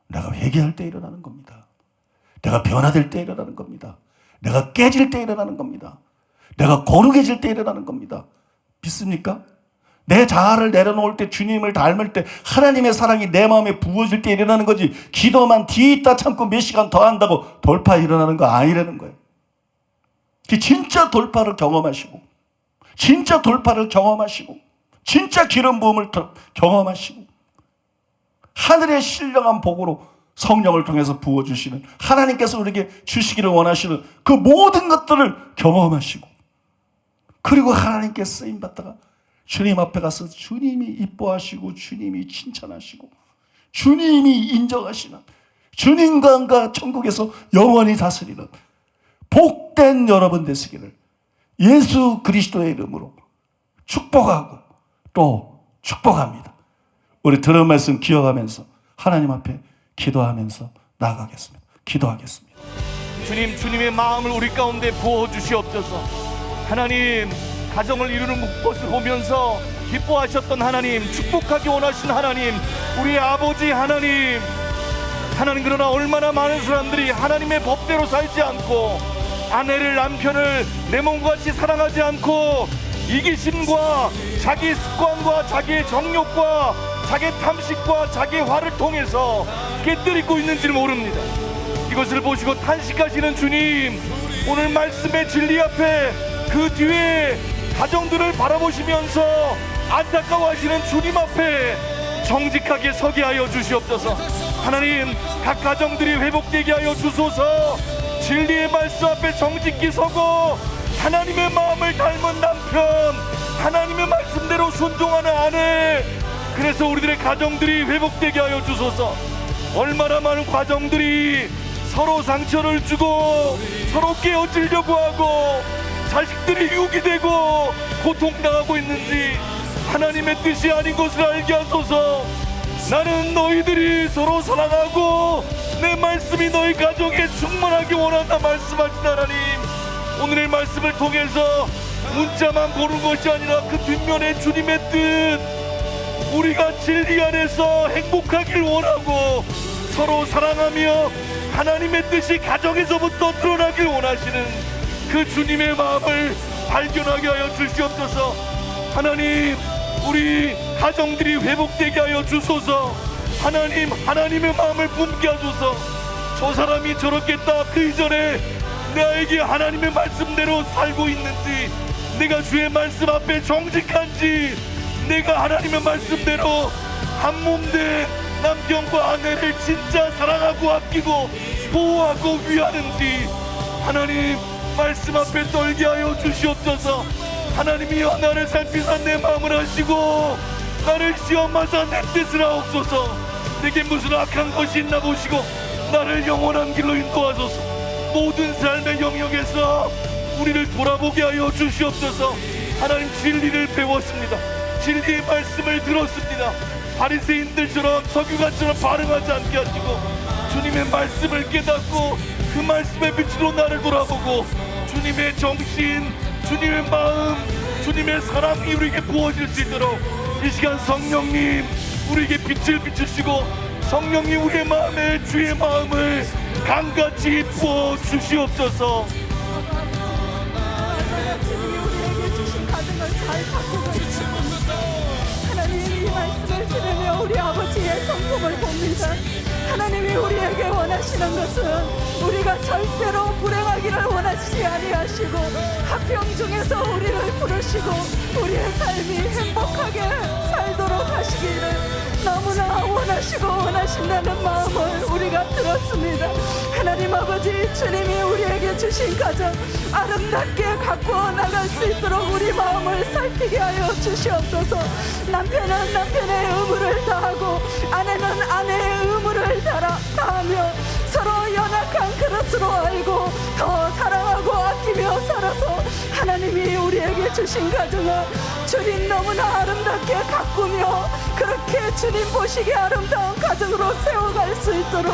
내가 회개할 때 일어나는 겁니다. 내가 변화될 때 일어나는 겁니다. 내가 깨질 때 일어나는 겁니다. 내가 거룩해질 때 일어나는 겁니다. 믿습니까? 내 자아를 내려놓을 때, 주님을 닮을 때, 하나님의 사랑이 내 마음에 부어질 때 일어나는 거지, 기도만 뒤있다 참고 몇 시간 더 한다고 돌파 일어나는 거 아니라는 거예요. 진짜 돌파를 경험하시고, 진짜 돌파를 경험하시고, 진짜 기름 부음을 경험하시고, 하늘의 신령한 복으로 성령을 통해서 부어주시는, 하나님께서 우리에게 주시기를 원하시는 그 모든 것들을 경험하시고, 그리고 하나님께 쓰임받다가 주님 앞에 가서 주님이 이뻐하시고 주님이 칭찬하시고 주님이 인정하시는, 주님과 천국에서 영원히 다스리는 복된 여러분 되시기를 예수 그리스도의 이름으로 축복하고 또 축복합니다. 우리 들은 말씀 기억하면서 하나님 앞에 기도하면서 나아가겠습니다. 기도하겠습니다. 주님의 마음을 우리 가운데 부어주시옵소서. 하나님, 가정을 이루는 것을 보면서 기뻐하셨던 하나님, 축복하기 원하신 하나님, 우리 아버지 하나님, 그러나 얼마나 많은 사람들이 하나님의 법대로 살지 않고 아내를, 남편을 내 몸과 같이 사랑하지 않고 이기심과 자기 습관과 자기의 정욕과 자기 탐식과 자기 화를 통해서 깨뜨리고 있는지를 모릅니다. 이것을 보시고 탄식하시는 주님, 오늘 말씀의 진리 앞에 그 뒤에 가정들을 바라보시면서 안타까워하시는 주님 앞에 정직하게 서게 하여 주시옵소서. 하나님, 각 가정들이 회복되게 하여 주소서. 진리의 말씀 앞에 정직히 서고 하나님의 마음을 닮은 남편, 하나님의 말씀대로 순종하는 아내, 그래서 우리들의 가정들이 회복되게 하여 주소서. 얼마나 많은 가정들이 서로 상처를 주고 서로 깨어지려고 하고 자식들이 유기되고 고통당하고 있는지 하나님의 뜻이 아닌 것을 알게 하소서. 나는 너희들이 서로 사랑하고 내 말씀이 너희 가정에 충만하게 원한다 말씀하신 하나님, 오늘의 말씀을 통해서 문자만 보는 것이 아니라 그 뒷면에 주님의 뜻, 우리가 진리 안에서 행복하길 원하고 서로 사랑하며 하나님의 뜻이 가정에서부터 드러나길 원하시는 그 주님의 마음을 발견하게 하여 주시옵소서. 하나님, 우리 가정들이 회복되게 하여 주소서. 하나님, 하나님의 마음을 품게 하소서. 저 사람이 저렇겠다, 그 이전에 나에게 하나님의 말씀대로 살고 있는지, 내가 주의 말씀 앞에 정직한지, 내가 하나님의 말씀대로 한몸된 남편과 아내를 진짜 사랑하고 아끼고 보호하고 위하는지, 하나님 말씀 앞에 떨게 하여 주시옵소서. 하나님이여, 나를 살피사 내 마음을 하시고 나를 시험하사 내 뜻을 하옵소서. 내게 무슨 악한 것이 있나 보시고 나를 영원한 길로 인도하소서. 모든 삶의 영역에서 우리를 돌아보게 하여 주시옵소서. 하나님, 진리를 배웠습니다. 진리의 말씀을 들었습니다. 바리새인들처럼 서기관처럼 반응하지 않게 하시고 주님의 말씀을 깨닫고 그 말씀의 빛으로 나를 돌아보고 주님의 정신, 주님의 마음, 주님의 사랑이 우리에게 부어질 수 있도록 이 시간 성령님 우리에게 빛을 비추시고 성령님 우리의 마음에 주의 마음을 강같이 부어 주시옵소서. 주님이 우리에게 주신 가정을 잘 바꾸고 있습니다. 하나님 이 말씀을 들으며 우리 아버지의 성품을 봅니다. 하나님이 우리에게 원하시는 것은 우리가 절대로 불행하기를 원하시지 아니하시고 화평 중에서 우리를 부르시고 우리의 삶이 행복하게 살도록 하시기를 너무나 원하시고 원하신다는 마음을 우리가 들었습니다. 하나님 아버지, 주님이 우리에게 주신 가정 아름답게 가꾸어 나갈 수 있도록 우리 마음을 살피게 하여 주시옵소서. 남편은 남편의 의무를 다하고 아내는 아내의 의무를 다하며 서로 연약한 그릇으로 알고 더 사랑하고 아끼며 살아서 하나님이 우리에게 주신 가정을 주님 너무나 아름답게 가꾸며 그렇게 주님 보시기에 아름다운 가정으로 세워갈 수 있도록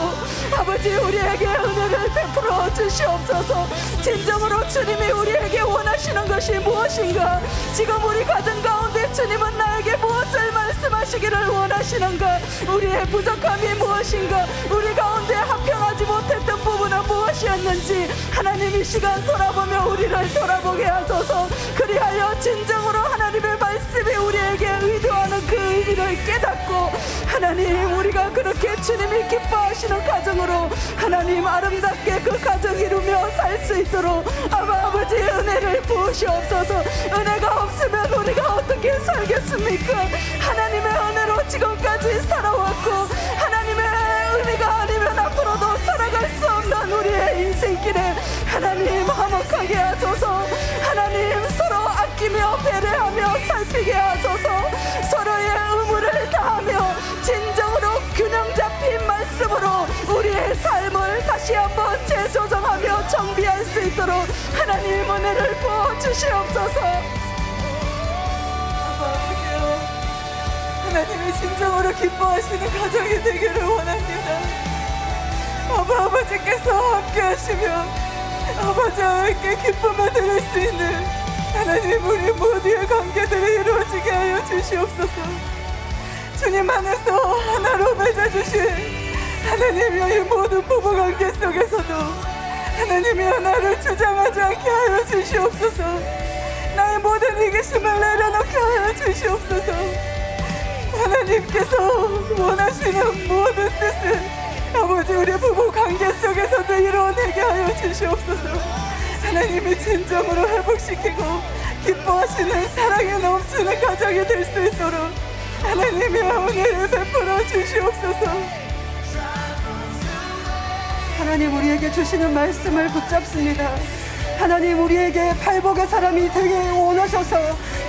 아버지 우리에게 은혜를 베풀어 주시옵소서. 진정으로 주님이 우리에게 원하시는 것이 무엇인가, 지금 우리 가정 가운데 주님은 나에게 무엇을 말씀하시기를 원하시는가, 우리의 부족함이 무엇인가, 우리 가운데 합평하지 못했던 부분은 무엇이었는지 하나님 이 시간 돌아보며 우리를 돌아보게 하소서. 그리하여 진정으로 하나님의 말씀이 우리에게 의도하는 그 의미를 깨닫고 하나님 우리가 그렇게 주님이 기뻐하시는 가정으로 하나님 아름답게 그 가정 이루며 살 수 있도록 아버지의 은혜를 부으시옵소서. 은혜가 없으면 우리가 어떻게 살겠습니까? 하나님의 은혜로 지금까지 살아왔고 하나님의 은혜가 아니면 앞으로도 살아갈 수 없는 우리의 인생길에 하나님 화목하게 하소서. 하나님 서로 아끼며 배려하며 살피게 하소서. 서로의 의무를 다하며 진정으로 균형 잡힌 말씀으로 우리의 삶을 다시 한번 재조정하며 정비할 수 있도록 하나님 은혜를 부어주시옵소서. 아버지요, 하나님이 진정으로 기뻐하시는 가정이 되기를 원합니다. 아버지께서 함께 하시며 아버지와 함께 기쁨을 드릴 수 있는 하나님 우리 모두의 관계들이 이루어지게 하여 주시옵소서. 주님 안에서 하나로 맺어주신 하나님의 이 모든 부부관계 속에서도 하나님이 하나를 주장하지 않게 하여 주시옵소서. 나의 모든 이기심을 내려놓게 하여 주시옵소서. 하나님께서 원하시는 모든 뜻을 아버지 우리 부부 관계 속에서도 이루어내게 하여 주시옵소서. 하나님이 진정으로 회복시키고 기뻐하시는 사랑에 넘치는 가정이 될 수 있도록 하나님의 은혜를 베풀어 주시옵소서. 하나님 우리에게 주시는 말씀을 붙잡습니다. 하나님 우리에게 팔복의 사람이 되게 원하셔서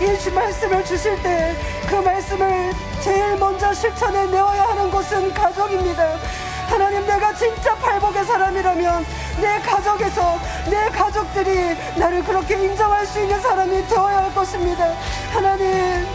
이 말씀을 주실 때 그 말씀을 제일 먼저 실천해 내어야 하는 곳은 가족입니다. 하나님 내가 진짜 팔복의 사람이라면 내 가족에서 내 가족들이 나를 그렇게 인정할 수 있는 사람이 되어야 할 것입니다. 하나님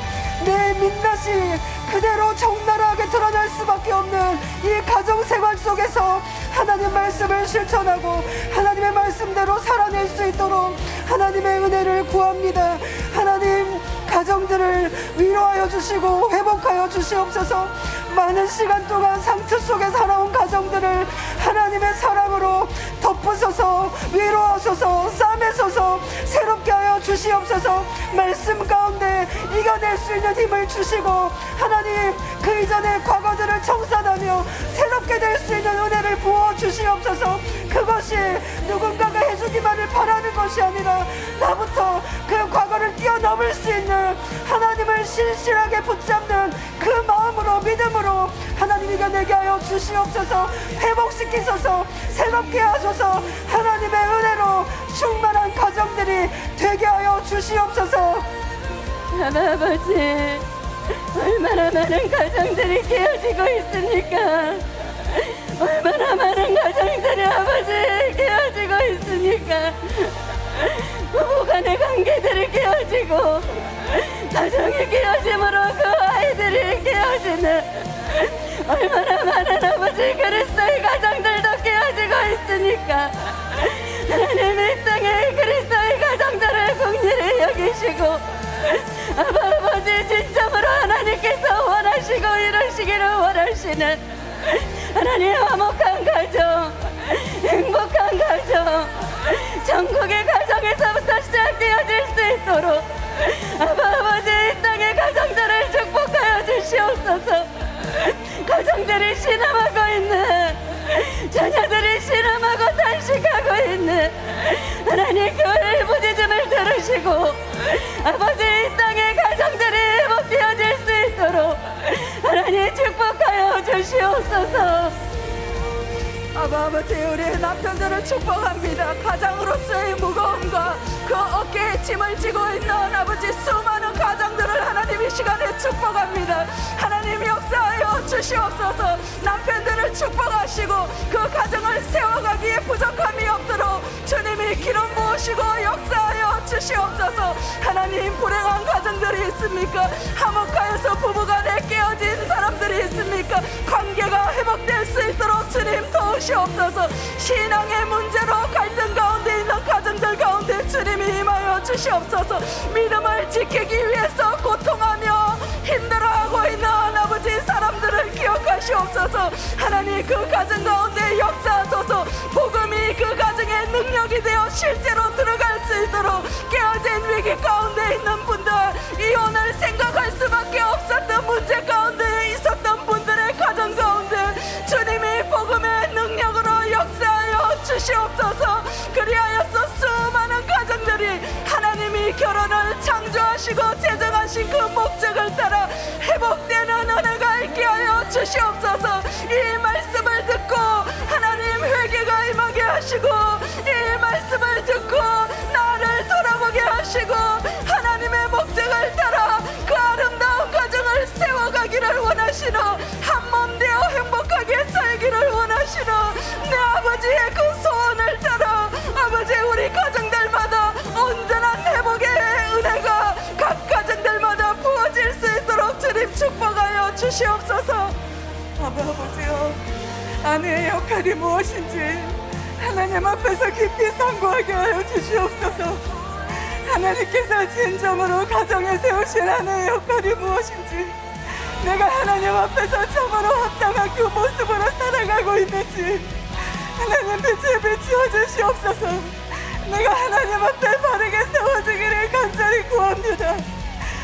내 민낯이 그대로 적나라하게 드러날 수밖에 없는 이 가정생활 속에서 하나님 말씀을 실천하고 하나님의 말씀대로 살아낼 수 있도록 하나님의 은혜를 구합니다. 하나님 가정들을 위로하여 주시고 회복하여 주시옵소서. 많은 시간 동안 상처 속에 살아온 가정들을 하나님의 사랑으로 덮으소서. 위로하소서. 싸매소서. 새롭게 하여 주시옵소서. 말씀 가운데 이겨낼 수 있는 힘을 주시고 하나님 그 이전의 과거들을 청산하며 새롭게 될 수 있는 은혜를 부어 주시옵소서. 그것이 누군가가 해주기만을 바라는 것이 아니라 나부터 그 과거를 뛰어넘을 수 있는 하나님을 신실하게 붙잡는 그 마음으로 믿음으로 하나님 이겨내게 하여 주시옵소서. 회복시키소서. 새롭게 하소서. 하나님의 은혜로 충만한 가정들이 되게 하여 주시옵소서. 아버지 얼마나 많은 가정들이 깨어지고 있습니까? 얼마나 많은 가정들이 아버지 깨어지고 있습니까? 부부간의 관계들이 깨어지고 가정이 깨어짐으로 그 아이들이 깨어지는 얼마나 많은 아버지 그리스도의 가정들도 깨어지고 있으니까 하나님 이 땅에 그리스도의 가정들을 긍휼히 여기시고 아버지 진정으로 하나님께서 원하시고 이루시기를 원하시는 하나님 화목한 가정, 행복한 가정, 전국의 가정에서부터 시작되어질 수 있도록 아버지 이 땅의 가정들을 축복하여 주시옵소서. 가정들이 신음하고 있는, 자녀들이 신음하고 탄식하고 있는 하나님 그 울부짖음을 들으시고 아버지 이 땅의 가정들이 회복되어질 수 있도록 하나님 축복하여 주시옵소서. 아버지 우리 남편들을 축복합니다. 가장으로서의 무거움과 그 어깨에 짐을 지고 있는 아버지 수많은 가정들을 하나님 이 시간에 축복합니다. 하나님 역사하여 주시옵소서. 남편들을 축복하시고 그 가정을 세워가기에 부족함이 없도록 주님이 기름 부으시고 역사하여 주시옵소서. 하나님 불행한 가정들이 있습니까? 화목하여서 부부간에 깨어진 사람들이 있습니까? 관계가 회복될 수 있도록 주님 도우시옵소서. 신앙의 문제로 갈등 가운데 있는 가정들 가운데 주님이 임하여 주시옵소서. 믿음을 지키기 위해서 고통하며 힘들어하고 있는 아버지 사람들을 기억하시옵소서. 하나님 그 가정 가운데 역사하소서. 복음이 그 가정의 능력이 되어 실제로 들어갈 수 있도록 깨어진 위기 가운데 있는 분들, 이혼을 생각할 수밖에 없었던 문제 가운데 있었던 분들의 가정 가운데 주님이 복음의 능력으로 역사하여 주시옵소서. 그리하여서 수많은 가정들이 하나님이 결혼을 창조하시고 제정하신 그 목적을 따라 회복되는 은혜가 있게 하여 주시옵소서. 이 말씀을 듣고 하나님 회개가 임하게 하시고 이 말씀을 듣고 나를 돌아보게 하시고 하나님의 목적을 따라 그 아름다운 가정을 세워가기를 원하시는 한몸 되어 행복하게 살기를 원하시는 내 아버지의 그 소원을 따라 아버지 우리 가정들마다 온전한 회복의 은혜가 각 가정들마다 부어질 수 있도록 주님 축복하여 주시옵소서. 아버지요, 아내의 역할이 무엇인지 하나님 앞에서 깊이 상고하게 하여 주시옵소서. 하나님께서 진정으로 가정에 세우신 아내의 역할이 무엇인지, 내가 하나님 앞에서 참으로 합당한 그 모습으로 살아가고 있는지 하나님 빛을 비추어 주시옵소서. 내가 하나님 앞에 바르게 세워지기를 간절히 구합니다.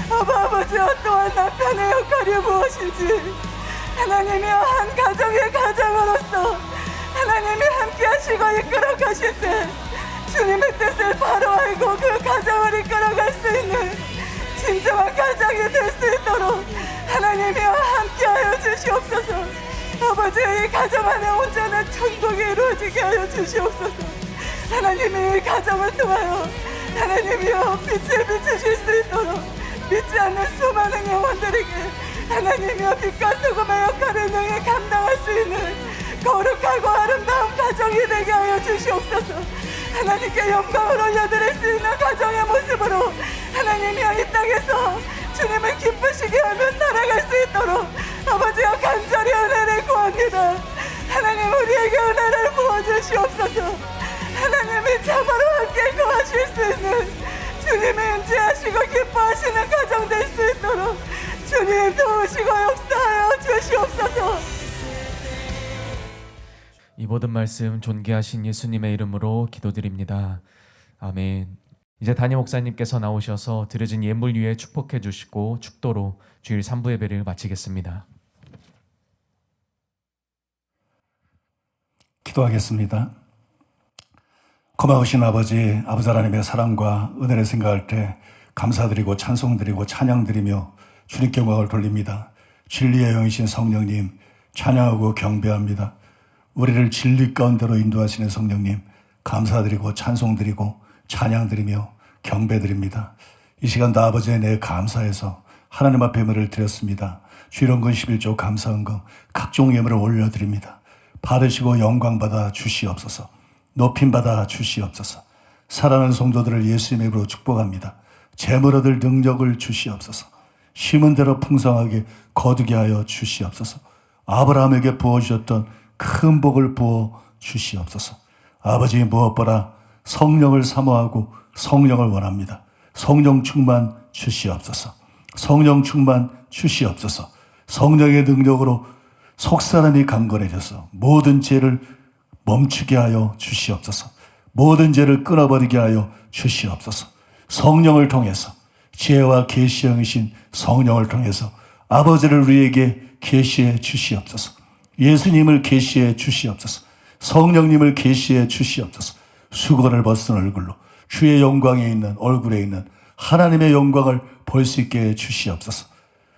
아버지 어떠한 남편의 역할이 무엇인지 하나님이여 한 가정의 가장으로서 하나님이 함께 하시고 이끌어 가실 때 주님의 뜻을 바로 알고 그 가정을 이끌어갈 수 있는 진정한 가정이 될 수 있도록 하나님이여 함께하여 주시옵소서. 아버지 이 가정 안에 온전한 천국이 이루어지게 하여 주시옵소서. 하나님이 이 가정을 통하여 하나님이여 빛을 비추실 수 있도록 믿지 않는 수많은 영혼들에게 하나님이여 빛과 소금의 역할을 능히 감당할 수 있는 거룩하고 아름다운 가정이 되게 하여 주시옵소서. 하나님께 영광을 올려드릴 수 있는 가정의 모습으로 하나님이여 이 땅에서 주님을 기쁘시게 하며 살아갈 수 있도록 아버지여 간절히 은혜를 구합니다. 하나님 우리에게 은혜를 부어주시옵소서. 하나님이 참으로 함께 거하실 수 있는 주님이 임재하시고 기뻐하시는 가정 될 수 있도록 주님 도우시고 역사하여 주시옵소서. 이 모든 말씀 존귀하신 예수님의 이름으로 기도드립니다. 아멘. 이제 담임 목사님께서 나오셔서 드려진 예물 위에 축복해 주시고 축도로 주일 3부 예배를 마치겠습니다. 기도하겠습니다. 고마우신 아버지 하나님의 사랑과 은혜를 생각할 때 감사드리고 찬송드리고 찬양드리며 주님께 영광을 돌립니다. 진리의 영이신 성령님 찬양하고 경배합니다. 우리를 진리 가운데로 인도하시는 성령님 감사드리고 찬송드리고 찬양드리며 경배드립니다. 이 시간도 아버지의 내 감사해서 하나님 앞에 예물을 드렸습니다. 주일원금 11조 감사헌금 각종 예물을 올려드립니다. 받으시고 영광받아 주시옵소서. 높임받아 주시옵소서. 사랑하는 성도들을 예수님의 이름으로 축복합니다. 재물 얻을 능력을 주시옵소서. 심은 대로 풍성하게 거두게 하여 주시옵소서. 아브라함에게 부어주셨던 큰 복을 부어 주시옵소서. 아버지, 무엇보다 성령을 사모하고 성령을 원합니다. 성령 충만 주시옵소서. 성령 충만 주시옵소서. 성령의 능력으로 속사람이 강건해져서 모든 죄를 멈추게 하여 주시옵소서. 모든 죄를 끊어버리게 하여 주시옵소서. 성령을 통해서, 지혜와 계시의 영이신 성령을 통해서 아버지를 우리에게 계시해 주시옵소서. 예수님을 계시해 주시옵소서. 성령님을 계시해 주시옵소서. 수건을 벗은 얼굴로 주의 영광에 있는 얼굴에 있는 하나님의 영광을 볼 수 있게 해 주시옵소서.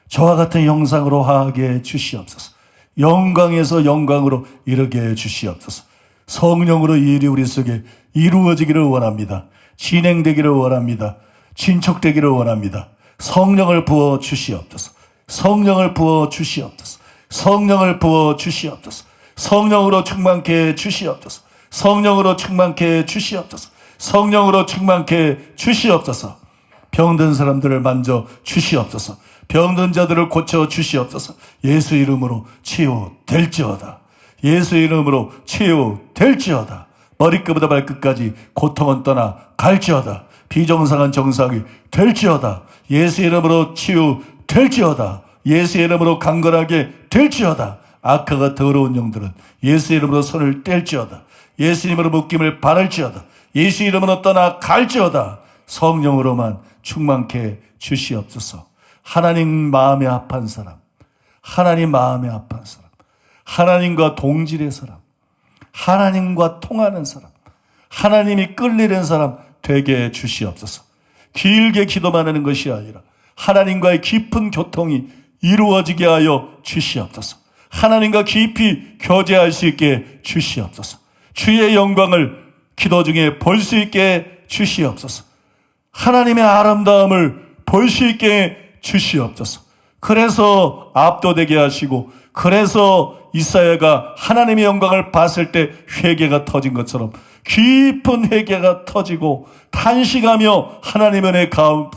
저와 같은 형상으로 하게 해 주시옵소서. 영광에서 영광으로 이르게 해 주시옵소서. 성령으로 이 일이 우리 속에 이루어지기를 원합니다. 진행되기를 원합니다. 진척되기를 원합니다. 성령을 부어 주시옵소서. 성령을 부어 주시옵소서. 성령을 부어 주시옵소서. 성령으로 충만케 해 주시옵소서. 성령으로 충만케 해 주시옵소서. 성령으로 충만케 해 주시옵소서. 병든 사람들을 만져 주시옵소서. 병든 자들을 고쳐 주시옵소서. 예수 이름으로 치유될지어다. 예수 이름으로 치유될지어다. 머리끝부터 발끝까지 고통은 떠나 갈지어다. 비정상한 정상이 될지어다. 예수 이름으로 치유될지어다. 예수 이름으로 강건하게 될지어다. 악화가 더러운 영들은 예수 이름으로 손을 뗄지어다. 예수 이름으로 묶임을 바를지어다. 예수 이름으로 떠나 갈지어다. 성령으로만 충만케 주시옵소서. 하나님 마음에 합한 사람, 하나님 마음에 합한 사람, 하나님과 동질의 사람, 하나님과 통하는 사람, 하나님이 끌리는 사람 되게 해 주시옵소서. 길게 기도만 하는 것이 아니라 하나님과의 깊은 교통이 이루어지게 하여 주시옵소서. 하나님과 깊이 교제할 수 있게 주시옵소서. 주의 영광을 기도 중에 볼 수 있게 주시옵소서. 하나님의 아름다움을 볼 수 있게 주시옵소서. 그래서 압도되게 하시고, 그래서 이사야가 하나님의 영광을 봤을 때 회개가 터진 것처럼 깊은 회개가 터지고 탄식하며 하나님의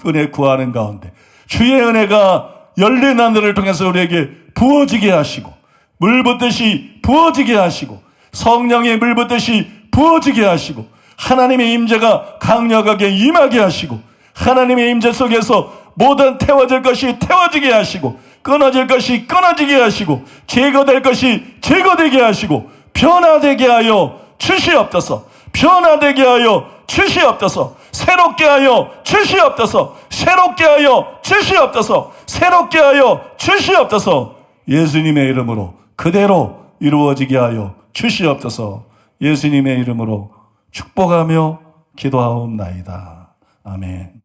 은혜 구하는 가운데 주의 은혜가 열린 하늘을 통해서 우리에게 부어지게 하시고, 물 붓듯이 부어지게 하시고, 성령의 물 붓듯이 부어지게 하시고, 하나님의 임재가 강력하게 임하게 하시고, 하나님의 임재 속에서 모든 태워질 것이 태워지게 하시고, 끊어질 것이 끊어지게 하시고, 제거될 것이 제거되게 하시고, 변화되게 하여 주시옵소서. 변화되게 하여 주시옵소서. 새롭게 하여 주시옵소서. 새롭게 하여 주시옵소서. 새롭게 하여 주시옵소서. 예수님의 이름으로 그대로 이루어지게 하여 주시옵소서. 예수님의 이름으로 축복하며 기도하옵나이다. 아멘.